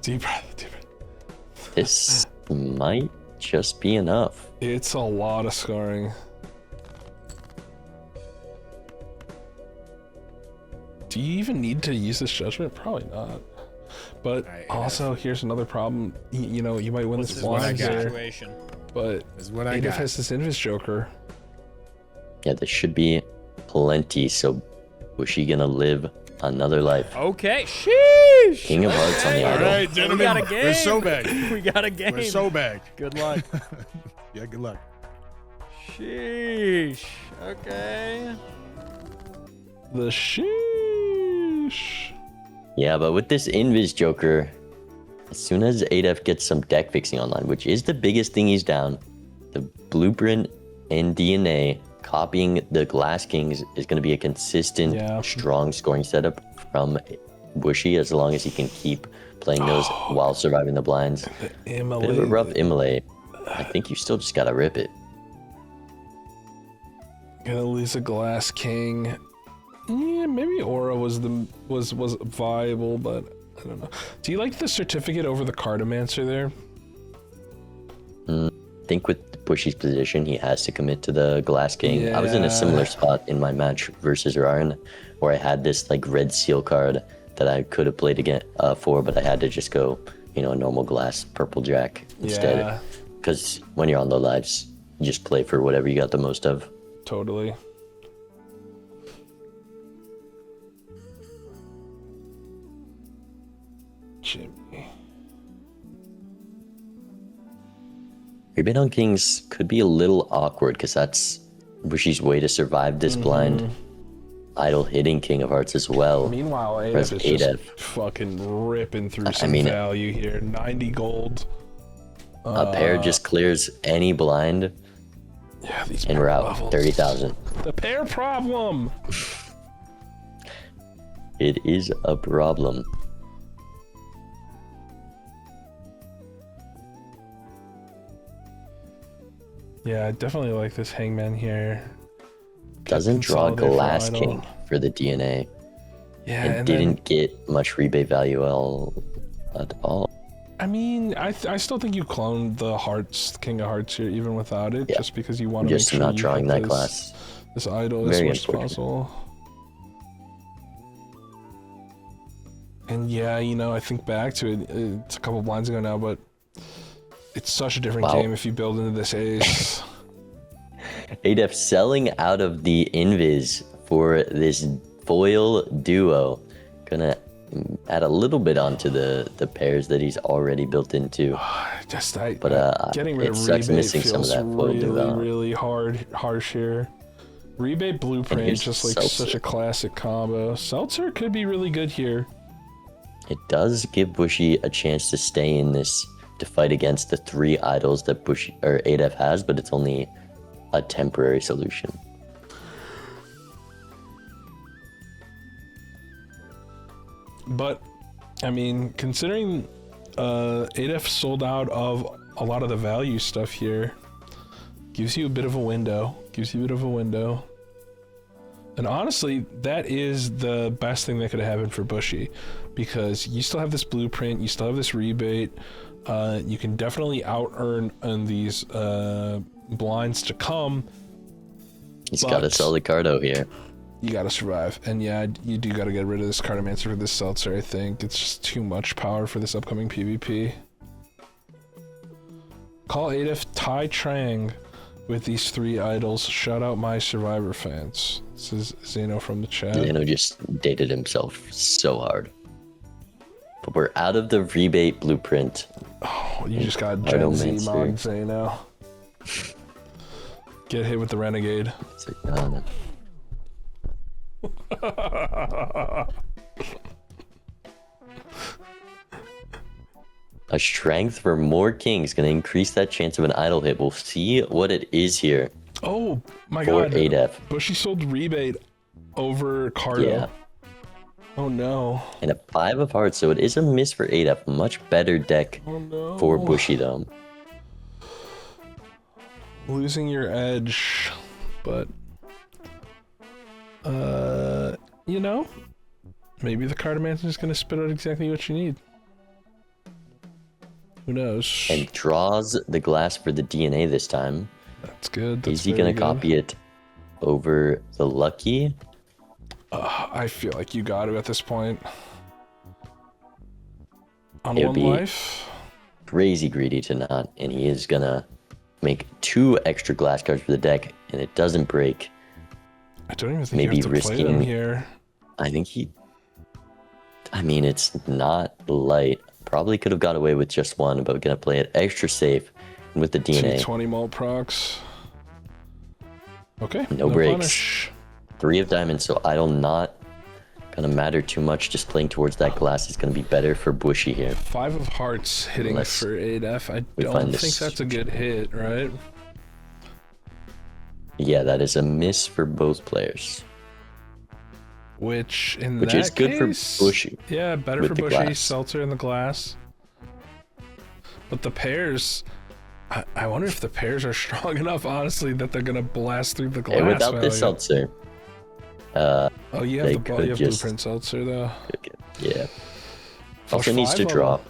Deep breath. Deep breath. This might just be enough. It's a lot of scoring. Do you even need to use this judgment? Probably not. But also, here's another problem. You know, you might win This this is what I blind got. here, Situation. but This is what I Adef got. has this Invis Joker. Yeah, there should be plenty. So was she going to live another life? Okay. Sheesh. King of hearts on the All idol. right, We gentlemen, got a game. we're so back. We got a game. We're so back. Good luck. Yeah, good luck. Sheesh. Okay. The sheesh. Yeah, but with this Invis Joker, as soon as Adef gets some deck fixing online, which is the biggest thing he's down, the blueprint and DNA copying the Glass Kings is going to be a consistent, Yeah. strong scoring setup from Bushy as long as he can keep playing those while surviving the blinds. Bit of a rough immolate. I think you still just got to rip it. Gonna lose a Glass King. Yeah, maybe Aura was viable, but I don't know. Do you like the certificate over the Cartomancer there? I think with Bushy's position, he has to commit to the Glass King. I was in a Yeah. similar spot in my match versus Rarn, where I had this like red seal card that I could have played again for, but I had to just go, a normal glass purple jack instead. Yeah, Because when you're on low lives, you just play for whatever you got the most of. totally. Jimmy. Rebate on Kings could be a little awkward because that's Bushy's way to survive this blind. Idol hitting King of Hearts as well. Meanwhile, Whereas Adef is just Adef- fucking ripping through some mean- value here. 90 gold. A pair just clears any blind, Yeah, these and we're out levels. 30,000. The pair problem. It is a problem. Yeah, I definitely like this Hangman here. Doesn't draw Consolidate for Glass Idol. King for the DNA, Yeah, and and didn't get much rebate value at all. I mean, I still think you cloned the Hearts, King of Hearts here, even without it, Yeah. just because you want to make Just sure not you drawing hit that this, glass. this idol as Very much as unfortunate. possible. And yeah, I think back to it. It's a couple blinds ago now, but it's such a different Wow. game if you build into this ace. Adef selling out of the Invis for this foil duo. Gonna add a little bit onto the pairs that he's already built into. But Getting rid it of sucks rebate missing some of feels that foil really, duo. really harsh here. Rebate blueprint, here's just like Seltzer. such a classic combo. Seltzer could be really good here. It does give Bushy a chance to stay in this to fight against the 3 idols that Bushy or Adef has, but it's only a temporary solution. But, I mean, considering Adef sold out of a lot of the value stuff here, gives you a bit of a window. And honestly, that is the best thing that could have happened for Bushy, because you still have this blueprint, you still have this rebate, you can definitely out-earn on these blinds to come. He's got to But- sell the Cardo here. you gotta survive. And yeah, you do gotta get rid of this Cartomancer for this Seltzer, I think. It's just too much power for this upcoming PvP. Call adef Tai Trang with these 3 idols. Shout out my Survivor fans. This is Zeno from the chat. Zeno just dated himself so hard. But we're out of the rebate blueprint. Oh, you just got Gen Z mod Zeno. Get hit with the Renegade. It's like, a strength for more kings gonna increase that chance of an idle hit. We'll see what it is here. Oh my for god. adef. Bushy sold rebate over Cardo. Yeah. Oh no. And a 5 of hearts, so it is a miss for adef. Much better deck for Bushy though. Losing your edge, but you know, maybe the Cartomancer is gonna spit out exactly what you need. Who knows? And draws the glass for the DNA this time. That's good. That's is he gonna copy it over the lucky? I feel like you got to at this point. On It would one be life. Crazy greedy to not, and he is gonna make 2 extra glass cards for the deck, and it doesn't break. I don't even think Maybe you have to play them risking- here. I think he. I mean, it's not light. Probably could have got away with just 1, but gonna play it extra safe with the DNA. 220 mult procs. Okay. No breaks. Punish. 3 of diamonds, so idle not gonna matter too much. Just playing towards that glass is gonna be better for Bushy here. 5 of hearts hitting Unless for adef. I we don't find think this- that's a good hit, right? Yeah, that is a miss for both players. Which in Which that is good case, for Bushy. Yeah, better with for the Bushy. glass. Seltzer in the glass. But the pairs, I wonder if the pairs are strong enough, honestly, that they're gonna blast through the glass. And without value. this seltzer, Oh, you have they the could you have just- blueprint seltzer though. yeah. Flush Also needs 5 to of draw. them.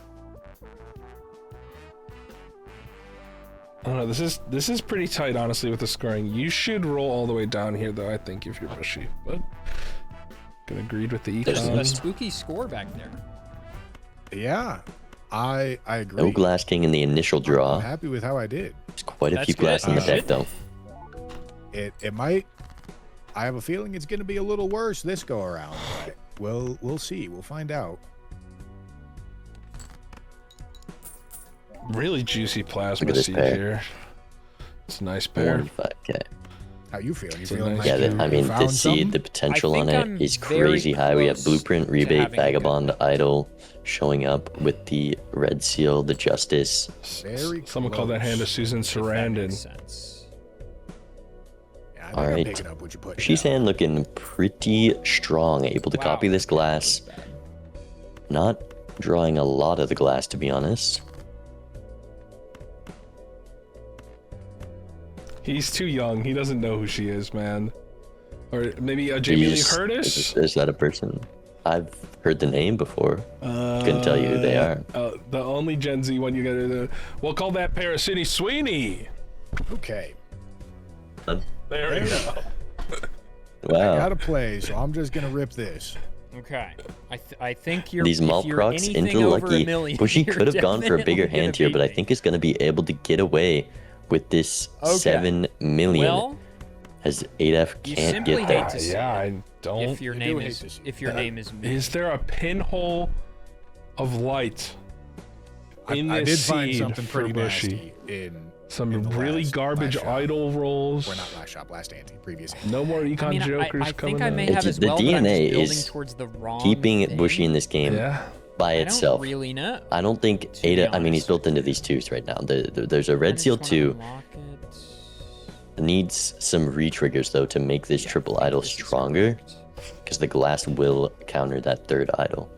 I don't know. This is pretty tight, honestly, with the scoring. You should roll all the way down here, though. I think if you're Bushy, but gonna agreed with the There's A econ. spooky score back there. Yeah, I agree. No glass king in the initial I'm draw. happy with how I did. There's quite a That's few good. glass in the You deck should. though. It might. I have a feeling it's going to be a little worse this go around, but we'll see. We'll find out. Really juicy plasma Look at this seed pair. here. It's a nice pair. 45k. How you feeling? You It's a feeling nice- like Yeah, you I mean, found the seed, something? the potential on think it I'm is very crazy high. We have close Blueprint, to Rebate, having a good Vagabond, Idol showing up with the Red Seal, the Justice. Very Someone called that hand of close. Susan If that Sarandon. makes sense. Yeah, I think All I'm right. picking up what you put. She's down. hand looking pretty strong, able to Wow. copy this glass. Not drawing a lot of the glass, to be honest. He's too young. He doesn't know who she is, man. Or maybe Jamie Lee He's- Curtis? Is that a person? I've heard the name before. Couldn't tell you who they are. The only Gen Z one you gotta. We'll call that pair of City Sweeney. Okay. There we go. Wow. Gotta play, so I'm just gonna rip this. Okay. I think you're. These if malt you're procs anything into over a lucky. million, Bushy you're could have gone for a bigger definitely hand gonna here, but I beat think is going to be able to get away with this Okay. 7 million. Well, As ADF You can't simply get there. hate to see Yeah, it. I don't. if your I name do hate is to see if your name is me. Is there a pinhole of light in I this did find seed something for pretty Bushy? nasty in Some in the really last garbage shop. idol rolls. Or not last shop, last ante, previous ante. No more econ I mean, jokers I coming think I may up. have as The well, but I'm DNA just building is towards the wrong Keeping thing. Bushy in this game Yeah. by I itself. don't really know. I don't think to be Ada. I mean, he's honest. built into these twos right now. There's a I Red just Seal wanna 2. unlock it. Needs some re-triggers though to make this triple idol This is stronger, correct. because the glass will counter that third idol.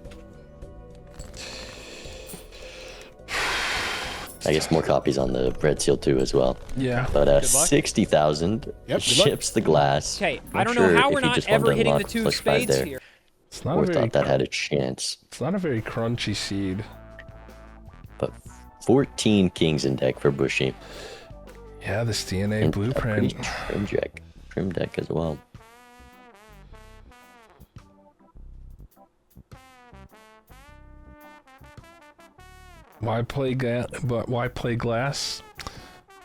I guess more copies on the Red Seal 2 as well. Yeah. But Good luck. 60,000 Yep, good luck. ships the glass. Okay, I Not don't sure know how if we're he not just wanted ever to hitting the unlock two plus 5 spades there, here. It's not or a very. thought that had a chance. It's not a very crunchy seed. But 14 kings in deck for Bushy. Yeah, this DNA And a pretty blueprint. trim deck as well. Why play glass?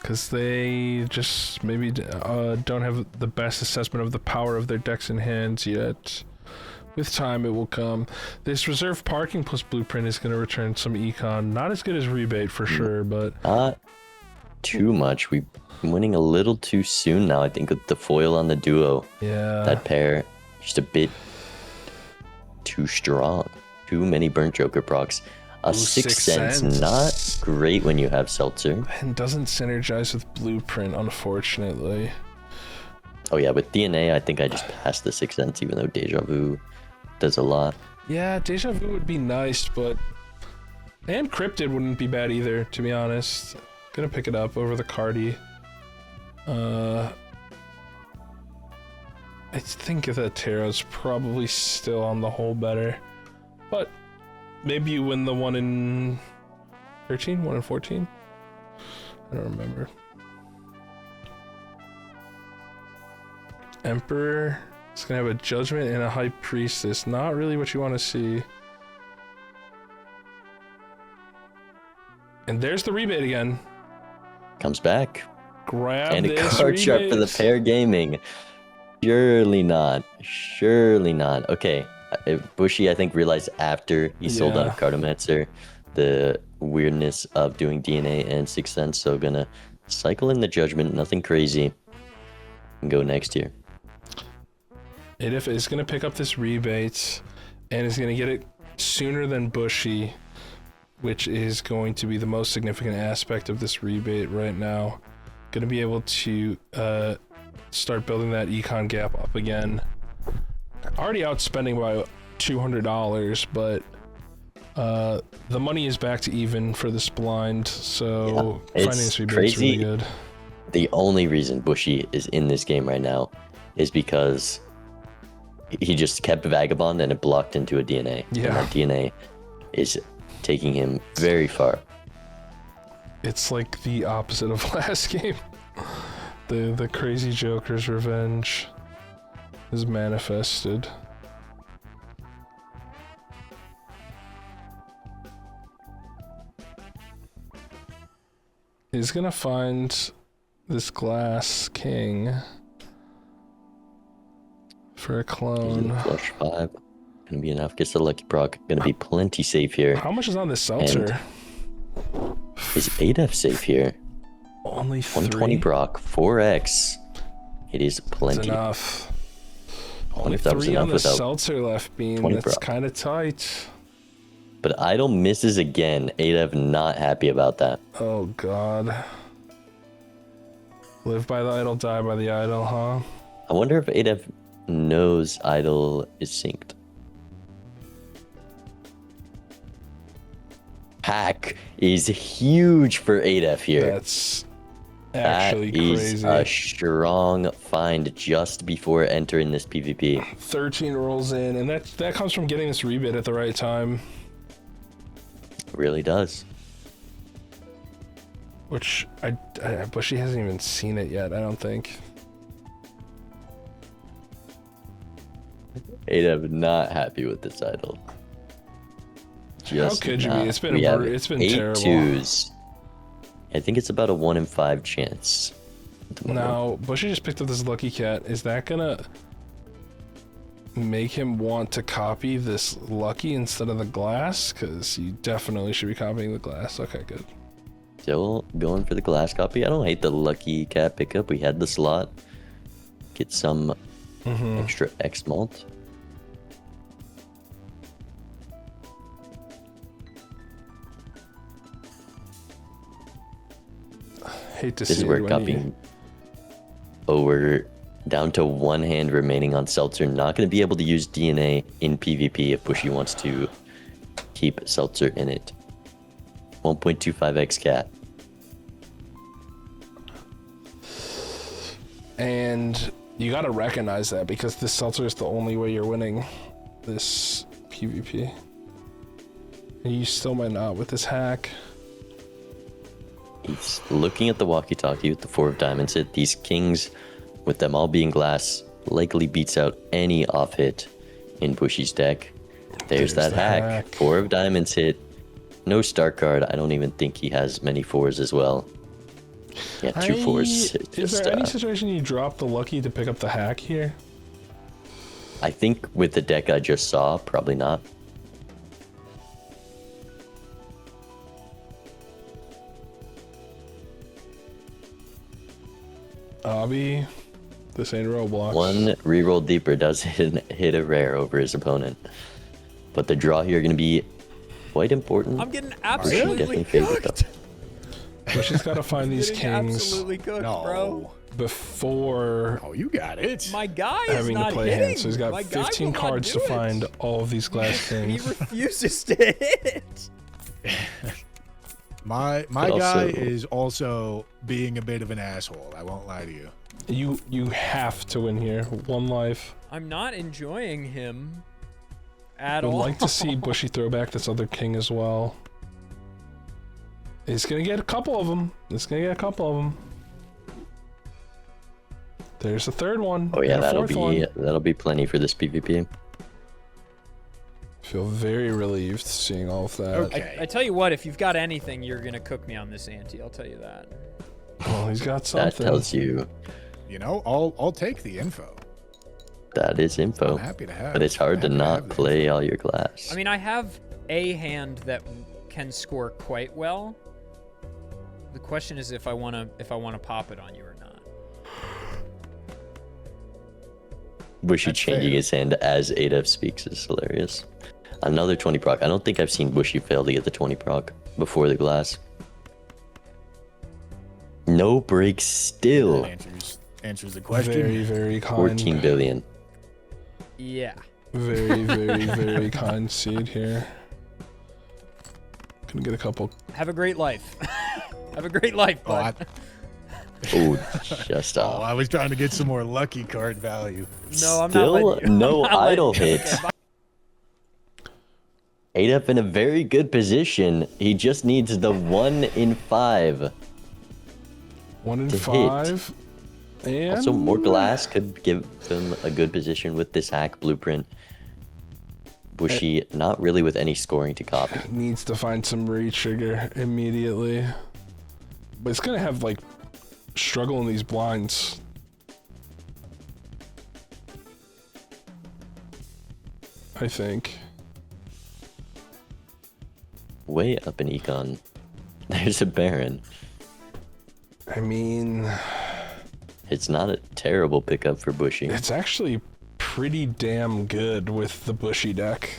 Because they just maybe don't have the best assessment of the power of their decks and hands yet. With time, it will come. This reserve parking plus blueprint is going to return some econ. Not as good as rebate for sure, but not too much. We're winning a little too soon now, I think, with the foil on the duo. yeah. That pair, just a bit too strong. Too many burnt joker procs. A Ooh, 6 Sixth cents, not great when you have Seltzer. And doesn't synergize with blueprint, unfortunately. Oh yeah, with DNA, I think I just passed the 6 cents, even though Deja Vu does a lot. Yeah, Deja Vu would be nice, but... And Cryptid wouldn't be bad either, to be honest. Gonna pick it up over the Cardi. I think the Tarot's probably still on the whole better. But maybe you win the 1 in 13? 1 in 14? I don't remember. Emperor is gonna have a Judgment and a High Priestess. Not really what you want to see. And there's the rebate again. Comes back. Grab And a this card sharp for the rebate. pair gaming. Surely not. Surely not. Okay. Bushy, I think, realized after he sold out Yeah. of Cardomancer the weirdness of doing DNA and 6 cents. So gonna cycle in the Judgment. Nothing crazy. And go next here. Adef is going to pick up this rebate and is going to get it sooner than Bushy, which is going to be the most significant aspect of this rebate right now. Going to be able to start building that econ gap up again. Already outspending by $200, but the money is back to even for this blind, so Yeah, finding it's this rebate is really crazy. good. The only reason Bushy is in this game right now is because he just kept Vagabond and it blocked into a DNA. Yeah. And that DNA is taking him very far. It's like the opposite of last game. The crazy Joker's revenge is manifested. He's gonna find this glass king for a clone. Flush 5. Gonna be enough. Gets the lucky proc. Gonna be plenty safe here. How much is on this seltzer? Is ADEF safe here? Only 120 3. proc, 4x. It is That's plenty. enough. Only Only if that was 3 on enough the without seltzer left beam. 20 That's proc. kind of tight. But Idol misses again. ADEF not happy about that. Oh god. Live by the idol, die by the idol, huh? I wonder if ADEF knows Idol is synced. Hack is huge for ADEF here. That's actually That is crazy. a strong find just before entering this PvP. 13 rolls in, and that comes from getting this rebate at the right time, It really does. which Bushy hasn't even seen it yet, I don't think. ADEF not happy with this Idol. How could you be? not. It's been We have it's been 8 terrible. 2s. I think it's about a 1 in 5 chance. at the moment. Now, Bushy just picked up this lucky cat. Is that gonna make him want to copy this lucky instead of the glass? Because you definitely should be copying the glass. Okay, good. Still going for the glass copy. I don't hate the lucky cat pickup. We had the slot. Get some extra X malt. Hate to This see is where it when copying. Oh, we're down to 1 hand remaining on Seltzer. Not going to be able to use DNA in PvP if Bushy wants to keep Seltzer in it. 1.25x cat. And you gotta recognize that because this seltzer is the only way you're winning this PvP. And you still might not with this hack. He's looking at the walkie-talkie with the 4 of diamonds hit. These kings, with them all being glass, likely beats out any off hit in Bushy's deck. There's that the hack. hack. 4 of diamonds hit. No star card. I don't even think he has many 4s as well. Yeah, 2 4s. Is there any situation you drop the lucky to pick up the hack here? I think with the deck I just saw, probably not. Obby, this ain't Roblox. One reroll deeper does hit a rare over his opponent. But the draw here going to be quite important. I'm getting Bushy absolutely definitely favored cooked. But she's got to find these Getting kings absolutely cooked, bro. before Oh, you got it. My guy is having to not play hitting. hands. So he's got My guy 15 will not cards do to it. find all of these glass He kings. refuses to hit. My But guy also- is also being a bit of an asshole. I won't lie to you. You have to win here. One life. I'm not enjoying him at Would all. like to see Bushy throw back this other king as well. He's gonna get a couple of them. There's a third one. Oh yeah, and a that'll fourth one. that'll be plenty for this PvP. Feel very relieved seeing all of that. Okay. I tell you what, if you've got anything, you're gonna cook me on this ante. I'll tell you that. Well, he's got That something. tells you You know, I'll take the info. that is info. I'm happy to have. But it's hard to happy not have the play all your glass. I mean, I have a hand that can score quite well. The question is if I wanna pop it on you or not. Bushy That's changing fair. his hand as adef speaks is hilarious. Another 20 proc. I don't think I've seen Bushy fail to get the 20 proc before the glass. No break still. That answers the question. Very, very kind. 14 billion. Yeah. Very, very, very kind seed here. Gonna get a couple. Have a great life. Have a great life, Oh, I, bud. Oh, just oh, off. I was trying to get some more lucky card value. No, I'm Still not letting you. no I'm not letting idle you. hits. Adef in a very good position. He just needs the 1 in 5. 1 in To 5. And Also, more glass could give him a good position with this hack blueprint. Bushy, not really with any scoring to copy. needs to find some re-trigger immediately. But it's gonna have like struggle in these blinds. I think. Way up in econ. There's a Baron. I mean, It's not a terrible pickup for Bushy. it's actually pretty damn good with the Bushy deck.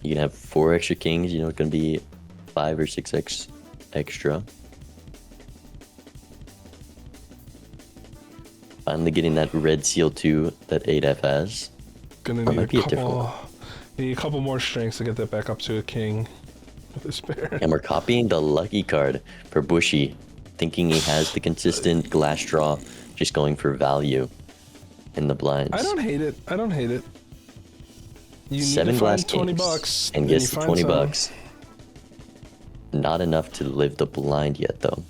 You can have 4 extra kings, you know, it's gonna be 5 or 6x extra. Finally getting that red seal too that ADF has. Gonna Or need a might be a different couple. Need a couple more strengths to get that back up to a king with this Baron. And we're copying the lucky card for Bushy, thinking he has the consistent glass draw, just going for value in the blinds. I don't hate it. You need 7 to glass find 20 kings bucks and then gets you the find 20 some. bucks. Not enough to live the blind yet though.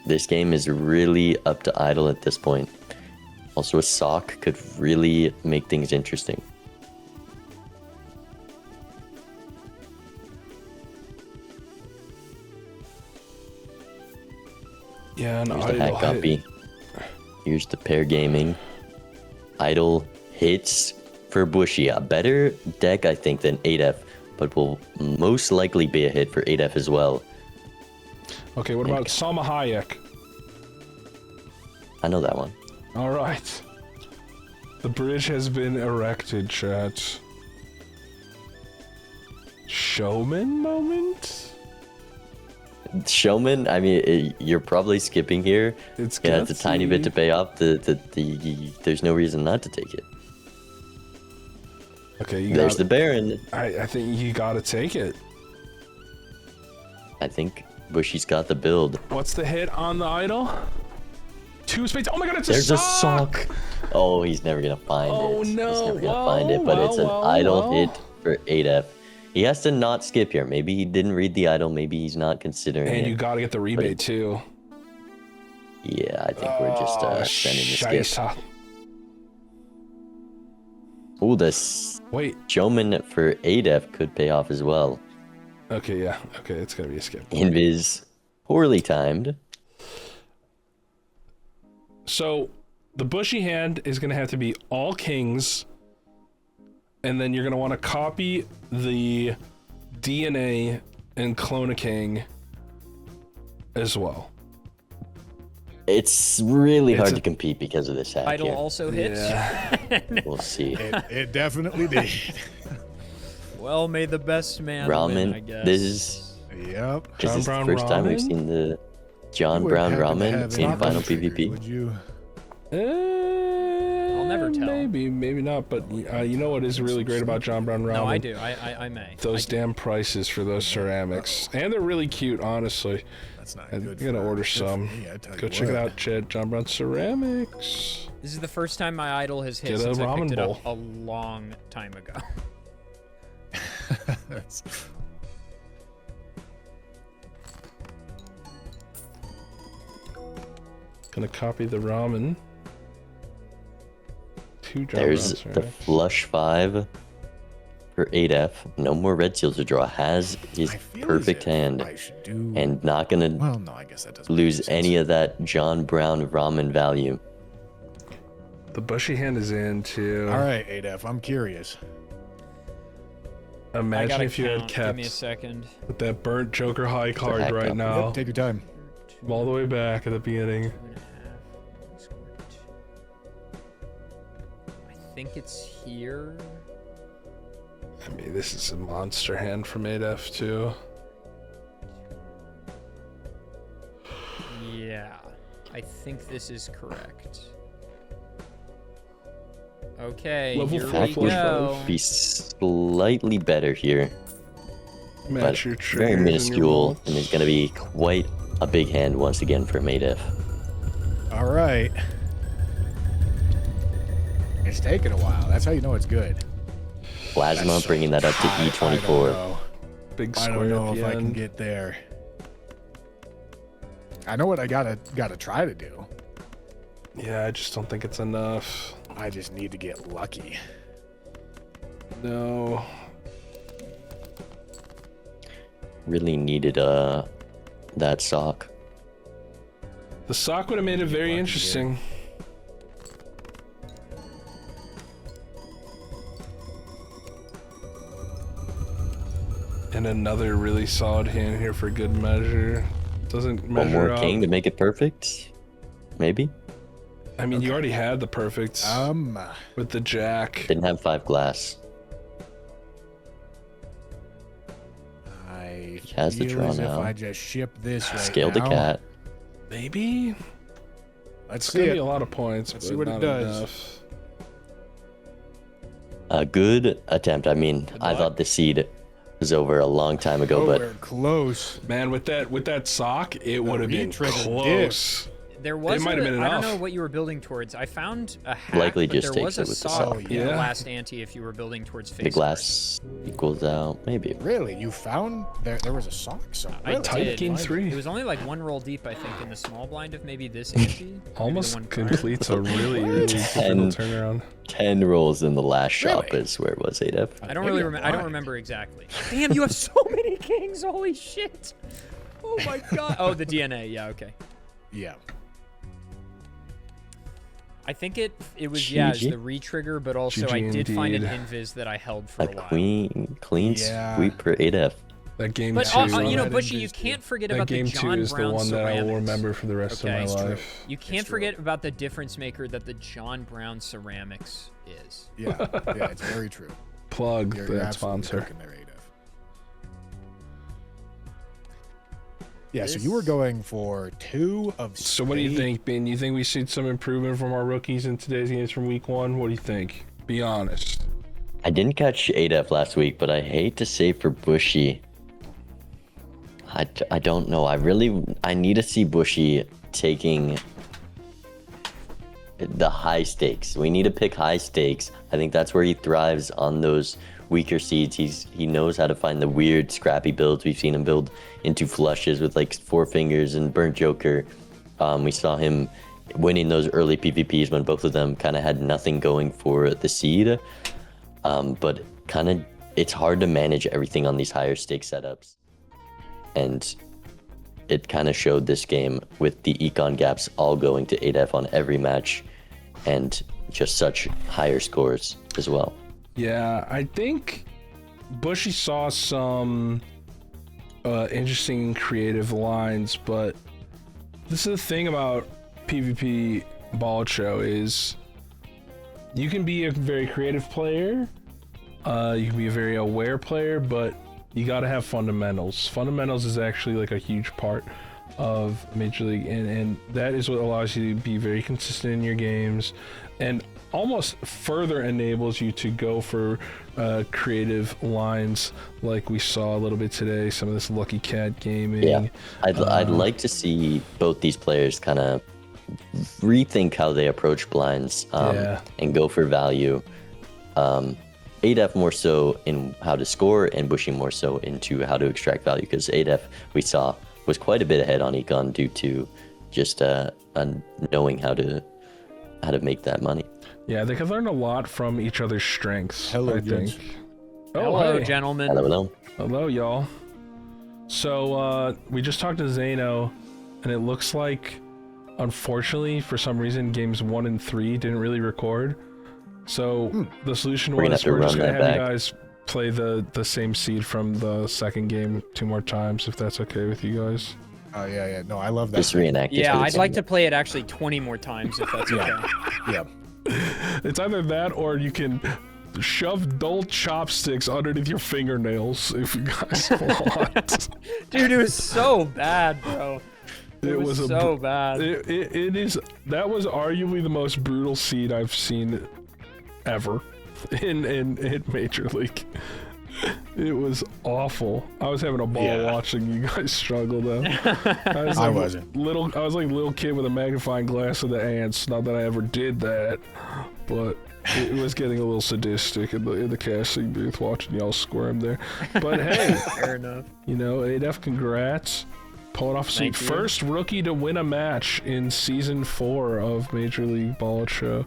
This game is really up to idle at this point. Also, a sock could really make things interesting. Yeah, an Here's the hack idle copy. hit. Here's the pair gaming. Idle hits for Bushy. A better deck, I think, than ADF, but will most likely be a hit for ADF as well. Okay, what about Salma Hayek? I know that one. All right. The bridge has been erected, chat. Showman moment? Showman, I mean, you're probably skipping here. It's Yeah, it's a tiny bit to gutsy. pay off. There's no reason not to take it. Okay, you There's got the Baron. I think you gotta take it. I think Bushy's got the build. What's the hit on the idol? 2 spades. Oh my god, it's There's a a sock! sock. Oh, he's never gonna find Oh, it. no. He's never gonna Well, find it, but it's an well, idle well. hit for ADF. He has to not skip here. Maybe he didn't read the idol. Maybe he's not considering And it. you gotta get the rebate too. Yeah, I think we're just sending the skip. Scheisse. Oh, this Wait. Joman for adef could pay off as well. Okay, yeah. Okay, it's gonna be a skip. Invis poorly timed. So the bushy hand is gonna have to be all kings, and then you're gonna want to copy the DNA and clone a king as well. It's really It's hard a- to compete because of this hack. Idol here. also hits. Yeah. We'll see. It definitely did. Well, may the best man win, I Ramen. guess. This is Yep. this John is the Brown first time we've ramen? seen the John You Brown wouldn't happen to ramen have in any final triggers, PvP. Would you? I'll never tell. Maybe not. But you know what is really great about John Brown ramen? No, I do. I may. Those I do. damn prices for those ceramics, and they're really cute, honestly. That's not I'm good. gonna for- order good for some. me, I tell Go you check it what. out, Chad. John Brown ceramics. This is the first time my idol has hit Get a since I picked ramen it up bowl. a long time ago. That's- Gonna copy the ramen. Two John There's Brown the ceramics. flush 5 for adef. No more red seals to draw. Has his I feel as perfect if hand I should do. and not gonna Well, no, I guess that doesn't lose make any sense. of that John Brown ramen value. The bushy hand is in too. All right, Adef, I'm curious. I Imagine gotta if you had count. Give kept me a second. with that burnt Joker high card heck right up. now, Yep, take your time. all the way back at the beginning. 2.5 squared 2. I think it's here. I mean, this is a monster hand from ADF too. Yeah, I think this is correct. Okay, Level here four we flush go. Be slightly better here, Match but your very triggers and your minuscule, bolts. and it's gonna be quite a big hand once again for adef. All right. It's taking a while. That's how you know it's good. Plasma That's- bringing that up to I don't E24. know. Big I square don't know at if the I can end. get there. I know what I gotta try to do. Yeah, I just don't think it's enough. I just need to get lucky. No. Really needed that sock. The sock would have made it very Lucky interesting. And another really solid hand here for good measure. Doesn't One measure more up. king to make it perfect, maybe. I mean, you already had the perfect with the jack. Didn't have 5 glass. I has the feel draw as if now. I just ship this right Scale the now. cat. Maybe? Let's It's see gonna it. be a lot of points, Let's but see what it not does. enough. A good attempt. I mean, I luck. thought the seed was over a long time ago, Oh, but we're close. Man, with that sock, it would have been re-trigger close. There was might have been I don't enough. know what you were building towards. I found a hack, Likely but just there takes was a it with the sock sock. in the Yeah. last ante if you were building towards face the glass equals out. Maybe. Really? You found there was a sock somewhere? I Really? Type did. King 3. It was only like one roll deep, I think, in the small blind of maybe this ante. Maybe the Almost one prior. completes a really, really Ten. difficult turnaround. 10 rolls in the last shop Really? is where it was, ADF. I don't Maybe really I'm remember. I don't blind. remember exactly. Damn, you have so many kings! Holy shit! Oh my god! Oh, the DNA. Yeah, okay. Yeah. I think it was yeah, it's GG. the re-trigger, but also I GG did find an indeed. invis that I held for A a while. clean Yeah. sweep for ADF. That game But two. you know, That Bushy, you invis too. can't forget that about the game John two is the Brown one that I will ceramics. remember for the rest Okay. of It's my true. life. You can't true. forget about the difference maker that the John Brown ceramics is. Yeah. Yeah, it's very true. Plug You're that absolutely sponsor. cooking there, Adef. Yeah, so you were going for 2 of So what do you spade. think, Ben? You think we see some improvement from our rookies in today's games from week 1? What do you think? Be honest. I didn't catch ADF last week, but I hate to say for Bushy. I don't know. I need to see Bushy taking the high stakes. We need to pick high stakes. I think that's where he thrives, on those weaker seeds. He knows how to find the weird scrappy builds. We've seen him build into flushes with like 4 fingers and burnt joker. We saw him winning those early PvPs when both of them kind of had nothing going for the seed. But kind of, it's hard to manage everything on these higher stake setups. And it kind of showed this game with the econ gaps all going to adef on every match and just such higher scores as well. Yeah, I think Bushy saw some interesting creative lines, but this is the thing about PvP Balatro is you can be a very creative player, you can be a very aware player, but you got to have fundamentals. Fundamentals is actually like a huge part of Major League, and that is what allows you to be very consistent in your games and almost further enables you to go for creative lines like we saw a little bit today, some of this Lucky Cat gaming. Yeah, I'd like to see both these players kind of rethink how they approach blinds and go for value. adef more so in how to score, and Bushy more so into how to extract value, because adef we saw was quite a bit ahead on econ due to just knowing how to make that money. Yeah, they could learn a lot from each other's strengths. Hello, I gents. think. Hello, hey. gentlemen. Hello. Hello, y'all. So we just talked to Zeno, and it looks like, unfortunately, for some reason, games 1 and 3 didn't really record. So the solution We're gonna was have to we're just run gonna that have you back. guys play the same seed from the second game 2 more times, if that's okay with you guys. Oh yeah. No, I love that. Just reenact it. Yeah, for the I'd like team. to play it actually 20 more times if that's okay. Yeah. It's either that or you can shove dull chopsticks underneath your fingernails if you guys want. Dude, it was so bad, bro. It was so bad. It is. That was arguably the most brutal seed I've seen ever in Major League. It was awful. I was having a ball watching you guys struggle though. I wasn't. I was like little kid with a magnifying glass of the ants. Not that I ever did that, but it was getting a little sadistic in the casting booth watching y'all squirm there. But hey, Fair enough. you know, ADF, congrats. Pulling off Thank you. first rookie to win a match in season 4 of Major League Balatro.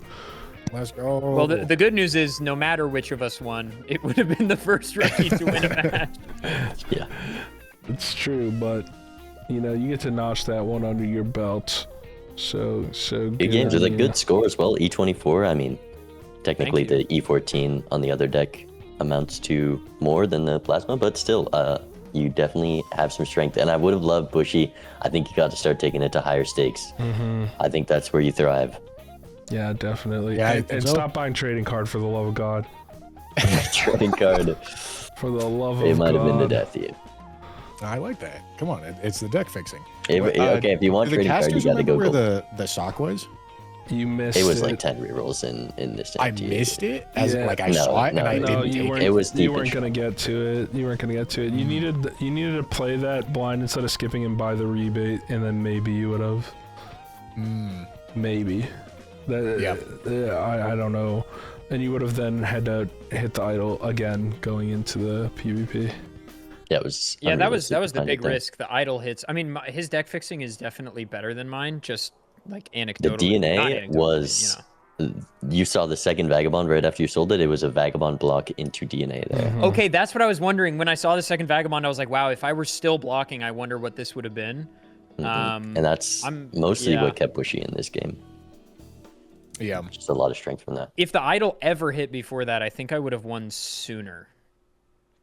Let's go. Well, the good news is, no matter which of us won, it would have been the first rookie to win a match. Yeah. It's true, but you know, you get to notch that one under your belt. So Good games with a good score as well. E24. I mean, technically the Thank E14 on the other deck amounts to more than the plasma, but still, you definitely have some strength. And I would have loved Bushy. I think you got to start taking it to higher stakes. I think that's where you thrive. Yeah, definitely. Yeah, and stop buying trading card for the love of God. Trading card. For the love It of might God. have been the death of you. I like that. Come on, it's the deck fixing. Okay, if you want Do the trading card, you casters got to remember go where gold. the sock was? You missed It was like 10 rerolls in this. I MTA. missed it as Yeah. like I No, saw it no, and I No, didn't you take weren't. it. It was You deep weren't in gonna get to it. You weren't gonna get to it. You needed to play that blind instead of skipping and buy the rebate, and then maybe you would have. Maybe. I don't know. And you would have then had to hit the idol again going into the PvP. Yeah, it was. Yeah, that was unrealistic the kind of big thing. risk. The idle hits. I mean, his deck fixing is definitely better than mine. Just like The anecdotally. Not DNA anecdotally, was. You saw the second Vagabond right after you sold it. It was a Vagabond block into DNA there. Okay, that's what I was wondering. When I saw the second Vagabond, I was like, wow, if I were still blocking, I wonder what this would have been. And that's I'm- mostly yeah. what kept Bushy in this game. Yeah. Just a lot of strength from that. If the idol ever hit before that, I think I would have won sooner.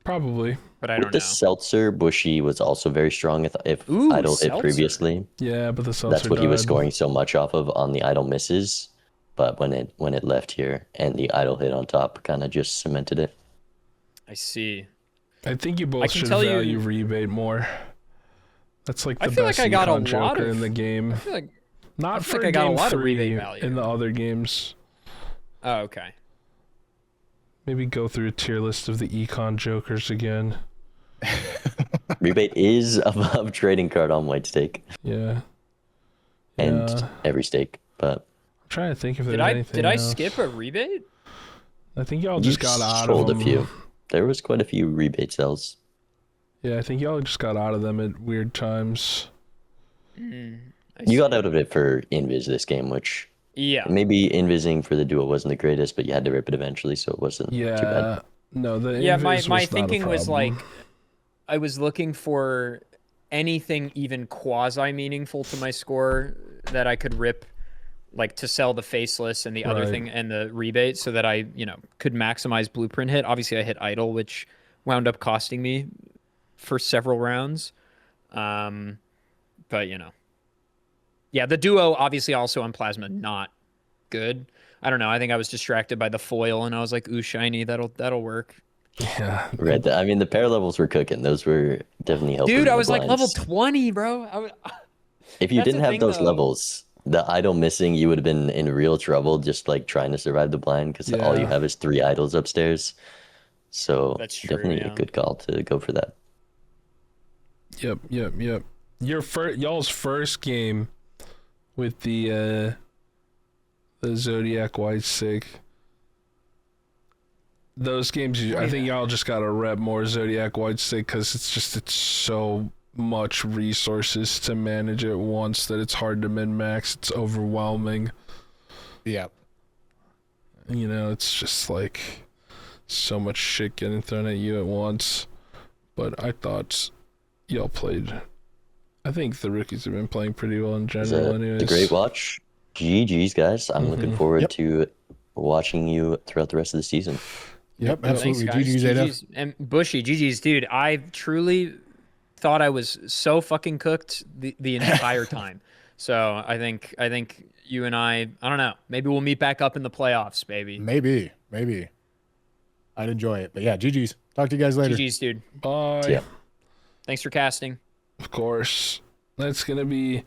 Probably. But I With don't the know. Seltzer, Bushy was also very strong if Ooh, Idol hit Seltzer. previously. Yeah, but the seltzer That's what he was died. scoring so much off of on the Idol misses. But when it left here and the Idol hit on top, kind of just cemented it. I see. I think you I both can should tell you- value rebate more. That's like I the feel like best I got a econ lot joker of- in the game. I feel like. Not feel for like I got a game lot of 3 rebate value. in the other games. Oh, okay. Maybe go through a tier list of the econ jokers again. Rebate is above trading card on white stake Yeah. and Yeah. every stake. But I'm trying to think if there's Did I anything I else. skip a rebate? I think y'all just you got out sold of a them. few. There was quite a few rebate sales. Yeah, I think y'all just got out of them at weird times. You got out of it for Invis this game, which Yeah. maybe Invising for the duo wasn't the greatest, but you had to rip it eventually, so it wasn't too bad. Yeah. No, the Yeah, invis my was thinking not a was problem. like I was looking for anything even quasi meaningful to my score that I could rip, like to sell the faceless and the other Right. thing and the rebate so that I, could maximize blueprint hit. Obviously I hit idle, which wound up costing me for several rounds. But yeah, the duo obviously also on plasma not good. I don't know. I think I was distracted by the foil and I was like, ooh, shiny, that'll work. Yeah. Right. I mean, the pair levels were cooking. Those were definitely helping. Dude, in I the was like level blinds. 20, bro. If you That's didn't the have thing, those though. levels, the idol missing, you would have been in real trouble just like trying to survive the blind because all you Yeah. have is 3 idols upstairs. So That's true, definitely a yeah. good call to go for that. Yep. Y'all's first game with the Zodiac White Sig. Those games, I think y'all just gotta rep more Zodiac White Sig because it's so much resources to manage at once that it's hard to min-max. It's overwhelming. Yeah. It's just like so much shit getting thrown at you at once. But I thought y'all played. I think the rookies have been playing pretty well in It was general, a anyways. great watch. GG's, guys. I'm looking forward Yep. to watching you throughout the rest of the season. Yep, Yep. absolutely. Thanks, guys. GG's, adef. GG's. And Bushy, GG's, dude. I truly thought I was so fucking cooked the entire time. So I think you and I don't know. Maybe we'll meet back up in the playoffs, baby. Maybe. I'd enjoy it. But yeah, GG's. Talk to you guys later. GG's, dude. Bye. Yeah. Thanks for casting. Of course. That's going to be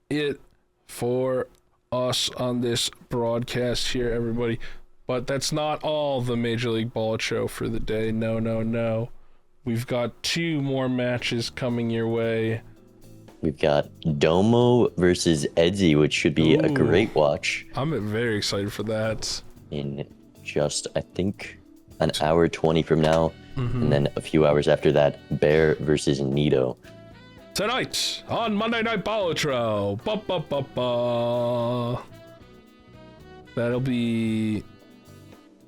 it for us on this broadcast here, everybody. But that's not all the Major League Balatro for the day. No. We've got 2 more matches coming your way. We've got Domo versus Edzy, which should be a Ooh. great watch I'm very excited for that. in just, I think, an hour 20 from now. And then a few hours after that, Bear versus Nito. Tonight on Monday Night Balatro. Ba. That'll be...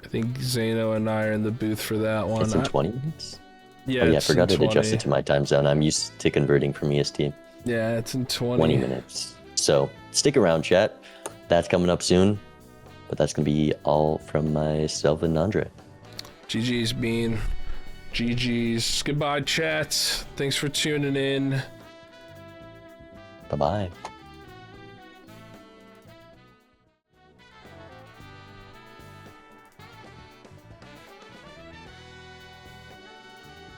I think Zano and I are in the booth for that one. It's in 20 minutes? Yeah, Oh, yeah, I it's in forgot to adjust 20. it to my time zone. I'm used to converting from EST. Yeah, it's in 20 minutes. So stick around, chat. That's coming up soon. But that's going to be all from myself and Andre. GG's, Bean. GG's. Goodbye, chat. Thanks for tuning in. Bye-bye.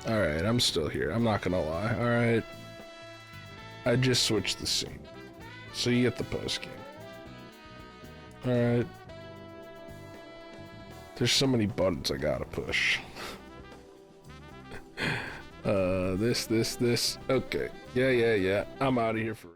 Alright, I'm still here. I'm not gonna lie. Alright. I just switched the scene. So you get the post game. Alright. There's so many buttons I gotta push. This. Okay. Yeah. I'm out of here for